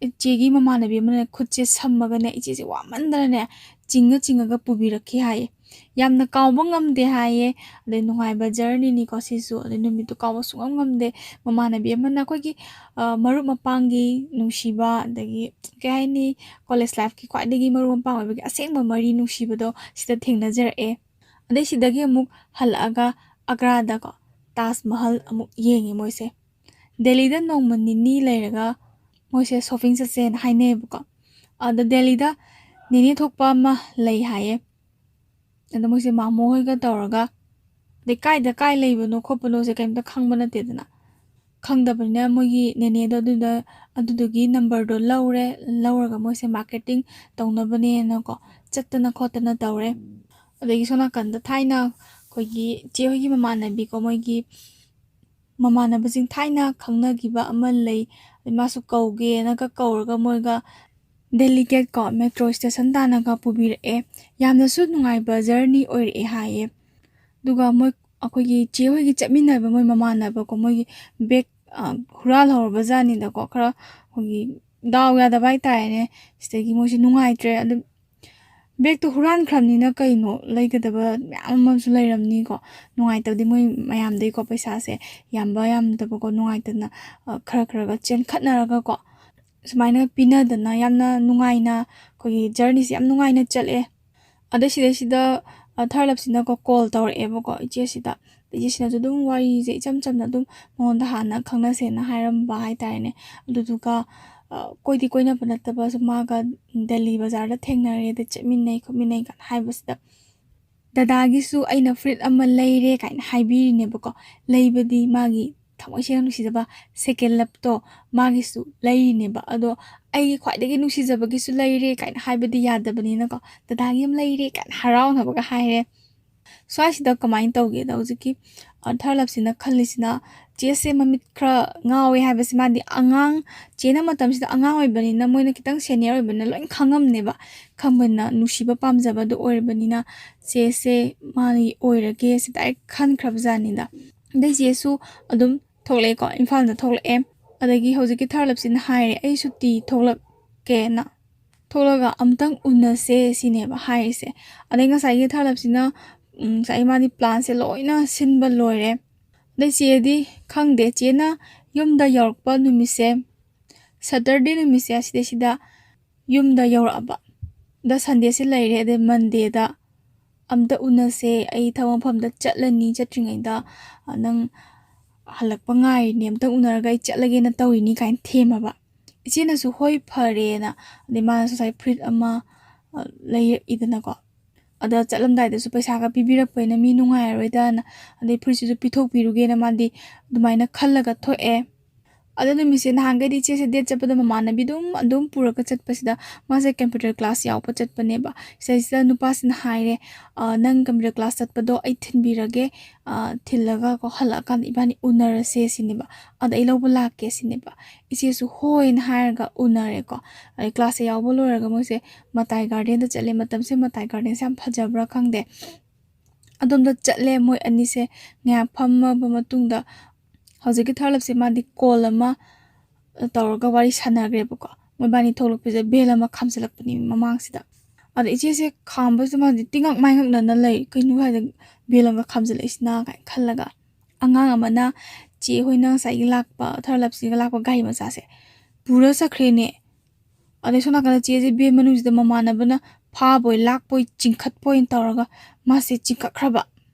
ꯏꯆꯦꯒꯤ ꯃꯃꯥꯟꯅꯕꯤ ꯑꯃꯅ ꯈꯨꯠꯁꯦ ꯁꯝꯃꯒꯅꯦ ꯏꯆꯦꯁꯦ ꯋꯥꯃꯟꯗꯅꯅꯦ ꯆꯤꯡꯉꯒ ꯄꯨꯕꯤꯔꯛꯈꯤ ꯍꯥꯏꯌꯦ ꯌꯥꯝꯅ ꯀꯥꯎꯕ ꯉꯝꯗꯦ ꯍꯥꯏꯌꯦ ꯑꯗꯩ ꯅꯨꯡꯉꯥꯏꯕ ꯖꯔꯅꯤꯅꯤꯀꯣ ꯁꯤꯁꯨ ꯑꯗꯩ ꯅꯨꯃꯤꯠꯇꯨ ꯀꯥꯎꯕ ꯁꯨꯡꯉꯝ ꯉꯝꯗꯦ ꯃꯃꯥꯟꯅꯕꯤ ꯑꯃꯅ ꯑꯩꯈꯣꯏꯒꯤ ꯃꯔꯨꯞ ꯃꯄꯥꯡꯒꯤ ꯅꯨꯡꯁꯤꯕ ꯑꯗꯒꯤ ꯀꯩ ꯍꯥꯏꯅꯤ ꯀꯣꯂꯦꯖ ꯂꯥꯏꯐꯀꯤ ꯈ꯭ꯋꯥꯏꯗꯒꯤ ꯃꯔꯨꯞ ꯃꯄꯥꯡ ꯑꯣꯏꯕꯒꯤ ꯑꯁꯦꯡꯕ ꯃꯔꯤ ꯅꯨꯡꯁꯤꯕꯗꯣ ꯁꯤꯗ ꯊꯦꯡꯅꯖꯔꯛꯑꯦ ꯑꯗꯩ ꯁꯤꯗꯒꯤ ꯑꯃꯨꯛ ꯍꯜꯂꯛꯑꯒ ꯑꯒ꯭ꯔꯥꯗꯀꯣ ꯇꯥꯖ ꯃꯍꯜ ꯑꯃꯨꯛ ꯌꯦꯡꯉꯦ ꯃꯣꯏꯁꯦ ꯗꯦꯜꯂꯤꯗ ꯅꯣꯡꯃ ꯅꯤꯅꯤ ꯂꯩꯔꯒ ꯃꯣꯏꯁꯦ ꯁꯣꯞꯄꯤꯡ ꯆꯠꯁꯦꯅ ꯍꯥꯏꯅꯩꯌꯦꯕꯀꯣ ꯑꯗ ꯗꯦꯜꯂꯤꯗ ꯅꯦꯅꯦ ꯊꯣꯛꯄ ꯑꯃ ꯂꯩ ꯍꯥꯏꯌꯦ ꯑꯗ ꯃꯣꯏꯁꯦ ꯃꯥꯃꯣ ꯍꯣꯏꯒ ꯇꯧꯔꯒ ꯑꯗꯩ ꯀꯥꯏ ꯂꯩꯕꯅꯣ ꯈꯣꯠꯄꯅꯣꯁꯦ ꯀꯩꯝꯇ ꯈꯪꯕ ꯅꯠꯇꯦꯗꯅ ꯈꯪꯗꯕꯅꯤꯅ ꯃꯣꯏꯒꯤ ꯅꯦꯅꯦꯗꯣ ꯑꯗꯨꯗꯨꯒꯤ ꯅꯝꯕꯔꯗꯣ ꯂꯧꯔꯒ ꯃꯣꯏꯁꯦ ꯃꯥꯔꯀꯦꯇꯤꯡ ꯇꯧꯅꯕꯅꯦꯅꯀꯣ ꯆꯠꯇꯅ ꯈꯣꯠꯇꯅ ꯇꯧꯔꯦ ꯑꯗꯒꯤ ꯁꯣꯝ ꯅꯥꯀꯟꯗ ꯊꯥꯏꯅ ꯑꯩꯈꯣꯏꯒꯤ ꯏꯆꯦ ꯍꯣꯏꯒꯤ ꯃꯃꯥꯟꯅꯕꯤꯀꯣ ꯃꯣꯏꯒꯤ ꯃꯃꯥꯟꯅꯕꯁꯤꯡ ꯊꯥꯏꯅ ꯈꯪꯅꯈꯤꯕ ꯑꯃ ꯂꯩ ꯃꯥꯁꯨ ꯀꯧꯒꯦꯅꯒ ꯀꯧꯔꯒ ꯃꯣꯏꯒ ꯗꯦꯂꯤꯒꯦꯠꯀꯣ ꯃꯦꯇ꯭ꯔꯣ ꯏꯁꯇꯦꯁꯟ ꯇꯥꯅꯒ ꯄꯨꯕꯤꯔꯛꯑꯦ ꯌꯥꯝꯅꯁꯨ ꯅꯨꯡꯉꯥꯏꯕ ꯖꯔꯅꯤ ꯑꯣꯏꯔꯛꯑꯦ ꯍꯥꯏꯌꯦ ꯑꯗꯨꯒ ꯃꯣꯏ ꯑꯩꯈꯣꯏꯒꯤ ꯆꯦ ꯍꯣꯏꯒꯤ ꯆꯠꯃꯤꯟꯅꯕ ꯃꯣꯏ ꯃꯃꯥꯟꯅꯕꯀꯣ ꯃꯣꯏꯒꯤ ꯕꯦꯛ ꯍꯨꯔꯥꯜꯍꯧꯔꯕ ꯖꯥꯠꯅꯤꯗꯀꯣ ꯈꯔ ꯑꯩꯈꯣꯏꯒꯤ ꯗꯥꯎ ꯌꯥꯗꯕ ꯍꯥꯏꯇꯥꯔꯦꯅꯦ ꯁꯤꯗꯒꯤ ꯃꯣꯏꯁꯦ ꯅꯨꯡꯉꯥꯏꯇ꯭ꯔꯦ ꯑꯗꯨ ꯕꯦꯛꯇꯣ ꯍꯨꯔꯥꯟꯈ꯭ꯔꯕꯅꯤꯅ ꯀꯩꯅꯣ ꯂꯩꯒꯗꯕ ꯃꯌꯥꯝ ꯑꯃꯁꯨ ꯂꯩꯔꯝꯅꯤꯀꯣ ꯅꯨꯡꯉꯥꯏꯇꯕꯗꯤ ꯃꯣꯏ ꯃꯌꯥꯝꯗꯒꯤꯀꯣ ꯄꯩꯁꯥꯁꯦ ꯌꯥꯝꯗꯕꯀꯣ ꯅꯨꯡꯉꯥꯏꯇꯅ ꯈꯔꯒ ꯆꯦꯟꯈꯠꯅꯔꯒꯀꯣ ꯁꯨꯃꯥꯏꯅ ꯄꯤꯅꯗꯅ ꯌꯥꯝꯅ ꯅꯨꯡꯉꯥꯏꯅ ꯑꯩꯈꯣꯏꯒꯤ ꯖꯔꯅꯤꯁꯦ ꯌꯥꯝ ꯅꯨꯡꯉꯥꯏꯅ ꯆꯠꯂꯦ ꯑꯗꯩ ꯁꯤꯗꯩꯁꯤꯗ ꯊꯥꯔꯂꯞꯁꯤꯅꯀꯣ ꯀꯣꯜ ꯇꯧꯔꯛꯑꯦꯕꯀꯣ ꯏꯆꯦꯁꯤꯅꯁꯨ ꯑꯗꯨꯝ ꯋꯥꯔꯤꯁꯦ ꯏꯆꯝ ꯆꯝꯅ ꯑꯗꯨꯝ ꯃꯉꯣꯟꯗ ꯍꯥꯟꯅ ꯈꯪꯅꯁꯦꯅ ꯍꯥꯏꯔꯝꯕ ꯍꯥꯏꯇꯥꯔꯦꯅꯦ ꯑꯗꯨꯗꯨꯒ ꯀꯣꯏꯗꯤ ꯀꯣꯏꯅꯕ ꯅꯠꯇꯕꯁꯨ ꯃꯥꯒ ꯗꯦꯜꯂꯤ ꯕꯖꯥꯔꯗ ꯊꯦꯡꯅꯔꯦ ꯑꯗꯩ ꯆꯠꯃꯤꯟꯅꯩ ꯈꯣꯠꯃꯤꯟꯅꯩ ꯀꯥꯏꯅ ꯍꯥꯏꯕꯁꯤꯗ ꯗꯗꯥꯒꯤꯁꯨ ꯑꯩꯅ ꯐꯨꯔꯤꯠ ꯑꯃ ꯂꯩꯔꯦ ꯀꯥꯏꯅ ꯍꯥꯏꯕꯤꯔꯤꯅꯦꯕꯀோ ꯂꯩꯕꯗꯤ ꯃꯥꯒꯤ ꯊꯃꯣꯏ ꯁꯦꯡꯅ ꯅꯨꯡꯁꯤꯖꯕ ꯁꯦꯀꯦꯟ ꯂꯞꯇꯣ ꯃꯥꯒꯤꯁꯨ ꯂꯩꯔꯤꯅꯦꯕ ꯑꯗꯣ ꯑꯩꯒꯤ ꯈ꯭ꯋꯥꯏꯗꯒꯤ ꯅꯨꯡꯁꯤꯖꯕꯒꯤꯁꯨ ꯂꯩꯔꯦ ꯀꯥꯏꯅ ꯍꯥꯏꯕꯗꯤ ꯌꯥꯗꯕꯅꯤꯅꯀꯣ ꯗꯗꯥꯒꯤ ꯑꯃ ꯂꯩꯔꯦ ꯀꯥꯏꯅ ꯍꯔꯥꯎꯅꯕꯒ ꯍꯥꯏꯔꯦ ꯁ꯭ꯋꯥꯏꯁꯤꯗ ꯀꯃꯥꯏꯅ ꯇꯧꯒꯦꯗ ꯍꯧꯖꯤꯛꯀꯤ ꯊꯥꯔꯂꯞꯁꯤꯅ ꯈꯜꯂꯤꯁꯤꯅ ꯆꯦꯁꯦ ꯃꯃꯤꯠ ꯈꯔ ꯉꯥꯎꯋꯦ ꯍꯥꯏꯕꯁꯤ ꯃꯥꯗꯤ ꯆꯦꯅ ꯃꯇꯝꯁꯤꯗ ꯑꯉꯥꯡ ꯑꯣꯏꯕꯅꯤꯅ ꯃꯣꯏꯅ ꯈꯤꯇꯪ ꯁꯦꯅꯤꯌꯔ ꯑꯣꯏꯕꯅꯤ나 ꯂꯣꯏ ꯈꯪꯕꯅ ꯅꯨꯡꯁꯤꯕ ꯄꯥꯝꯖꯕꯗꯣ ꯑꯣꯏꯔꯕꯅꯤꯅ ꯆꯦꯁꯦ ꯃꯥꯒꯤ ꯑꯣꯏꯔꯒꯦ ꯁꯤ ꯗꯥꯏꯔꯦꯛ ꯈꯟꯈ꯭ꯔꯕꯖꯥꯠꯅꯤꯗ ꯑꯗꯩ ꯆꯦꯁꯨ ꯑꯗꯨꯝ ꯊꯣꯛꯂꯛꯑꯦꯀꯣ ꯏꯝꯐꯥꯜꯗ ꯊꯣꯛꯂꯛꯑꯦ ꯑꯗꯒꯤ ꯍꯧꯖꯤꯛꯀꯤ ꯊꯥꯔꯂꯞꯁꯤꯅ ꯍꯥꯏꯔꯦ ꯑꯩ ꯁꯨꯇꯤ ꯊꯣꯛꯂꯛꯀꯦꯅ ꯊꯣꯛꯂꯒ ꯑꯝꯇꯪ ꯎꯅꯁꯦ ꯁꯤꯅꯦꯕ ꯍꯥꯏꯔꯤꯁꯦ ꯑꯗꯩ ꯉꯁꯥꯏꯒꯤ ꯊꯥꯔꯂꯞꯁꯤꯅ ꯉꯁꯥꯏ ꯃꯥꯗꯤ ꯄ꯭ꯂꯥꯟꯁꯦ ꯂꯣꯏꯅ ꯁꯤꯟꯕ ꯂꯣꯏꯔꯦ ꯑꯗꯩ ꯆꯦꯗꯤ ꯈꯪꯗꯦ ꯆꯦꯅ ꯌꯨꯝꯗ ꯌꯧꯔꯛꯄ ꯅꯨꯃꯤꯠꯁꯦ ꯁꯇꯔꯗꯦ ꯅꯨꯃꯤꯠꯁꯦ ꯁꯤꯗꯩꯁꯤꯗ ꯌꯨꯝꯗ ꯌꯧꯔꯛꯑꯕ ꯗ ꯁꯟꯗꯦꯁꯦ ꯂꯩꯔꯦ ꯑꯗꯩ ꯃꯟꯗꯦꯗ ꯑꯝꯇ ꯎꯅꯁꯦ ꯑꯩ ꯊꯕꯛ ꯃꯐꯝꯗ ꯆꯠꯇ꯭ꯔꯤꯉꯩꯗ ꯅꯪ ꯍꯜꯂꯛꯄ ꯉꯥꯏꯔꯤꯅꯦ ꯑꯝꯇ ꯎꯅꯔꯒ ꯑꯩ ꯆꯠꯂꯒꯦꯅ ꯇꯧꯔꯤꯅꯤ ꯀꯥꯏꯅ ꯊꯦꯝꯃꯕ ꯏꯆꯦꯅꯁꯨ ꯍꯣꯏ ꯐꯔꯦꯅ ꯑꯗꯩ ꯃꯥꯅꯁꯨ ꯉꯁꯥꯏ ꯐꯨꯔꯤꯠ ꯑꯃ ꯂꯩꯔꯛꯏꯗꯅꯀꯣ ꯑꯗ ꯆꯠꯂꯝꯗꯥꯏꯗꯁꯨ ꯄꯩꯁꯥꯒ ꯄꯤꯕꯤꯔꯛꯄꯩꯅ ꯃꯤ ꯅꯨꯡꯉꯥꯏꯔꯔꯣꯏꯗꯅ ꯑꯗꯩ ꯐꯨꯔꯤꯠꯁꯤꯁꯨ ꯄꯤꯊꯣꯛꯄꯤꯔꯨꯒꯦꯅ ꯃꯥꯗꯤ ꯑꯗꯨꯃꯥꯏꯅ ꯈꯜꯂꯒ ꯊꯣꯛꯑꯦ ꯑꯗꯨ ꯅꯨꯃꯤꯠꯁꯦ ꯅꯍꯥꯟꯒꯩꯗꯤ ꯏꯆꯦꯁꯦ ꯗꯦꯠ ꯆꯠꯄꯗ ꯃꯃꯥꯟꯅꯕꯤ ꯑꯗꯨꯝ ꯄꯨꯔꯒ ꯆꯠꯄꯁꯤꯗ ꯃꯥꯁꯦ ꯀꯝꯄ꯭ꯌꯨꯇꯔ ꯀ꯭ꯂꯥꯁ ꯌꯥꯎꯕ ꯆꯠꯄꯅꯦꯕ ꯁꯤꯗꯩꯁꯤꯗ ꯅꯨꯄꯥꯁꯤꯅ ꯍꯥꯏꯔꯦ ꯅꯪ ꯀꯝꯄ꯭ꯌꯨꯇꯔ ꯀ꯭ꯂꯥꯁ ꯆꯠꯄꯗꯣ ꯑꯩ ꯊꯤꯟꯕꯤꯔꯒꯦ ꯊꯤꯜꯂꯒꯀꯣ ꯍꯜꯂꯛꯑꯀꯥꯟꯗ ꯏꯕꯥꯅꯤ ꯎꯅꯔꯁꯦ ꯁꯤꯅꯦꯕ ꯑꯗ ꯑꯩ ꯂꯧꯕ ꯂꯥꯛꯀꯦ ꯁꯤꯅꯦꯕ ꯏꯆꯦꯁꯨ ꯍꯣꯏꯅ ꯍꯥꯏꯔꯒ ꯎꯅꯔꯦꯀꯣ ꯑꯗꯩ ꯀ꯭ꯂꯥꯁꯁꯦ ꯌꯥꯎꯕ ꯂꯣꯏꯔꯒ ꯃꯣꯏꯁꯦ ꯃꯇꯥꯏ ꯒꯥꯔꯗꯦꯟꯗ ꯆꯠꯂꯦ ꯃꯇꯝꯁꯦ ꯃꯇꯥꯏ ꯒꯥꯔꯗꯦꯟꯁꯦ ꯌꯥꯝ ꯐꯖꯕ꯭ꯔꯥ ꯈꯪꯗꯦ ꯑꯗꯣꯝꯗ ꯆꯠꯂꯦ ꯃꯣꯏ ꯑꯅꯤꯁꯦ ꯉꯥꯏꯍꯥꯛ ꯐꯝꯃꯕ ꯃꯇꯨꯡꯗ ꯍꯧꯖꯤꯛꯀꯤ ꯊꯥꯔꯂꯞꯁꯦ ꯃꯥꯗꯤ ꯀꯣꯜ ꯑꯃ ꯇꯧꯔꯒ ꯋꯥꯔꯤ ꯁꯥꯟꯅꯈ꯭ꯔꯦꯕꯀꯣ ꯃꯣꯏꯕꯥꯅꯤ ꯊꯣꯛꯂꯛꯄꯁꯦ ꯕꯦꯜ ꯑꯃ ꯈꯥꯝꯖꯤꯜꯂꯛꯄꯅꯤ ꯃꯃꯥꯡꯁꯤꯗ ꯑꯗ ꯏꯆꯦꯁꯦ ꯈꯥꯝꯕꯁꯤꯗ ꯃꯥꯗꯤ ꯇꯤꯉꯛ ꯃꯥꯏꯉꯛꯅꯅ ꯂꯩ ꯀꯩꯅꯣ ꯍꯥꯏꯗ ꯕꯦꯜ ꯑꯃ ꯈꯥꯝꯖꯤꯜꯂꯛꯏꯁꯤꯅ ꯀꯥꯏꯅ ꯈꯜꯂꯒ ꯑꯉꯥꯡ ꯑꯃꯅ ꯆꯦ ꯍꯣꯏꯅ ꯉꯁꯥꯏꯒꯤ ꯂꯥꯛꯄ ꯊꯥꯔꯂꯞꯁꯤꯒ ꯂꯥꯛꯄ ꯒꯥꯔꯤ ꯃꯆꯥꯁꯦ ꯄꯨꯔ ꯆꯠꯈ꯭ꯔꯦꯅꯦ ꯑꯗꯩ ꯁꯣꯝ ꯅꯥꯀꯟꯗ ꯆꯦꯁꯦ ꯕꯦꯜ ꯃꯅꯨꯡꯁꯤꯗ ꯃꯃꯥꯟꯅꯕꯅ ꯐꯥꯕꯣꯏ ꯂꯥꯛꯄꯣꯏ ꯆꯤꯡꯈꯠꯄꯣꯏ ꯇꯧꯔꯒ ꯃꯥꯁꯦ ꯆꯤꯡꯈꯠꯈ꯭ꯔꯕ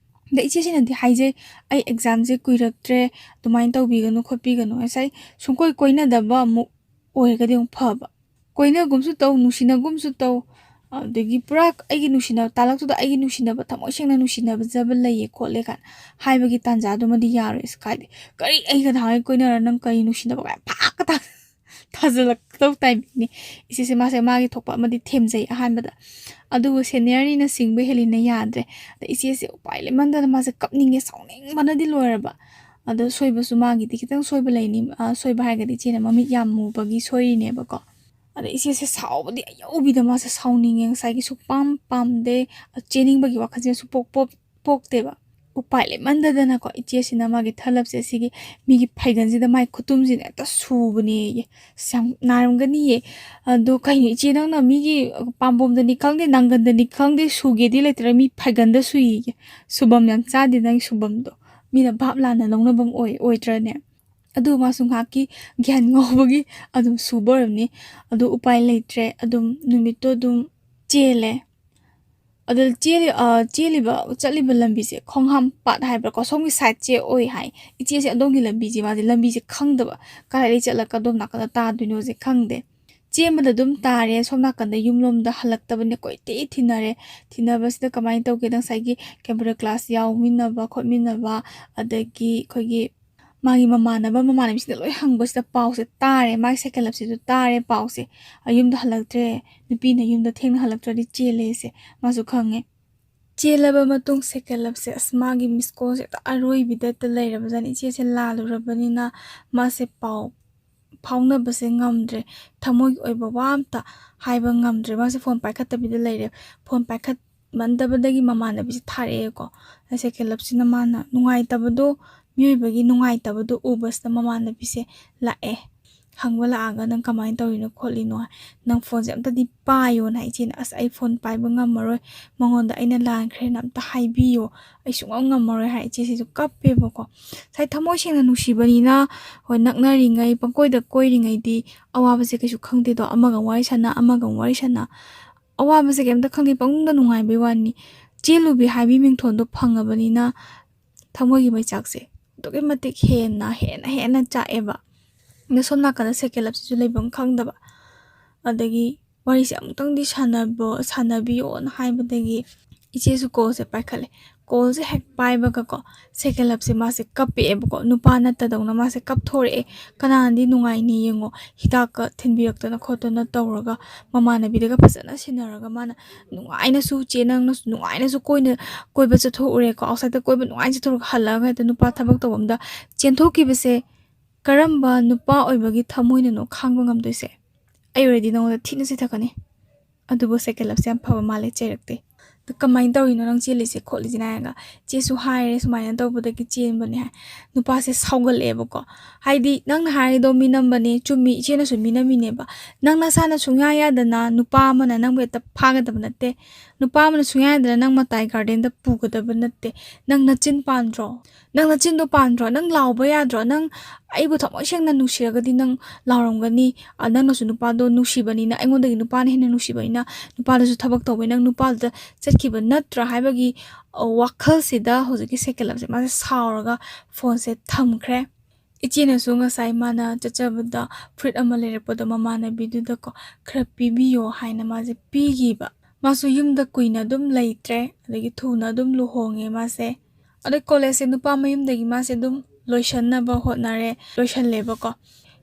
ꯑꯗ ꯏꯆꯦꯁꯤꯅꯗꯤ ꯍꯥꯏꯖꯩ ꯑꯩ ꯑꯦꯛꯖꯥꯝꯁꯦ ꯀꯨꯏꯔꯛꯇ꯭ꯔꯦ ꯑꯗꯨꯃꯥꯏꯅ ꯇꯧꯕꯤꯒꯅꯨ ꯈꯣꯠꯄꯤꯒꯅꯨ ꯉꯁꯥꯏ ꯀꯣꯏꯅꯗꯕ ꯑꯃꯨꯛ ꯑꯣꯏꯔꯒꯗꯤ ꯑꯃꯨꯛ ꯐꯕ ꯀꯣꯏꯅꯒꯨꯝꯁꯨ ꯇꯧ ꯅꯨꯡꯁꯤꯅꯒꯨꯝꯁꯨ ꯇꯧ ꯑꯗꯒꯤ ꯄꯨꯔꯥ ꯑꯩꯒꯤ ꯅꯨꯡꯁꯤꯅꯕ ꯇꯥꯂꯛꯇꯨꯗ ꯑꯩꯒꯤ ꯅꯨꯡꯁꯤꯅꯕ ꯊꯃꯣꯏ ꯁꯦꯡꯅ ꯅꯨꯡꯁꯤꯅꯕꯖꯕ ꯂꯩꯌꯦ ꯈꯣꯠꯂꯦ ꯀꯥꯏꯅ ꯍꯥꯏꯕꯒꯤ ꯇꯥꯟꯖꯥꯗꯨꯃꯗꯤ ꯌꯥꯔꯣꯏ ꯀꯥꯏꯗꯦ ꯀꯔꯤ ꯑꯩꯒ ꯅꯍꯥꯟꯒꯩ ꯀꯣꯏꯅꯔ ꯅꯪ ꯀꯔꯤ ꯅꯨꯡꯁꯤꯅꯕ ꯀꯥꯏ ꯐꯥꯛꯀ ꯊꯥꯖꯤꯜꯂꯛꯇꯧ ꯇꯥꯏꯃꯤꯡꯅꯤ ꯏꯆꯦꯁꯦ ꯃꯥꯁꯦ ꯃꯥꯒꯤ ꯊꯣꯛꯄ ꯑꯃꯗꯤ ꯊꯦꯝꯖꯩ ꯑꯍꯥꯟꯕꯗ ꯑꯗꯨꯕꯨ ꯁꯦꯅꯤꯌꯔꯅꯤꯅ ꯁꯤꯡꯕ ꯍꯦꯜꯂꯤꯅ ꯌꯥꯗ꯭ꯔꯦ ꯑꯗ ꯏꯆꯦꯁꯦ ꯎꯄꯥꯏ ꯂꯩꯃꯟꯗꯅ ꯃꯥꯁꯦ ꯀꯞꯅꯤꯡꯉꯦ ꯁꯥꯎꯅꯤꯡꯕꯅꯗꯤ ꯂꯣꯏꯔꯕ ꯑꯗꯣ ꯁꯣꯏꯕꯁꯨ ꯃꯥꯒꯤꯗꯤ ꯈꯤꯇꯪ ꯁꯣꯏꯕ ꯂꯩꯅꯤ ꯁꯣꯏꯕ ꯍꯥꯏꯔꯒꯗꯤ ꯏꯆꯦꯅ ꯃꯃꯤꯠ ꯌꯥꯝ ꯃꯨꯕꯒꯤ ꯁꯣꯏꯔꯤꯅꯦꯕꯀꯣ ꯑꯗ ꯏꯆꯦꯁꯦ ꯁꯥꯎꯕꯗꯤ ꯑꯌꯧꯕꯤꯗ ꯃꯥꯁꯦ ꯁꯥꯎꯅꯤꯡꯉꯦ ꯉꯁꯥꯏꯒꯤ ꯁꯨꯛꯄꯥꯝ ꯄꯥꯝꯗꯦ ꯆꯦꯟꯅꯤꯡꯕꯒꯤ ꯋꯥꯈꯜꯁꯦ ꯄꯣꯛꯇꯦꯕ ꯎꯄꯥꯏ ꯂꯩꯃꯟꯗꯗꯅꯀꯣ ꯏꯆꯦꯁꯤꯅ ꯃꯥꯒꯤ ꯊꯂꯞꯁꯦ ꯁꯤꯒꯤ ꯃꯤꯒꯤ ꯐꯩꯒꯟꯁꯤꯗ ꯃꯥꯒꯤ ꯈꯨꯇꯨꯝꯁꯤꯅ ꯍꯦꯛꯇ ꯁꯨꯕꯅꯦꯌꯦ ꯌꯥꯝ ꯅꯥꯔꯝꯒꯅꯤꯌꯦ ꯑꯗꯣ ꯀꯩꯅꯣ ꯏꯆꯦ ꯅꯪꯅ ꯃꯤꯒꯤ ꯄꯥꯝꯕꯣꯝꯗꯅꯤ ꯈꯪꯗꯦ ꯅꯥꯡꯒꯟꯗꯅꯤ ꯈꯪꯗꯦ ꯁꯨꯒꯦꯗꯤ ꯂꯩꯇ꯭ꯔꯦ ꯃꯤ ꯐꯩꯒꯟꯗ ꯁꯨꯏꯌꯦ ꯁꯨꯕꯝ ꯌꯥꯝ ꯆꯥꯗꯦ ꯅꯪꯒꯤ ꯁꯨꯕꯝꯗꯣ ꯃꯤꯅ ꯚꯥꯞ ꯂꯥꯟꯅ ꯂꯧꯅꯐꯝ ꯑꯣꯏꯗ꯭ꯔꯅꯦ ꯑꯗꯨ ꯃꯥꯁꯨ ꯉꯥꯏꯍꯥꯛꯀꯤ ꯒ꯭ꯌꯥꯟ ꯉꯥꯎꯕꯒꯤ ꯑꯗꯨꯝ ꯁꯨꯕ ꯑꯣꯏꯔꯝꯅꯤ ꯑꯗꯨ ꯎꯄꯥꯏ ꯂꯩꯇ꯭ꯔꯦ ꯑꯗꯨꯝ ꯅꯨꯃꯤꯠꯇꯣ ꯑꯗꯨꯝ ꯆꯦꯜꯂꯦ ꯑꯗ ꯆꯠꯂꯤꯕ ꯂꯝꯕꯤꯁꯦ ꯈꯣꯡꯍꯥꯝꯄꯥꯠ ꯍꯥꯏꯕ꯭ꯔꯥꯀꯣ ꯁꯣꯝꯒꯤ ꯁꯥꯏꯠꯁꯦ ꯑꯣꯏ ꯍꯥꯏ ꯏꯆꯦꯁꯦ ꯑꯗꯣꯝꯒꯤ ꯂꯝꯕꯤꯁꯦ ꯃꯥꯁꯦ ꯂꯝꯕꯤꯁꯦ ꯈꯪꯗꯕ ꯀꯗꯥꯏꯗꯒꯤ ꯆꯠꯂꯒ ꯑꯗꯣꯝ ꯅꯥꯀꯟꯗ ꯇꯥꯗꯣꯏꯅꯣꯁꯦ ꯈꯪꯗꯦ ꯆꯦꯟꯕꯗ ꯑꯗꯨꯝ ꯇꯥꯔꯦ ꯁꯣꯝ ꯅꯥꯀꯟꯗ ꯌꯨꯝꯂꯣꯝꯗ ꯍꯜꯂꯛꯇꯕꯅꯦ ꯀꯣꯏꯊꯤ ꯊꯤꯅꯔꯦ ꯊꯤꯅꯕꯁꯤꯗ ꯀꯃꯥꯏꯅ ꯇꯧꯒꯦꯗ ꯉꯁꯥꯏꯒꯤ ꯀꯝꯄ꯭ꯌꯨꯇꯔ ꯀ꯭ꯂꯥꯁ ꯌꯥꯎꯃꯤꯟꯅꯕ ꯈꯣꯠꯃꯤꯟꯅꯕ ꯑꯗꯒꯤ ꯑꯩꯈꯣꯏꯒꯤ ꯃꯥꯒꯤ ꯃꯃꯥꯟꯅꯕꯤꯁꯤꯡꯗ ꯂꯣꯏ ꯍꯪꯕꯁꯤꯗ ꯄꯥꯎꯁꯦ ꯇꯥꯔꯦ ꯃꯥꯒꯤ ꯁꯥꯏꯀꯜ ꯂꯞꯁꯤꯁꯨ ꯇꯥꯔꯦ ꯄꯥꯎꯁꯦ ꯌꯨꯝꯗ ꯍꯜꯂꯛꯇ꯭ꯔꯦ ꯅꯨꯄꯤꯅ ꯌꯨꯝꯗ ꯊꯦꯡꯅ ꯍꯜꯂꯛꯇ꯭ꯔꯗꯤ ꯆꯦꯜꯂꯦꯁꯦ ꯃꯥꯁꯨ ꯈꯪꯉꯦ ꯆꯦꯜꯂꯕ ꯃꯇꯨꯡ ꯁꯥꯏꯀꯜ ꯂꯞꯁꯦ ꯑꯁ ꯃꯥꯒꯤ ꯃꯤꯁꯀꯣꯜꯁꯦ ꯍꯦꯛꯇ ꯑꯔꯣꯏꯕꯤꯗ ꯂꯩꯔꯕꯖꯥꯠꯅꯤ ꯏꯆꯦꯁꯦ ꯂꯥꯜꯂꯨꯔꯕꯅꯤꯅ ꯃꯥꯁꯦ ꯄꯥꯎ ꯐꯥꯎꯅꯕꯁꯦ ꯉꯝꯗ꯭ꯔꯦ ꯊꯃꯣꯏꯒꯤ ꯑꯣꯏꯕ ꯋꯥ ꯑꯝꯇ ꯍꯥꯏꯕ ꯉꯝꯗ꯭ꯔꯦ ꯃꯥꯁꯦ ꯐꯣꯟ ꯄꯥꯏꯈꯠꯇꯕꯤꯗ ꯂꯩꯔꯦ ꯐꯣꯟ ꯄꯥꯏꯈꯠꯃꯟꯗꯕꯗꯒꯤ ꯃꯃꯥꯟꯅꯕꯤꯁꯦ ꯊꯥꯔꯛꯑꯦꯀꯣ ꯁꯥꯏꯀꯜ ꯂꯞꯁꯤꯅ ꯃꯥꯅ ꯅꯨꯡꯉꯥꯏꯇꯕꯗꯣ ꯃꯤꯑꯣꯏꯕꯒꯤ ꯅꯨꯡꯉꯥꯏꯇꯕꯗꯣ ꯎꯕꯁꯤꯗ ꯃꯃꯥꯟꯅꯕꯤꯁꯦ ꯂꯥꯛꯑꯦ ꯍꯪꯕ ꯂꯥꯛꯑꯒ ꯅꯪ ꯀꯃꯥꯏꯅ ꯇꯧꯔꯤꯅꯣ ꯈꯣꯠꯂꯤꯅꯣ ꯅꯪ ꯐꯣꯟꯁꯦ ꯑꯝꯇꯗꯤ ꯄꯥꯏꯌꯣꯅ ꯏꯆꯦꯅ ꯑꯁ ꯑꯩ ꯐꯣꯟ ꯄꯥꯏꯕ ꯉꯝꯃꯔꯣꯏ ꯃꯉꯣꯟꯗ ꯑꯩꯅ ꯂꯥꯟꯈ꯭ꯔꯦꯅ ꯑꯝꯇ ꯍꯥꯏꯕꯤꯌꯣ ꯑꯩ ꯁꯨꯡꯉꯝ ꯉꯝꯃꯔꯣꯏ ꯍꯥꯏ ꯏꯆꯦꯁꯤꯁꯨ ꯀꯞꯄꯦꯕꯀꯣ ꯉꯁꯥꯏ ꯊꯃꯣꯏ ꯁꯦꯡꯅ ꯅꯨꯡꯁꯤꯕꯅꯤꯅ ꯍꯣꯏ ꯅꯛꯅꯔꯤꯉꯩ ꯄꯪꯀꯣꯏꯗ ꯀꯣꯏꯔꯤꯉꯩꯗꯤ ꯑꯋꯥꯕꯁꯦ ꯀꯩꯁꯨ ꯈꯪꯗꯦꯗꯣ ꯑꯃꯒ ꯋꯥꯔꯤ ꯁꯥꯟꯅ ꯑꯃꯒ ꯋꯥꯔꯤ ꯁꯥꯟꯅ ꯑꯋꯥꯕꯁꯦ ꯀꯩꯝꯇ ꯈꯪꯗꯦ ꯄꯪꯅꯨꯡꯗ ꯅꯨꯡꯉꯥꯏꯕꯩ ꯋꯥꯅꯤ ꯆꯦꯜꯂꯨꯕꯤ ꯍꯥꯏꯕꯤ ꯃꯤꯡꯊꯣꯟꯗꯣ ꯐꯪꯉꯕꯅꯤꯅ ꯊꯃꯣꯏꯒꯤ ꯃꯩꯆꯥꯛꯁꯦ ꯑꯗꯨꯛꯀꯤ ꯃꯇꯤꯛ ꯍꯦꯟꯅ ꯆꯥꯛꯑꯦꯕ ꯑꯗ ꯁꯣꯝ ꯅꯥꯀꯟꯗ ꯁꯥꯏꯀꯜ ꯂꯞꯁꯤꯁꯨ ꯂꯩꯐꯝ ꯈꯪꯗꯕ ꯑꯗꯒꯤ ꯋꯥꯔꯤꯁꯦ ꯑꯃꯨꯛꯇꯪꯗꯤ ꯁꯥꯟꯅꯕꯤꯌꯣꯅ ꯍꯥꯏꯕꯗꯒꯤ ꯏꯆꯦꯁꯨ ꯀꯣꯜꯁꯦ ꯄꯥꯏꯈꯠꯂꯦ ꯀꯣꯜꯁꯦ ꯍꯦꯛ ꯄꯥꯏꯕꯒꯀꯣ ꯁꯥꯏꯀꯜ ꯂꯞꯁꯦ ꯃꯥꯁꯦ ꯀꯞꯄꯛꯑꯦꯕꯀꯣ ꯅꯨꯄꯥ ꯅꯠꯇꯗꯧꯅ ꯃꯥꯁꯦ ꯀꯞꯊꯣꯔꯛꯑꯦ ꯀꯅꯥꯅꯗꯤ ꯅꯨꯡꯉꯥꯏꯅꯤ ꯌꯦꯡꯉꯣ ꯍꯤꯗꯥꯛꯀ ꯊꯤꯟꯕꯤꯔꯛꯇꯅ ꯈꯣꯠꯇꯅ ꯇꯧꯔꯒ ꯃꯃꯥꯟꯅꯕꯤꯗꯒ ꯐꯖꯅ ꯁꯤꯟꯅꯔꯒ ꯃꯥꯅ ꯅꯨꯡꯉꯥꯏꯅꯁꯨ ꯅꯪꯅꯁꯨ ꯅꯨꯡꯉꯥꯏꯅꯁꯨꯀꯣꯏꯕ ꯆꯠꯊꯣꯛꯎꯔꯦꯀꯣ ꯑꯥꯎꯠꯁꯥꯏꯗ ꯀꯣꯏꯕ ꯅꯨꯡꯉꯥꯏꯅ ꯆꯠꯊꯣꯛꯑꯒ ꯍꯜꯂꯛꯑꯒ ꯍꯦꯛꯇ ꯅꯨꯄꯥ ꯊꯕꯛ ꯇꯧꯕ ꯑꯝꯗ ꯆꯦꯟꯊꯣꯛꯈꯤꯕꯁꯦ ꯀꯔꯝꯕ ꯅꯨꯄꯥ ꯑꯣꯏꯕꯒꯤ ꯊꯃꯣꯏꯅꯅꯣ ꯈꯥꯡꯕ ꯉꯝꯗꯣꯏꯁꯦ ꯑꯩ ꯑꯣꯏꯔꯗꯤ ꯅꯉꯣꯟꯗ ꯊꯤꯅ ꯆꯩꯊꯛꯀꯅꯤ ꯑꯗꯨꯕꯨ ꯁꯥꯏꯀꯜ ꯂꯞꯁꯦ ꯌꯥꯝ ꯐꯕ ꯃꯥꯜꯂꯦ ꯆꯩꯔꯛꯇꯦ ꯀꯃꯥꯏꯅ ꯇꯧꯔꯤꯅꯣ ꯅꯪ ꯆꯦꯜꯂꯤꯁꯦ ꯈꯣꯠꯂꯤꯁꯤꯅ ꯍꯥꯏꯔꯒ ꯆꯦꯁꯨ ꯍꯥꯏꯔꯦ ꯁꯨꯃꯥꯏꯅ ꯇꯧꯕꯗꯒꯤ ꯆꯦꯟꯕꯅꯦ ꯍꯥꯏ ꯅꯨꯄꯥꯁꯦ ꯁꯥꯎꯒꯠꯂꯛꯑꯦꯕꯀꯣ ꯍꯥꯏꯗꯤ ꯅꯪꯅ ꯍꯥꯏꯔꯤꯗோ ꯃꯤꯅꯝꯕꯅꯦ ꯆꯨꯝꯃꯤ ꯏꯆꯦꯅꯁꯨ ꯃꯤꯅꯝꯃꯤꯅꯦꯕ ꯅꯪ ꯅꯁꯥꯅ ꯁꯨꯡꯌꯥ ꯌꯥꯗꯅ ꯅꯨꯄꯥ ꯑꯃꯅ ꯅꯪꯕꯨ ꯍꯦꯛꯇ ꯐꯥꯒꯗꯕ ꯅꯠꯇꯦ ꯅꯨꯄꯥ ꯑꯃꯅ ꯁꯨꯡꯌꯥ ꯌꯥꯗꯅ ꯅꯪ ꯃꯇꯥꯏ ꯒꯥꯔꯗꯦꯟꯗ ꯄꯨꯒꯗꯕ ꯅꯠꯇꯦ ꯅꯪ ꯅꯆꯤꯟ ꯄꯥꯟꯗ꯭ꯔꯣ ꯅꯪ ꯅꯆꯤꯟꯗꯣ ꯄꯥꯟꯗ꯭ꯔꯣ ꯅꯪ ꯂꯥꯎꯕ ꯌꯥꯗ꯭ꯔꯣ ꯅꯪ ꯑꯩꯕꯨ ꯊꯃꯣꯏ ꯁꯦꯡꯅ ꯅꯨꯡꯁꯤꯔꯒꯗꯤ ꯅꯪ ꯂꯥꯎꯔꯝꯒꯅꯤ ꯅꯪꯅꯁꯨ ꯅꯨꯄꯥꯗꯣ ꯅꯨꯡꯁꯤꯕꯅꯤꯅ ꯑꯩꯉꯣꯟꯗꯒꯤ ꯅꯨꯄꯥꯅ ꯍꯦꯟꯅ ꯅꯨꯡꯁꯤꯕꯅꯤ나 ꯅꯨꯄꯥꯗꯁꯨ ꯊꯕꯛ ꯇꯧꯕꯩ ꯅꯪ ꯅꯨꯄꯥꯗꯨꯗ ꯆꯠꯈꯤꯕ ꯅꯠꯇ꯭ꯔꯥ ꯍꯥꯏꯕꯒꯤ ꯋꯥꯈꯜꯁꯤꯗ ꯍꯧꯖꯤꯛꯀꯤ ꯁꯥꯏꯀꯜ ꯂꯞꯁꯦ ꯃꯥꯁꯦ ꯁꯥꯎꯔꯒ ꯐꯣꯟꯁꯦ ꯊꯝꯈ꯭ꯔꯦ ꯏꯆꯦꯅꯁꯨ ꯉꯁꯥꯏ ꯃꯥꯅ ꯆꯠꯆꯕꯗ ꯐꯨꯔꯤꯠ ꯑꯃ ꯂꯩꯔꯛꯄꯗꯣ ꯃꯃꯥꯟꯅꯕꯤꯗꯨꯗꯀꯣ ꯈꯔ ꯄꯤꯕꯤꯌꯣ ꯍꯥꯏꯅ ꯃꯥꯁꯦ ꯄꯤꯈꯤꯕ ꯃꯥꯁꯨ ꯌꯨꯝꯗ ꯀꯨꯏꯅ ꯑꯗꯨꯝ ꯂꯩꯇ꯭ꯔꯦ ꯑꯗꯒꯤ ꯊꯨꯅ ꯑꯗꯨꯝ ꯂꯨꯍꯣꯡꯉꯦ ꯃꯥꯁꯦ ꯑꯗꯩ ꯀꯣꯂꯦꯖꯁꯦ ꯅꯨꯄꯥ ꯃꯌꯨꯝꯗꯒꯤ ꯃꯥꯁꯦ ꯑꯗꯨꯝ ꯂꯣꯏꯁꯟꯅꯕ ꯍꯣꯠꯅꯔꯦ ꯂꯣꯏꯁꯜꯂꯦꯕꯀꯣ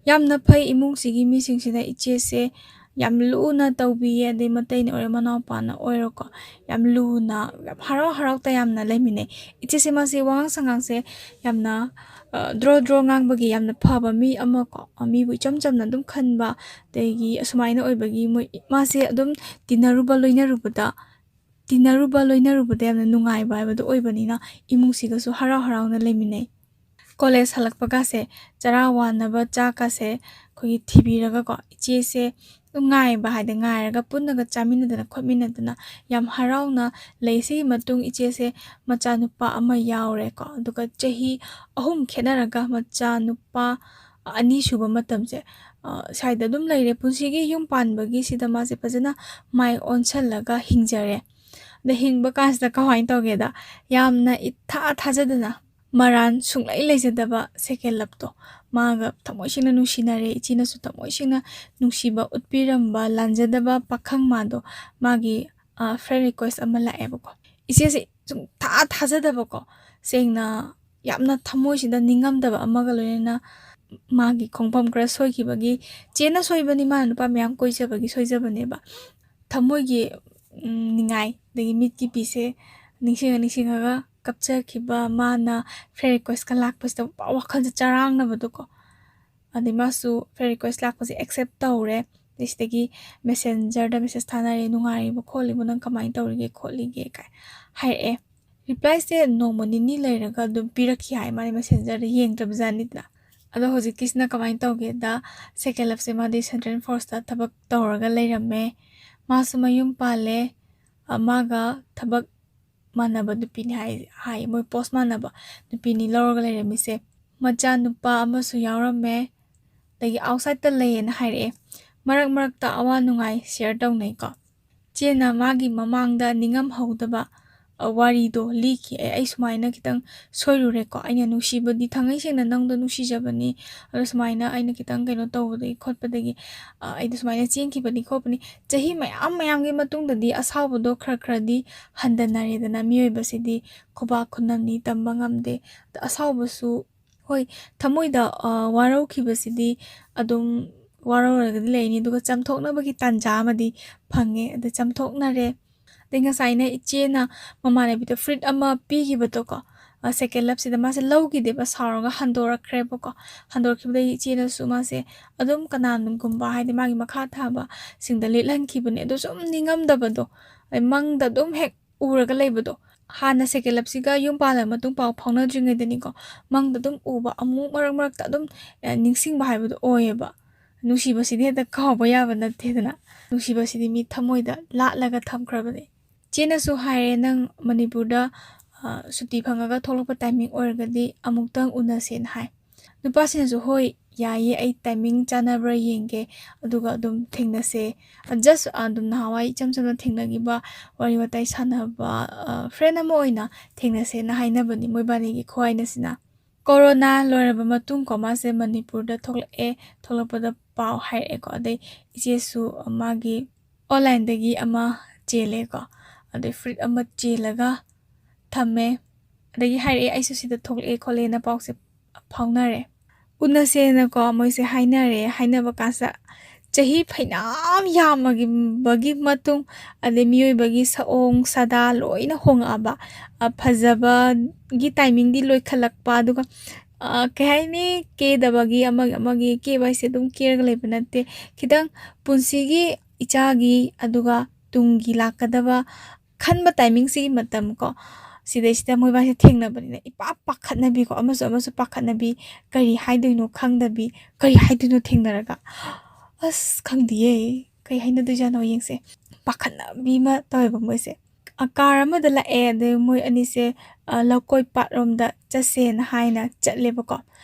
ꯌꯥꯝꯅ ꯐꯩ ꯏꯃꯨꯡꯁꯤꯒꯤ ꯃꯤꯁꯤꯡꯁꯤꯗ ꯏꯆꯦꯁꯦ ꯌꯥꯝ ꯂꯨꯅ ꯇꯧꯕꯤꯌꯦ ꯑꯗꯩ ꯃꯇꯩꯅ ꯑꯣꯏꯔꯣ ꯃꯅꯥꯎꯄꯥꯅ ꯑꯣꯏꯔꯣꯀꯣ ꯌꯥꯝ ꯂꯨꯅ ꯌꯥꯝ ꯍꯔꯥꯎ ꯇꯌꯥꯝꯅ ꯂꯩꯃꯤꯟꯅꯩ ꯏꯆꯦꯁꯦ ꯃꯥꯁꯦ ꯋꯥꯉꯥꯡ ꯁꯉꯥꯡꯁꯦ ꯌꯥꯝꯅ ꯗ꯭ꯔꯣ ꯉꯥꯡꯕꯒꯤ ꯌꯥꯝꯅ ꯐꯕ ꯃꯤ ꯑꯃ ꯀꯣ ꯃꯤꯕꯨ ꯏꯆꯝ ꯆꯝꯅ ꯑꯗꯨꯝ ꯈꯟꯕ ꯑꯗꯒꯤ ꯑꯁꯨꯃꯥꯏꯅ ꯑꯣꯏꯕꯒꯤ ꯃꯥꯁꯦ ꯑꯗꯨꯝ ꯇꯤꯟꯅꯔꯨꯕ ꯂꯣꯏꯅꯔꯨꯕꯗ ꯌꯥꯝꯅ ꯅꯨꯡꯉꯥꯏꯕ ꯍꯥꯏꯕꯗꯣ ꯑꯣꯏꯕꯅꯤꯅ ꯏꯃꯨꯡꯁꯤꯒꯁꯨ ꯍꯔꯥꯎꯅ ꯂꯩꯃꯤꯟꯅꯩ ꯀꯣꯂꯦꯖ ꯍꯜꯂꯛꯄꯒꯁꯦ ꯆꯔꯥ ꯋꯥꯟꯅꯕ ꯆꯥꯛꯀꯁꯦ ꯑꯩꯈꯣꯏꯒꯤ ꯊꯤꯕꯤꯔꯒꯀꯣ ꯏꯆꯦꯁꯦ ꯑꯗꯨꯝ ꯉꯥꯏꯔꯒ ꯄꯨꯟꯅꯒ ꯆꯥꯃꯤꯟꯅꯗꯅ ꯈꯣꯠꯃꯤꯟꯅꯗꯅ ꯌꯥꯝ ꯍꯔꯥꯎꯅ ꯂꯩ ꯁꯤꯒꯤ ꯃꯇꯨꯡ ꯏꯆꯦꯁꯦ ꯃꯆꯥꯅꯨꯄꯥ ꯑꯃ ꯌꯥꯎꯔꯦꯀꯣ ꯑꯗꯨꯒ ꯆꯍꯤ 3 ꯈꯦꯠꯅꯔꯒ ꯃꯆꯥꯅꯨꯄꯥ 2 ꯁꯨꯕ ꯃꯇꯝꯁꯦ ꯁ꯭ꯋꯥꯏꯗ ꯑꯗꯨꯝ ꯂꯩꯔꯦ ꯄꯨꯟꯁꯤꯒꯤ ꯌꯨꯝ ꯄꯥꯟꯕꯒꯤ ꯁꯤꯗ ꯃꯥꯁꯦ ꯐꯖꯅ ꯃꯥꯏ ꯑꯣꯟꯁꯜꯂꯒ ꯍꯤꯡꯖꯔꯦ ꯑꯗ ꯍꯤꯡꯕ ꯀꯥꯟꯁꯤꯗ ꯀꯃꯥꯏꯅ ꯇꯧꯒꯦꯗ ꯌꯥꯝꯅ ꯏꯊꯥ ꯊꯥꯖꯗꯅ maran sunglai leijadaba second lapto maga thamoisina nungsinare ichinasu thamoisina nungsiba utpiramba lanjadaba pakhang mado magi friend request ama laebako ichese sum thajadabako sengna yamna thamoisida ningamdaba amaga loina magi khongpam kra soikibagi chena soibani ma nupa myam koijabagi soijabaneba thamoigi ningai dagi mitki pise ningsinga kapchakiba mana friend request ka lakpasda wakhal charang na baduko adi masu friend request lakpase accept tawre disdagi messenger da message thanare nungari bo kholi bo nang kamai tawrige kholige kai hai reply se no monini lairaga dum pirakhi hai mari messenger yeng tabjani da ado hoji kisna kamai tawge da second lap se madi center force da thabak tawraga lairame masu mayum pale amaga thabak manaba nupini hai moi post manaba nupini lorga leremise macha nupa amasu yaurame dagi outside ta leyen haire marak ta awa nungai share tawnai ko chena magi mamangda ningam hodaba wari do liki ai sumaina kitang soirure ko aina nusibadi thangai sengna nangda nusijabani sumaina aina kitang kaino tawdai khotpadagi aida sumaina chengki bani khopani chahi mayam ge matungda di asawdo khra di handanare dana miyoi basidi khoba khunamni tambangamde asawbasu hoi thamoida warau khibasidi adum warau leini duga chamthokna bagi tanja amadi phange ada chamthoknare denga saina ichena mamane bito fruit ama pigi batoko second lap sida mase lawgi deba saroga handora kreboko handor khibda ichena suma se adum kananum gumba haide magi makha thaba singda litlan khibane do sum ningam dabado mangda dum hek uraga leibado hana second lap siga yum pala matung pau phawna dringai deni ko mangda dum uba amu marak ta dum ningsing ba haibado oyeba nusiba sidi da khawba yaba nathedana nusiba sidi mi thamoida latlaga thamkrabane chena su haire nang manipurda suti phangaga tholokpa timing orgadi amuktang unasen hai nupa sin su hoi yaye ai timing chanabra yenge aduga dum thingnase just dum nawai chamcham thingnagiba wari watai sanaba friend amo oina thingnase na hainabani moibani gi khoaina sina corona loraba matung ko mase manipurda tholokpada pau haire ko adai ichesu magi online dagi ama chele ko adai fruit ama chelaga thame adagi haire aisu sida thoklek kholena pause phaunare unase na ko moise hainaba kasa chahi phainam yamagi bagi matung ade miyoi bagi saong sada loina hongaba phajaba gi timing di loi khalakpa duga kaini ke dabagi amagi ke baise dum care lebanate kidang punsigi ichagi aduga tungi lakadaba khanba timing si matam ko sida moi ba se thengna bani ipa pakhatna bi ko amasu pakhatna bi kari haidoino khangdabi kari haidoino thengnaraga as khangdiye kai haina du jano yengse pakhatna bi ma taweba moise akar amada la de moi anise lokoi patromda chasen haina chatleba ko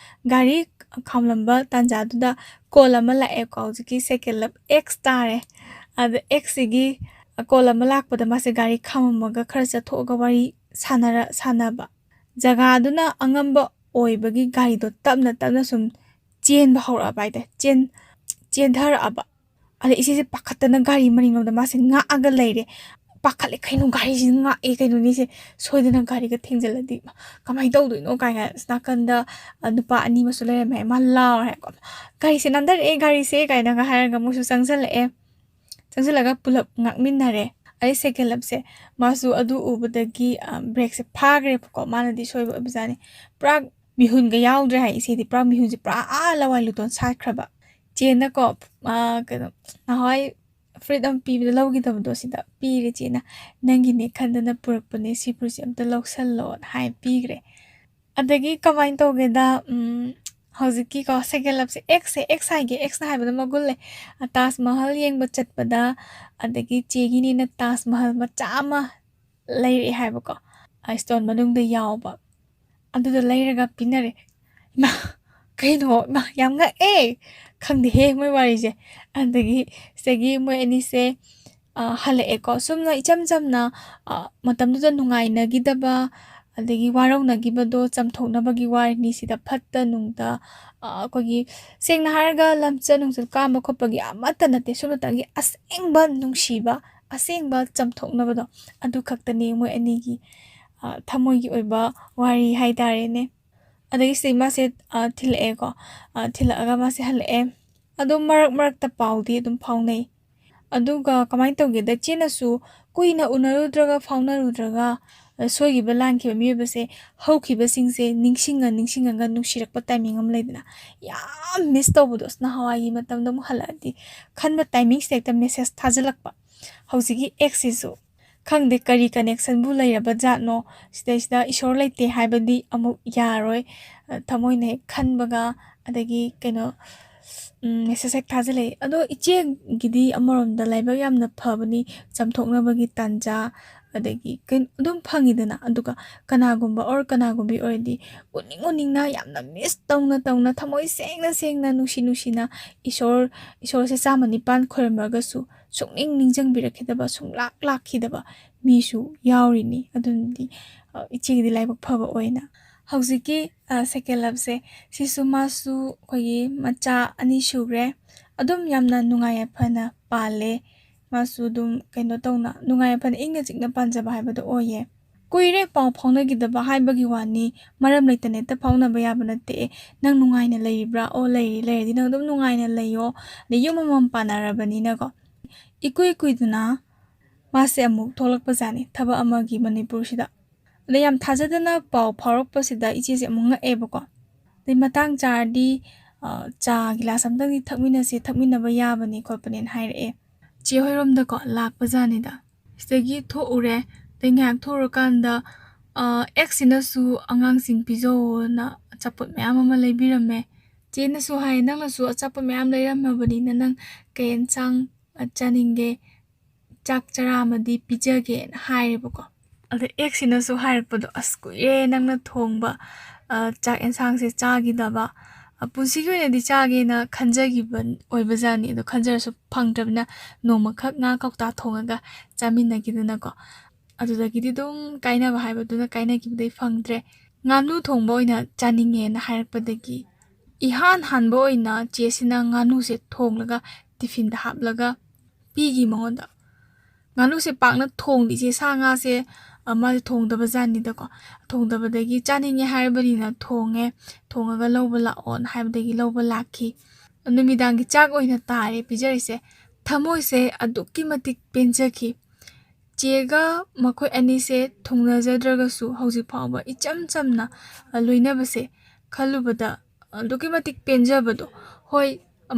gari khamlamba tanjaduda kolama la ko jiki second lap x tare ad x gi kolama lakpada mase gari khamamaga kharcha thoga wari sanaba jaga aduna angamba oibagi gari do tapna sum chen ba hora baide chen dhar aba ale isi pakhatana gari maringomda mase nga aga leire pakhale khainu gari nga kainu ni se soidana gari ga thengjaladi kamai tawdoino kai snakanda nupa ani masule me malla gari se nandar gari se kaina ga haraga musu changsalaga pulap ngakminnare ai second lap se masu adu ubadagi break se phagre ko manadi soiba abjani pra mihun ga yaudre hai se di pra mihun se pra lawai luton sakraba chena ko kano nahoi freedom people lawgi dabdo sida pire chena nangi ne khandana purpane sipursi amta loksallo hai pigre adagi kamain toge da hojiki ko second lap se x haige x na haibada magulle tas mahal yeng bachat pada adagi chegi ni na tas mahal machama leire haiba ko stone manung da yawba adu da leiraga pinare ma kaino ma yamga khangde he moi wari je andagi segi moi ani se hala eko sumna icham na matamdu da nungai na gidaba ꯑꯗꯒꯤ ꯋꯥꯔꯧꯅꯈꯤꯕꯗꯣ ꯆꯝꯊꯣꯛꯅꯕꯒꯤ ꯋꯥꯔꯤꯅꯤ ꯁꯤꯗ ꯐꯠꯇ ꯅꯨꯡꯗ ꯑꯩꯈꯣꯏꯒꯤ ꯁꯦꯡꯅ ꯍꯥꯏꯔꯒ ꯂꯝꯆꯠ ꯅꯨꯡꯆꯠ ꯀꯥꯝꯕ ꯈꯣꯠꯄꯒꯤ ꯑꯃꯠꯇ ꯅꯠꯇꯦ ꯁꯨꯞꯅꯇꯪꯒꯤ ꯑꯁꯦꯡꯕ ꯅꯨꯡꯁꯤꯕ ꯑꯁꯦꯡꯕ ꯆꯝꯊꯣꯛꯅꯕꯗꯣ ꯑꯗꯨ ꯈꯛꯇꯅꯤ ꯃꯣꯏ ꯑꯅꯤꯒꯤ ꯊꯃꯣꯏꯒꯤ ꯑꯣꯏꯕ ꯋꯥꯔꯤ ꯍꯥꯏꯇꯥꯔꯦꯅꯦ ꯑꯗꯒꯤ ꯁꯤ ꯃꯥꯁꯦ ꯊꯤꯜꯂꯛꯑꯦꯀꯣ ꯊꯤꯜꯂꯛꯑꯒ ꯃꯥꯁꯦ ꯍꯜꯂꯛꯑꯦ ꯑꯗꯨꯝ ꯃꯔꯛ ꯃꯔꯛꯇ ꯄꯥꯎꯗꯤ ꯑꯗꯨꯝ ꯐꯥꯎꯅꯩ ꯑꯗꯨꯒ ꯀꯃꯥꯏꯅ ꯇꯧꯒꯦꯗ ꯆꯦꯅꯁꯨ ꯀꯨꯏꯅ ꯎꯅꯔꯨꯗ꯭ꯔꯒ ꯐꯥꯎꯅꯔꯨꯗ꯭ꯔꯒ ꯁꯣꯏꯈꯤꯕ ꯂꯥꯟꯈꯤꯕ ꯃꯤꯑꯣꯏꯕꯁꯦ ꯍꯧꯈꯤꯕꯁꯤꯡꯁꯦ ꯅꯤꯡꯁꯤꯡꯉꯒ ꯅꯨꯡꯁꯤꯔꯛꯄ ꯇꯥꯏꯃꯤꯡ ꯑꯃ ꯂꯩꯗꯅ ꯌꯥꯝ ꯃꯤꯁ ꯇꯧꯕꯗꯣ ꯅꯍꯥꯟꯋꯥꯏꯒꯤ ꯃꯇꯝꯗ ꯑꯃꯨꯛ ꯍꯜꯂꯛꯑꯗꯤ ꯈꯟꯕ ꯇꯥꯏꯃꯤꯡꯁꯤꯗ ꯍꯦꯛꯇ ꯃꯦꯁꯦꯁ ꯊꯥꯖꯤꯜꯂꯛꯄ ꯍꯧꯖꯤꯛꯀꯤ ꯑꯦꯛꯁꯤꯁꯨ ꯈꯪꯗꯦ ꯀꯔꯤ ꯀꯅꯦꯛꯁꯟꯕꯨ ꯂꯩꯔꯕ ꯖꯥꯠꯅꯣ ꯁꯤꯗꯩꯁꯤꯗ ꯏꯁꯣꯔ ꯂꯩꯇꯦ ꯍꯥꯏꯕꯗꯤ ꯑꯃꯨꯛ ꯌꯥꯔꯣꯏ ꯊꯃꯣꯏꯅ ꯍꯦꯛ ꯈꯟꯕꯒ ꯑꯗꯒꯤ ꯀꯩꯅꯣ ꯃꯦꯁꯦꯁ ꯍꯦꯛ ꯊꯥꯖꯤꯜꯂꯛꯏ ꯑꯗꯣ ꯏꯆꯦꯒꯤꯗꯤ ꯑꯃꯔꯣꯝꯗ ꯂꯥꯏꯕꯛ ꯌꯥꯝꯅ ꯐꯕꯅꯤ ꯆꯝꯊꯣꯛꯅꯕꯒꯤ ꯇꯥꯟꯖꯥ ꯑꯗꯒꯤ ꯑꯗꯨꯝ ꯐꯪꯉꯤꯗꯅ ꯑꯗꯨꯒ ꯀꯅꯥꯒꯨꯝꯕꯤ ꯑꯣꯏꯔꯗꯤ ꯎꯅꯤꯡꯅ ꯌꯥꯝꯅ ꯃꯤꯁ ꯇꯧꯅ ꯊꯃꯣꯏ ꯁꯦꯡꯅ ꯅꯨꯡꯁꯤꯅ ꯏꯁꯣꯔꯁꯦ 109 ꯈꯣꯏꯔꯝꯃꯒꯁꯨ ꯁꯨꯡꯅꯤꯡ ꯅꯤꯡꯁꯤꯡꯕꯤꯔꯛꯈꯤꯗꯕ ꯂꯥꯛꯈꯤꯗꯕ ꯃꯤꯁꯨ ꯌꯥꯎꯔꯤꯅꯤ ꯑꯗꯨꯅꯗꯤ ꯏꯆꯦꯒꯤꯗꯤ ꯂꯥꯏꯕꯛ ꯐꯕ ꯑꯣꯏꯅ ꯍꯧꯖꯤꯛꯀꯤ ꯁꯦꯀꯦꯟ ꯂꯞꯁꯦ ꯁꯤꯁꯨ ꯃꯥꯁꯨ ꯑꯩꯈꯣꯏꯒꯤ ꯃꯆꯥ 2 ꯁꯨꯈ꯭ꯔꯦ ꯑꯗꯨꯝ ꯌꯥꯝꯅ ꯅꯨꯡꯉꯥꯏ ꯌꯥꯏꯐꯅ ꯄꯥꯜꯂꯦ ꯃꯥꯁꯨ ꯑꯗꯨꯝ ꯀꯩꯅꯣ ꯇꯧꯅ ꯅꯨꯡꯉꯥꯏ ꯌꯥꯏꯐꯅ ꯏꯪꯅ ꯆꯤꯛꯅ ꯄꯥꯟꯖꯕ ꯍꯥꯏꯕꯗꯣ ꯑꯣꯏꯌꯦ ꯀꯨꯏꯔꯦ ꯄꯥꯎ ꯐꯥꯎꯅꯈꯤꯗꯕ ꯍꯥꯏꯕꯒꯤ ꯋꯥꯅꯤ ꯃꯔꯝ ꯂꯩꯇꯅ ꯍꯦꯛꯇ ꯐꯥꯎꯅꯕ ꯌꯥꯕ ꯅꯠꯇꯦ ꯅꯪ ꯅꯨꯡꯉꯥꯏꯅ ꯂꯩꯔꯤꯕ꯭ꯔꯥ ꯂꯩꯔꯗꯤ ꯅꯪ ꯑꯗꯨꯝ ꯅꯨꯡꯉꯥꯏꯅ ꯂꯩꯌꯣ ꯑꯗꯩ ꯌꯨꯝ ꯑꯃꯃꯝ ꯄꯥꯟꯅꯔꯕꯅꯤꯅꯀꯣ ꯀꯨꯏꯗꯅ ꯃꯥꯁꯦ ꯑꯃꯨꯛ ꯊꯣꯛꯂꯛꯄꯖꯥꯠꯅꯤ ꯊꯕꯛ ꯑꯃꯒꯤ ꯃꯅꯤꯄꯨꯔꯁꯤꯗ ꯑꯗꯩ ꯌꯥꯝ ꯊꯥꯖꯗꯅ ꯄꯥꯎ ꯐꯥꯎꯔꯛꯄꯁꯤꯗ ꯏꯆꯦꯁꯦ ꯑꯃꯨꯛ ꯉꯛꯑꯦꯕꯀꯣ ꯑꯗꯩ ꯃꯇꯥꯡ ꯆꯥꯔꯗꯤ ꯆꯥ ꯒꯤꯂꯥꯁ ꯑꯝꯇꯪꯗꯤ ꯊꯛꯃꯤꯟꯅꯕ ꯌꯥꯕꯅꯤ ꯈꯣꯠꯄꯅꯦꯅ ꯍꯥꯏꯔꯛꯑꯦ ꯆꯦ ꯍꯣꯏꯔꯣꯝꯗꯀꯣ ꯂꯥꯛꯄꯖꯥꯠꯅꯤꯗ ꯁꯤꯗꯒꯤ ꯊꯣꯛꯎꯔꯦ ꯑꯗꯩ ꯉꯥꯏꯍꯥꯛ ꯊꯣꯛꯎꯔꯀꯥꯟꯗ ꯑꯦꯛꯁꯤꯅꯁꯨ ꯑꯉꯥꯡꯁꯤꯡ ꯄꯤꯖꯧꯅ ꯑꯆꯥꯄꯣꯠ ꯃꯌꯥꯝ ꯑꯃ ꯂꯩꯕꯤꯔꯝꯃꯦ ꯆꯦꯅꯁꯨ ꯍꯥꯏ ꯅꯪꯅꯁꯨ ꯑꯆꯥꯄꯣꯠ ꯃꯌꯥꯝ ꯂꯩꯔꯝꯃꯕꯅꯤꯅ ꯅꯪ ꯀꯩ ꯌꯦꯟꯁꯥꯡ ꯆꯥꯅꯤꯡꯒꯦ ꯆꯥꯛ ꯆꯔꯥ ꯑꯃꯗꯤ ꯄꯤꯖꯒꯦꯅ ꯍꯥꯏꯔꯦꯕꯀꯣ ꯑꯗ ꯑꯦꯛꯁꯤꯅꯁꯨ ꯍꯥꯏꯔꯛꯄꯗꯣ ꯑꯁ ꯀꯨꯏꯔꯦ ꯅꯪꯅ ꯊꯣꯡꯕ ꯆꯥꯛ ꯌꯦꯟꯁꯥꯡꯁꯦ ꯆꯥꯈꯤꯗꯕ ꯄꯨꯟꯁꯤꯒꯤ ꯑꯣꯏꯅꯗꯤ ꯆꯥꯒꯦꯅ ꯈꯟꯖꯈꯤꯕ ꯑꯣꯏꯕꯖꯥꯠꯅꯤ ꯑꯗꯣ ꯈꯟꯖꯔꯁꯨ ꯐꯪꯗ꯭ꯔꯕꯅꯤ나 ꯅꯣꯡꯃꯈꯛ ꯉꯥ ꯀꯧꯇꯥ ꯊꯣꯡꯉꯒ ꯆꯥꯃꯤꯟꯅꯈꯤꯗꯅꯀꯣ ꯑꯗꯨꯗꯒꯤꯗꯤ ꯑꯗꯨꯝ ꯀꯥꯏꯅꯕ ꯍꯥꯏꯕꯗꯨꯅ ꯀꯥꯏꯅꯈꯤꯕꯗꯩ ꯐꯪꯗ꯭ꯔꯦ ꯉꯥꯅꯨ ꯊꯣꯡꯕ ꯑꯣꯏꯅ ꯆꯥꯅꯤꯡꯉꯦꯅ ꯍꯥꯏꯔꯛꯄꯗꯒꯤ ꯏꯍꯥꯟ ꯍꯥꯟꯕ ꯑꯣꯏꯅ ꯆꯦꯁꯤꯅ ꯉꯥꯅꯨꯁꯦ ꯊꯣꯡꯂꯒ ꯇꯤꯐꯤꯟꯗ ꯍꯥꯞꯂꯒ ꯄꯤꯈꯤ ꯃꯉꯣꯟꯗ ꯉꯥꯅꯨꯁꯦ ꯄꯥꯛꯅ ꯊꯣꯡꯗꯤꯁꯦ ꯁꯥ ꯉꯥꯁꯦ ꯃꯥꯁꯦ ꯊꯣꯡꯗꯕ ꯖꯥꯠꯅꯤꯗꯀꯣ ꯊꯣꯡꯗꯕꯗꯒꯤ ꯆꯥꯅꯤꯡꯉꯦ ꯍꯥꯏꯔꯕꯅꯤꯅ ꯊꯣꯡꯉꯒ ꯂꯧꯕ ꯂꯥꯛꯑꯣꯅ ꯍꯥꯏꯕꯗꯒꯤ ꯂꯧꯕ ꯂꯥꯛꯈꯤ ꯅꯨꯃꯤꯗꯥꯡꯒꯤ ꯆꯥꯛ ꯑꯣꯏꯅ ꯇꯥꯔꯦ ꯄꯤꯖꯔꯤꯁꯦ ꯊꯃꯣꯏꯁꯦ ꯑꯗꯨꯛꯀꯤ ꯃꯇꯤꯛ ꯄꯦꯟꯖꯈꯤ ꯆꯦꯒ ꯃꯈꯣꯏ ꯑꯅꯤꯁꯦ ꯊꯨꯡꯅꯖꯗ꯭ꯔꯒꯁꯨ ꯍꯧꯖꯤꯛ ꯐꯥꯎꯕ ꯏꯆꯝ ꯆꯝꯅ ꯂꯣꯏꯅꯕꯁꯦ ꯈꯜꯂꯨꯕꯗ ꯑꯗꯨꯛꯀꯤ ꯃꯇꯤꯛ ꯄꯦꯟꯖꯕꯗꯣ ꯍꯣꯏ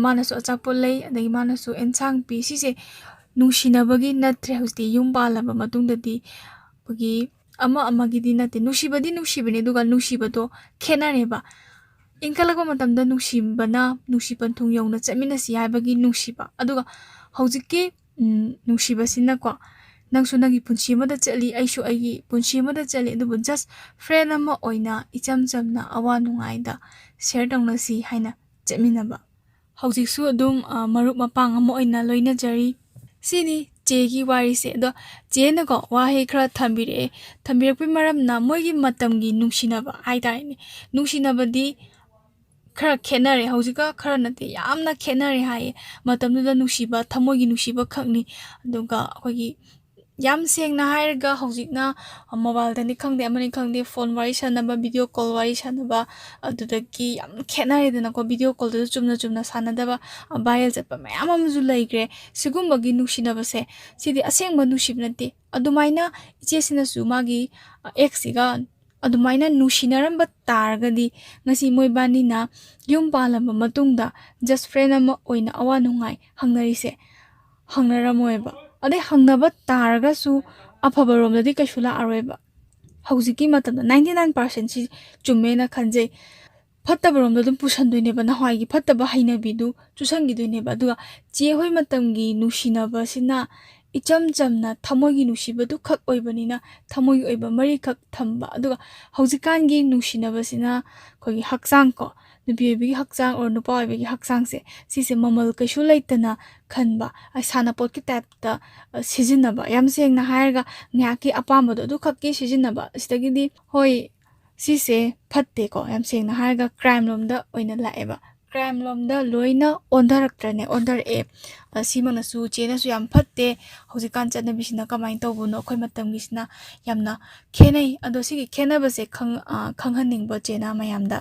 ꯃꯥꯅꯁꯨ ꯑꯆꯥꯄꯣꯠ ꯂꯩ ꯑꯗꯒꯤ ꯃꯥꯅꯁꯨ ꯑꯦꯟꯁꯥꯡ ꯄꯤ ꯁꯤꯁꯦ ꯅꯨꯡꯁꯤꯅꯕꯒꯤ ꯅꯠꯇ꯭ꯔꯦ ꯍꯧꯖꯤꯛꯇꯤ ꯌꯨꯝ ꯄꯥꯜꯂꯕ ꯃꯇꯨꯡꯗꯗꯤ ꯑꯩꯈꯣꯏꯒꯤ ꯑꯃꯒꯤꯗꯤ ꯅꯠꯇꯦ ꯅꯨꯡꯁꯤꯕꯅꯤ ꯑꯗꯨꯒ ꯅꯨꯡꯁꯤꯕꯗꯣ ꯈꯦꯠꯅꯔꯦꯕ ꯏꯟꯈꯠꯂꯛꯄ ꯃꯇꯝꯗ ꯅꯨꯡꯁꯤꯕꯅ ꯅꯨꯡꯁꯤ ꯄꯟꯊꯨꯡ ꯌꯧꯅ ꯆꯠꯃꯤꯟꯅꯁꯤ ꯍꯥꯏꯕꯒꯤ ꯅꯨꯡꯁꯤꯕ ꯑꯗꯨꯒ ꯍꯧꯖꯤꯛꯀꯤ ꯅꯨꯡꯁꯤꯕꯁꯤꯅꯀꯣ ꯅꯪꯁꯨ ꯅꯪꯒꯤ ꯄꯨꯟꯁꯤ ꯑꯃꯗ ꯆꯠꯂꯤ ꯑꯩꯁꯨ ꯑꯩꯒꯤ ꯄꯨꯟꯁꯤ ꯑꯃꯗ ꯆꯠꯂꯤ ꯑꯗꯨꯕꯨ ꯖꯁ ꯐ꯭ꯔꯦꯟ ꯑꯃ ꯑꯣꯏꯅ ꯏꯆꯝ ꯆꯝꯅ ꯑꯋꯥ ꯅꯨꯡꯉꯥꯏꯗ ꯁꯦꯌꯔ ꯇꯧꯅꯁꯤ ꯍꯥꯏꯅ ꯆꯠꯃꯤꯟꯅꯕ ꯍꯧꯖꯤꯛꯁꯨ ꯑꯗꯨꯝ ꯃꯔꯨꯞ ꯃꯄꯥꯡ ꯑꯃ ꯑꯣꯏꯅ ꯂꯣꯏꯅꯖꯔꯤ ꯁꯤꯅꯤ ꯆꯦꯒꯤ ꯋꯥꯔꯤꯁꯦ ꯑꯗꯣ ꯆꯦꯅꯀꯣ ꯋꯥꯍꯩ ꯈꯔ ꯊꯝꯕꯤꯔꯛꯄꯒꯤ ꯃꯔꯝꯅ ꯃꯣꯏꯒꯤ ꯃꯇꯝꯒꯤ ꯅꯨꯡꯁꯤꯅꯕ ꯍꯥꯏꯇꯥꯔꯦꯅꯦ ꯅꯨꯡꯁꯤꯅꯕꯗꯤ खरा खेनरे हौजिका खरा नते यामना खेनरे हाये मतमदुदा नुसिबा थमोगी नुसिबा खकनी अदुगा अखोगी याम सेंगना हायरगा हौजिकना मोबाइल दनि खंगदे अमनि खंगदे फोन वारी सानबा वीडियो कॉल वारी सानबा अदुदगी याम खेनरे दनको वीडियो कॉल दु चुमना सानदबा वायरल चटपा मयाम अमजु लैग्रे सिगुम्बगी नुसिनबसे सिदि असेंगबा नुसिब नते अदुमाइना इचेसिनसु मागी एक्सिगा अदुमाइना नुसिनरंबा तारगदी ngasi moibanina yum palamba matungda just friend ama oina awa nungai hangnarise hangnaramoeba ade hangnaba targa su afaba romdadi kaishula aroeba hauziki matamda 99% si chummena khanje fattaba romda dum pusandoineba na hwai gi fattaba hainabidu chusangidoineba aduga che hoi matamgi nusinaba sina ꯏꯆꯝ ꯆꯝꯅ ꯊꯃꯣꯏꯒꯤ ꯅꯨꯡꯁꯤꯕꯗꯨ ꯈꯛ ꯑꯣꯏꯕꯅꯤꯅ ꯊꯃꯣꯏꯒꯤ ꯑꯣꯏꯕ ꯃꯔꯤꯈꯛ ꯊꯝꯕ ꯑꯗꯨꯒ ꯍꯧꯖꯤꯛꯀꯥꯟꯒꯤ ꯅꯨꯡꯁꯤꯅꯕꯁꯤꯅ ꯑꯩꯈꯣꯏꯒꯤ ꯍꯛꯆꯥꯡ ꯀꯣ ꯅꯨꯄꯤ ꯑꯣꯏꯕꯒꯤ ꯍꯛꯆꯥꯡ ꯑꯣꯔ ꯅꯨꯄꯥ ꯑꯣꯏꯕꯒꯤ ꯍꯛꯆꯥꯡꯁꯦ ꯁꯤꯁꯦ ꯃꯃꯜ ꯀꯩꯁꯨ ꯂꯩꯇꯅ ꯈꯟꯕ ꯁꯥꯟꯅꯄꯣꯠꯀꯤ ꯇꯥꯏꯞꯇ ꯁꯤꯖꯤꯟꯅꯕ ꯌꯥꯝ ꯁꯦꯡꯅ ꯍꯥꯏꯔꯒ ꯉꯥꯏꯍꯥꯛꯀꯤ ꯑꯄꯥꯝꯕꯗꯣ ꯑꯗꯨꯈꯛꯀꯤ ꯁꯤꯖꯤꯟꯅꯕ ꯑꯁꯤꯗꯒꯤꯗꯤ ꯍꯣꯏ ꯁꯤꯁꯦ ꯐꯠꯇꯦꯀꯣ ꯌꯥꯝ ꯁꯦꯡꯅ ꯍꯥꯏꯔꯒ ꯀ꯭ꯔꯥꯏꯝ ꯂꯣꯝꯗ ꯑꯣꯏꯅ ꯂꯥꯛꯑꯦꯕ ꯀ꯭ꯔꯥꯏꯝ ꯂꯣꯝꯗ ꯂꯣꯏꯅ ꯑꯣꯟꯊꯔꯛꯑꯦ ꯁꯤꯃꯛꯅꯁꯨ ꯆꯦꯅꯁꯨ ꯌꯥꯝ ꯐꯠꯇꯦ ꯍꯧꯖꯤꯛꯀꯥꯟ ꯆꯠꯅꯕꯤꯁꯤꯅ ꯀꯃꯥꯏꯅ ꯇꯧꯕꯅꯣ ꯑꯩꯈꯣꯏ ꯃꯇꯝꯒꯤꯁꯤꯅ ꯌꯥꯝꯅ ꯈꯦꯠꯅꯩ ꯑꯗꯣ ꯁꯤꯒꯤ ꯈꯦꯠꯅꯕꯁꯦ ꯈꯪꯍꯟꯅꯤꯡꯕ ꯆꯦꯅ ꯃꯌꯥꯝꯗ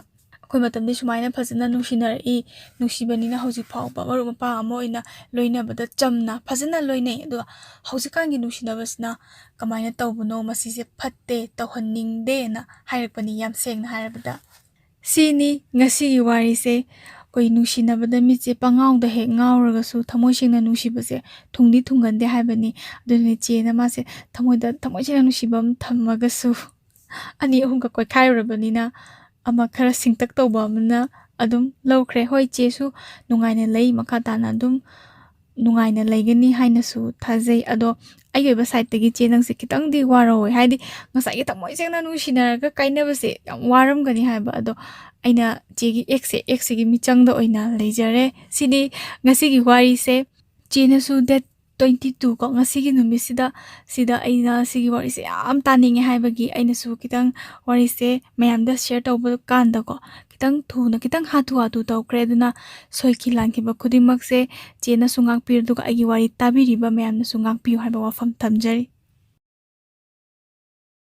ꯑꯩꯈꯣꯏ ꯃꯇꯝꯗꯤ ꯁꯨꯃꯥꯏꯅ ꯐꯖꯅ ꯅꯨꯡꯁꯤꯅꯔꯛꯏ ꯅꯨꯡꯁꯤꯕꯅꯤꯅ ꯍꯧꯖꯤꯛ ꯐꯥꯎꯕ ꯃꯔꯨꯞ ꯃꯄꯥꯡ ꯑꯃ ꯑꯣꯏꯅ ꯂꯣꯏꯅꯕꯗ ꯆꯝꯅ ꯐꯖꯅ ꯂꯣꯏꯅꯩ ꯑꯗꯨꯒ ꯍꯧꯖꯤꯛꯀꯥꯟꯒꯤ ꯅꯨꯡꯁꯤꯅꯕꯁꯤꯅ ꯀꯃꯥꯏꯅ ꯇꯧꯕꯅꯣ ꯃꯁꯤꯁꯦ ꯐꯠꯇꯦ ꯇꯧꯍꯟꯅꯤꯡꯗꯦꯅ ꯍꯥꯏꯔꯛꯄꯅꯤ ꯌꯥꯝ ꯁꯦꯡꯅ ꯍꯥꯏꯔꯕꯗ ꯁꯤꯅꯤ ꯉꯁꯤꯒꯤ ꯋꯥꯔꯤꯁꯦ ꯑꯩꯈꯣꯏ ꯅꯨꯡꯁꯤꯅꯕꯗ ꯃꯤꯠꯁꯦ ꯄꯉꯥꯎꯗ ꯍꯦꯛ ꯉꯥꯎꯔꯒꯁꯨ ꯊꯃꯣꯏ ꯁꯦꯡꯅ ꯅꯨꯡꯁꯤꯕꯁꯦ ꯊꯨꯡꯗꯤ ꯊꯨꯡꯒꯟꯗꯦ ꯍꯥꯏꯕꯅꯤ ꯑꯗꯨꯅ ꯆꯦꯅ ꯃꯥꯁꯦ ꯊꯃꯣꯏ ꯁꯦꯡꯅ ꯅꯨꯡꯁꯤꯕ ꯑꯃ ꯊꯝꯃꯒꯁꯨ ꯑꯅꯤ ꯑꯍꯨꯝꯒ ꯀꯣꯏꯈꯥꯏꯔꯨꯔꯕꯅꯤꯅ ꯑꯃ ꯈꯔ ꯁꯤꯡꯇꯛ ꯇꯧꯕ ꯑꯃꯅ ꯑꯗꯨꯝ ꯂꯧꯈ꯭ꯔꯦ ꯍꯣꯏ ꯆꯦꯁꯨ ꯅꯨꯡꯉꯥꯏꯅ ꯂꯩ ꯃꯈꯥ ꯇꯥꯅ ꯑꯗꯨꯝ ꯅꯨꯡꯉꯥꯏꯅ ꯂꯩꯒꯅꯤ ꯍꯥꯏꯅꯁꯨ ꯊꯥꯖꯩ ꯑꯗꯣ ꯑꯩꯒꯤ ꯑꯣꯏꯕ ꯁꯥꯏꯠꯇꯒꯤ ꯆꯦ ꯅꯪꯁꯦ ꯈꯤꯇꯪꯗꯤ ꯋꯥꯔꯧꯋꯦ ꯍꯥꯏꯗꯤ ꯉꯁꯥꯏꯒꯤ ꯊꯃꯣꯏ ꯁꯦꯡꯅ ꯅꯨꯡꯁꯤꯅꯔꯒ ꯀꯥꯏꯅꯕꯁꯦ ꯌꯥꯝ ꯋꯥꯔꯝꯒꯅꯤ ꯍꯥꯏꯕ ꯑꯗꯣ ꯑꯩꯅ ꯆꯦꯒꯤ ꯑꯦꯛꯁꯤꯒꯤ ꯃꯤꯆꯪꯗ ꯑꯣꯏꯅ ꯂꯩꯖꯔꯦ ꯁꯤꯗꯤ ꯉꯁꯤꯒꯤ ꯋꯥꯔꯤꯁꯦ ꯆꯦꯅꯁꯨ ꯗꯦꯠ 22 ꯀꯣ ꯉꯁꯤꯒꯤ ꯅꯨꯃꯤꯠꯁꯤꯗ ꯑꯩꯅ ꯁꯤꯒꯤ ꯋꯥꯔꯤꯁꯦ ꯌꯥꯝ ꯇꯥꯅꯤꯡꯉꯦ ꯍꯥꯏꯕꯒꯤ ꯑꯩꯅꯁꯨ ꯈꯤꯇꯪ ꯋꯥꯔꯤꯁꯦ ꯃꯌꯥꯝꯗ ꯁꯦꯌꯔ ꯇꯧꯕ ꯀꯥꯟꯗꯀꯣ ꯈꯤꯇꯪ ꯊꯨꯅ ꯈꯤꯇꯪ ꯍꯥꯊꯨ ꯇꯧꯈ꯭ꯔꯦ ꯑꯗꯨꯅ ꯁꯣꯏꯈꯤ ꯂꯥꯟꯈꯤꯕ ꯈꯨꯗꯤꯡꯃꯛꯁꯦ ꯆꯦꯅꯁꯨ ꯉꯥꯛꯄꯤꯌꯨ ꯑꯗꯨꯒ ꯑꯩꯒꯤ ꯋꯥꯔꯤ ꯇꯥꯕꯤꯔꯤꯕ ꯃꯌꯥꯝꯅꯁꯨ ꯉꯥꯛꯄꯤꯌꯨ ꯍꯥꯏꯕ ꯋꯥꯐꯝ ꯊꯝꯖꯔꯤ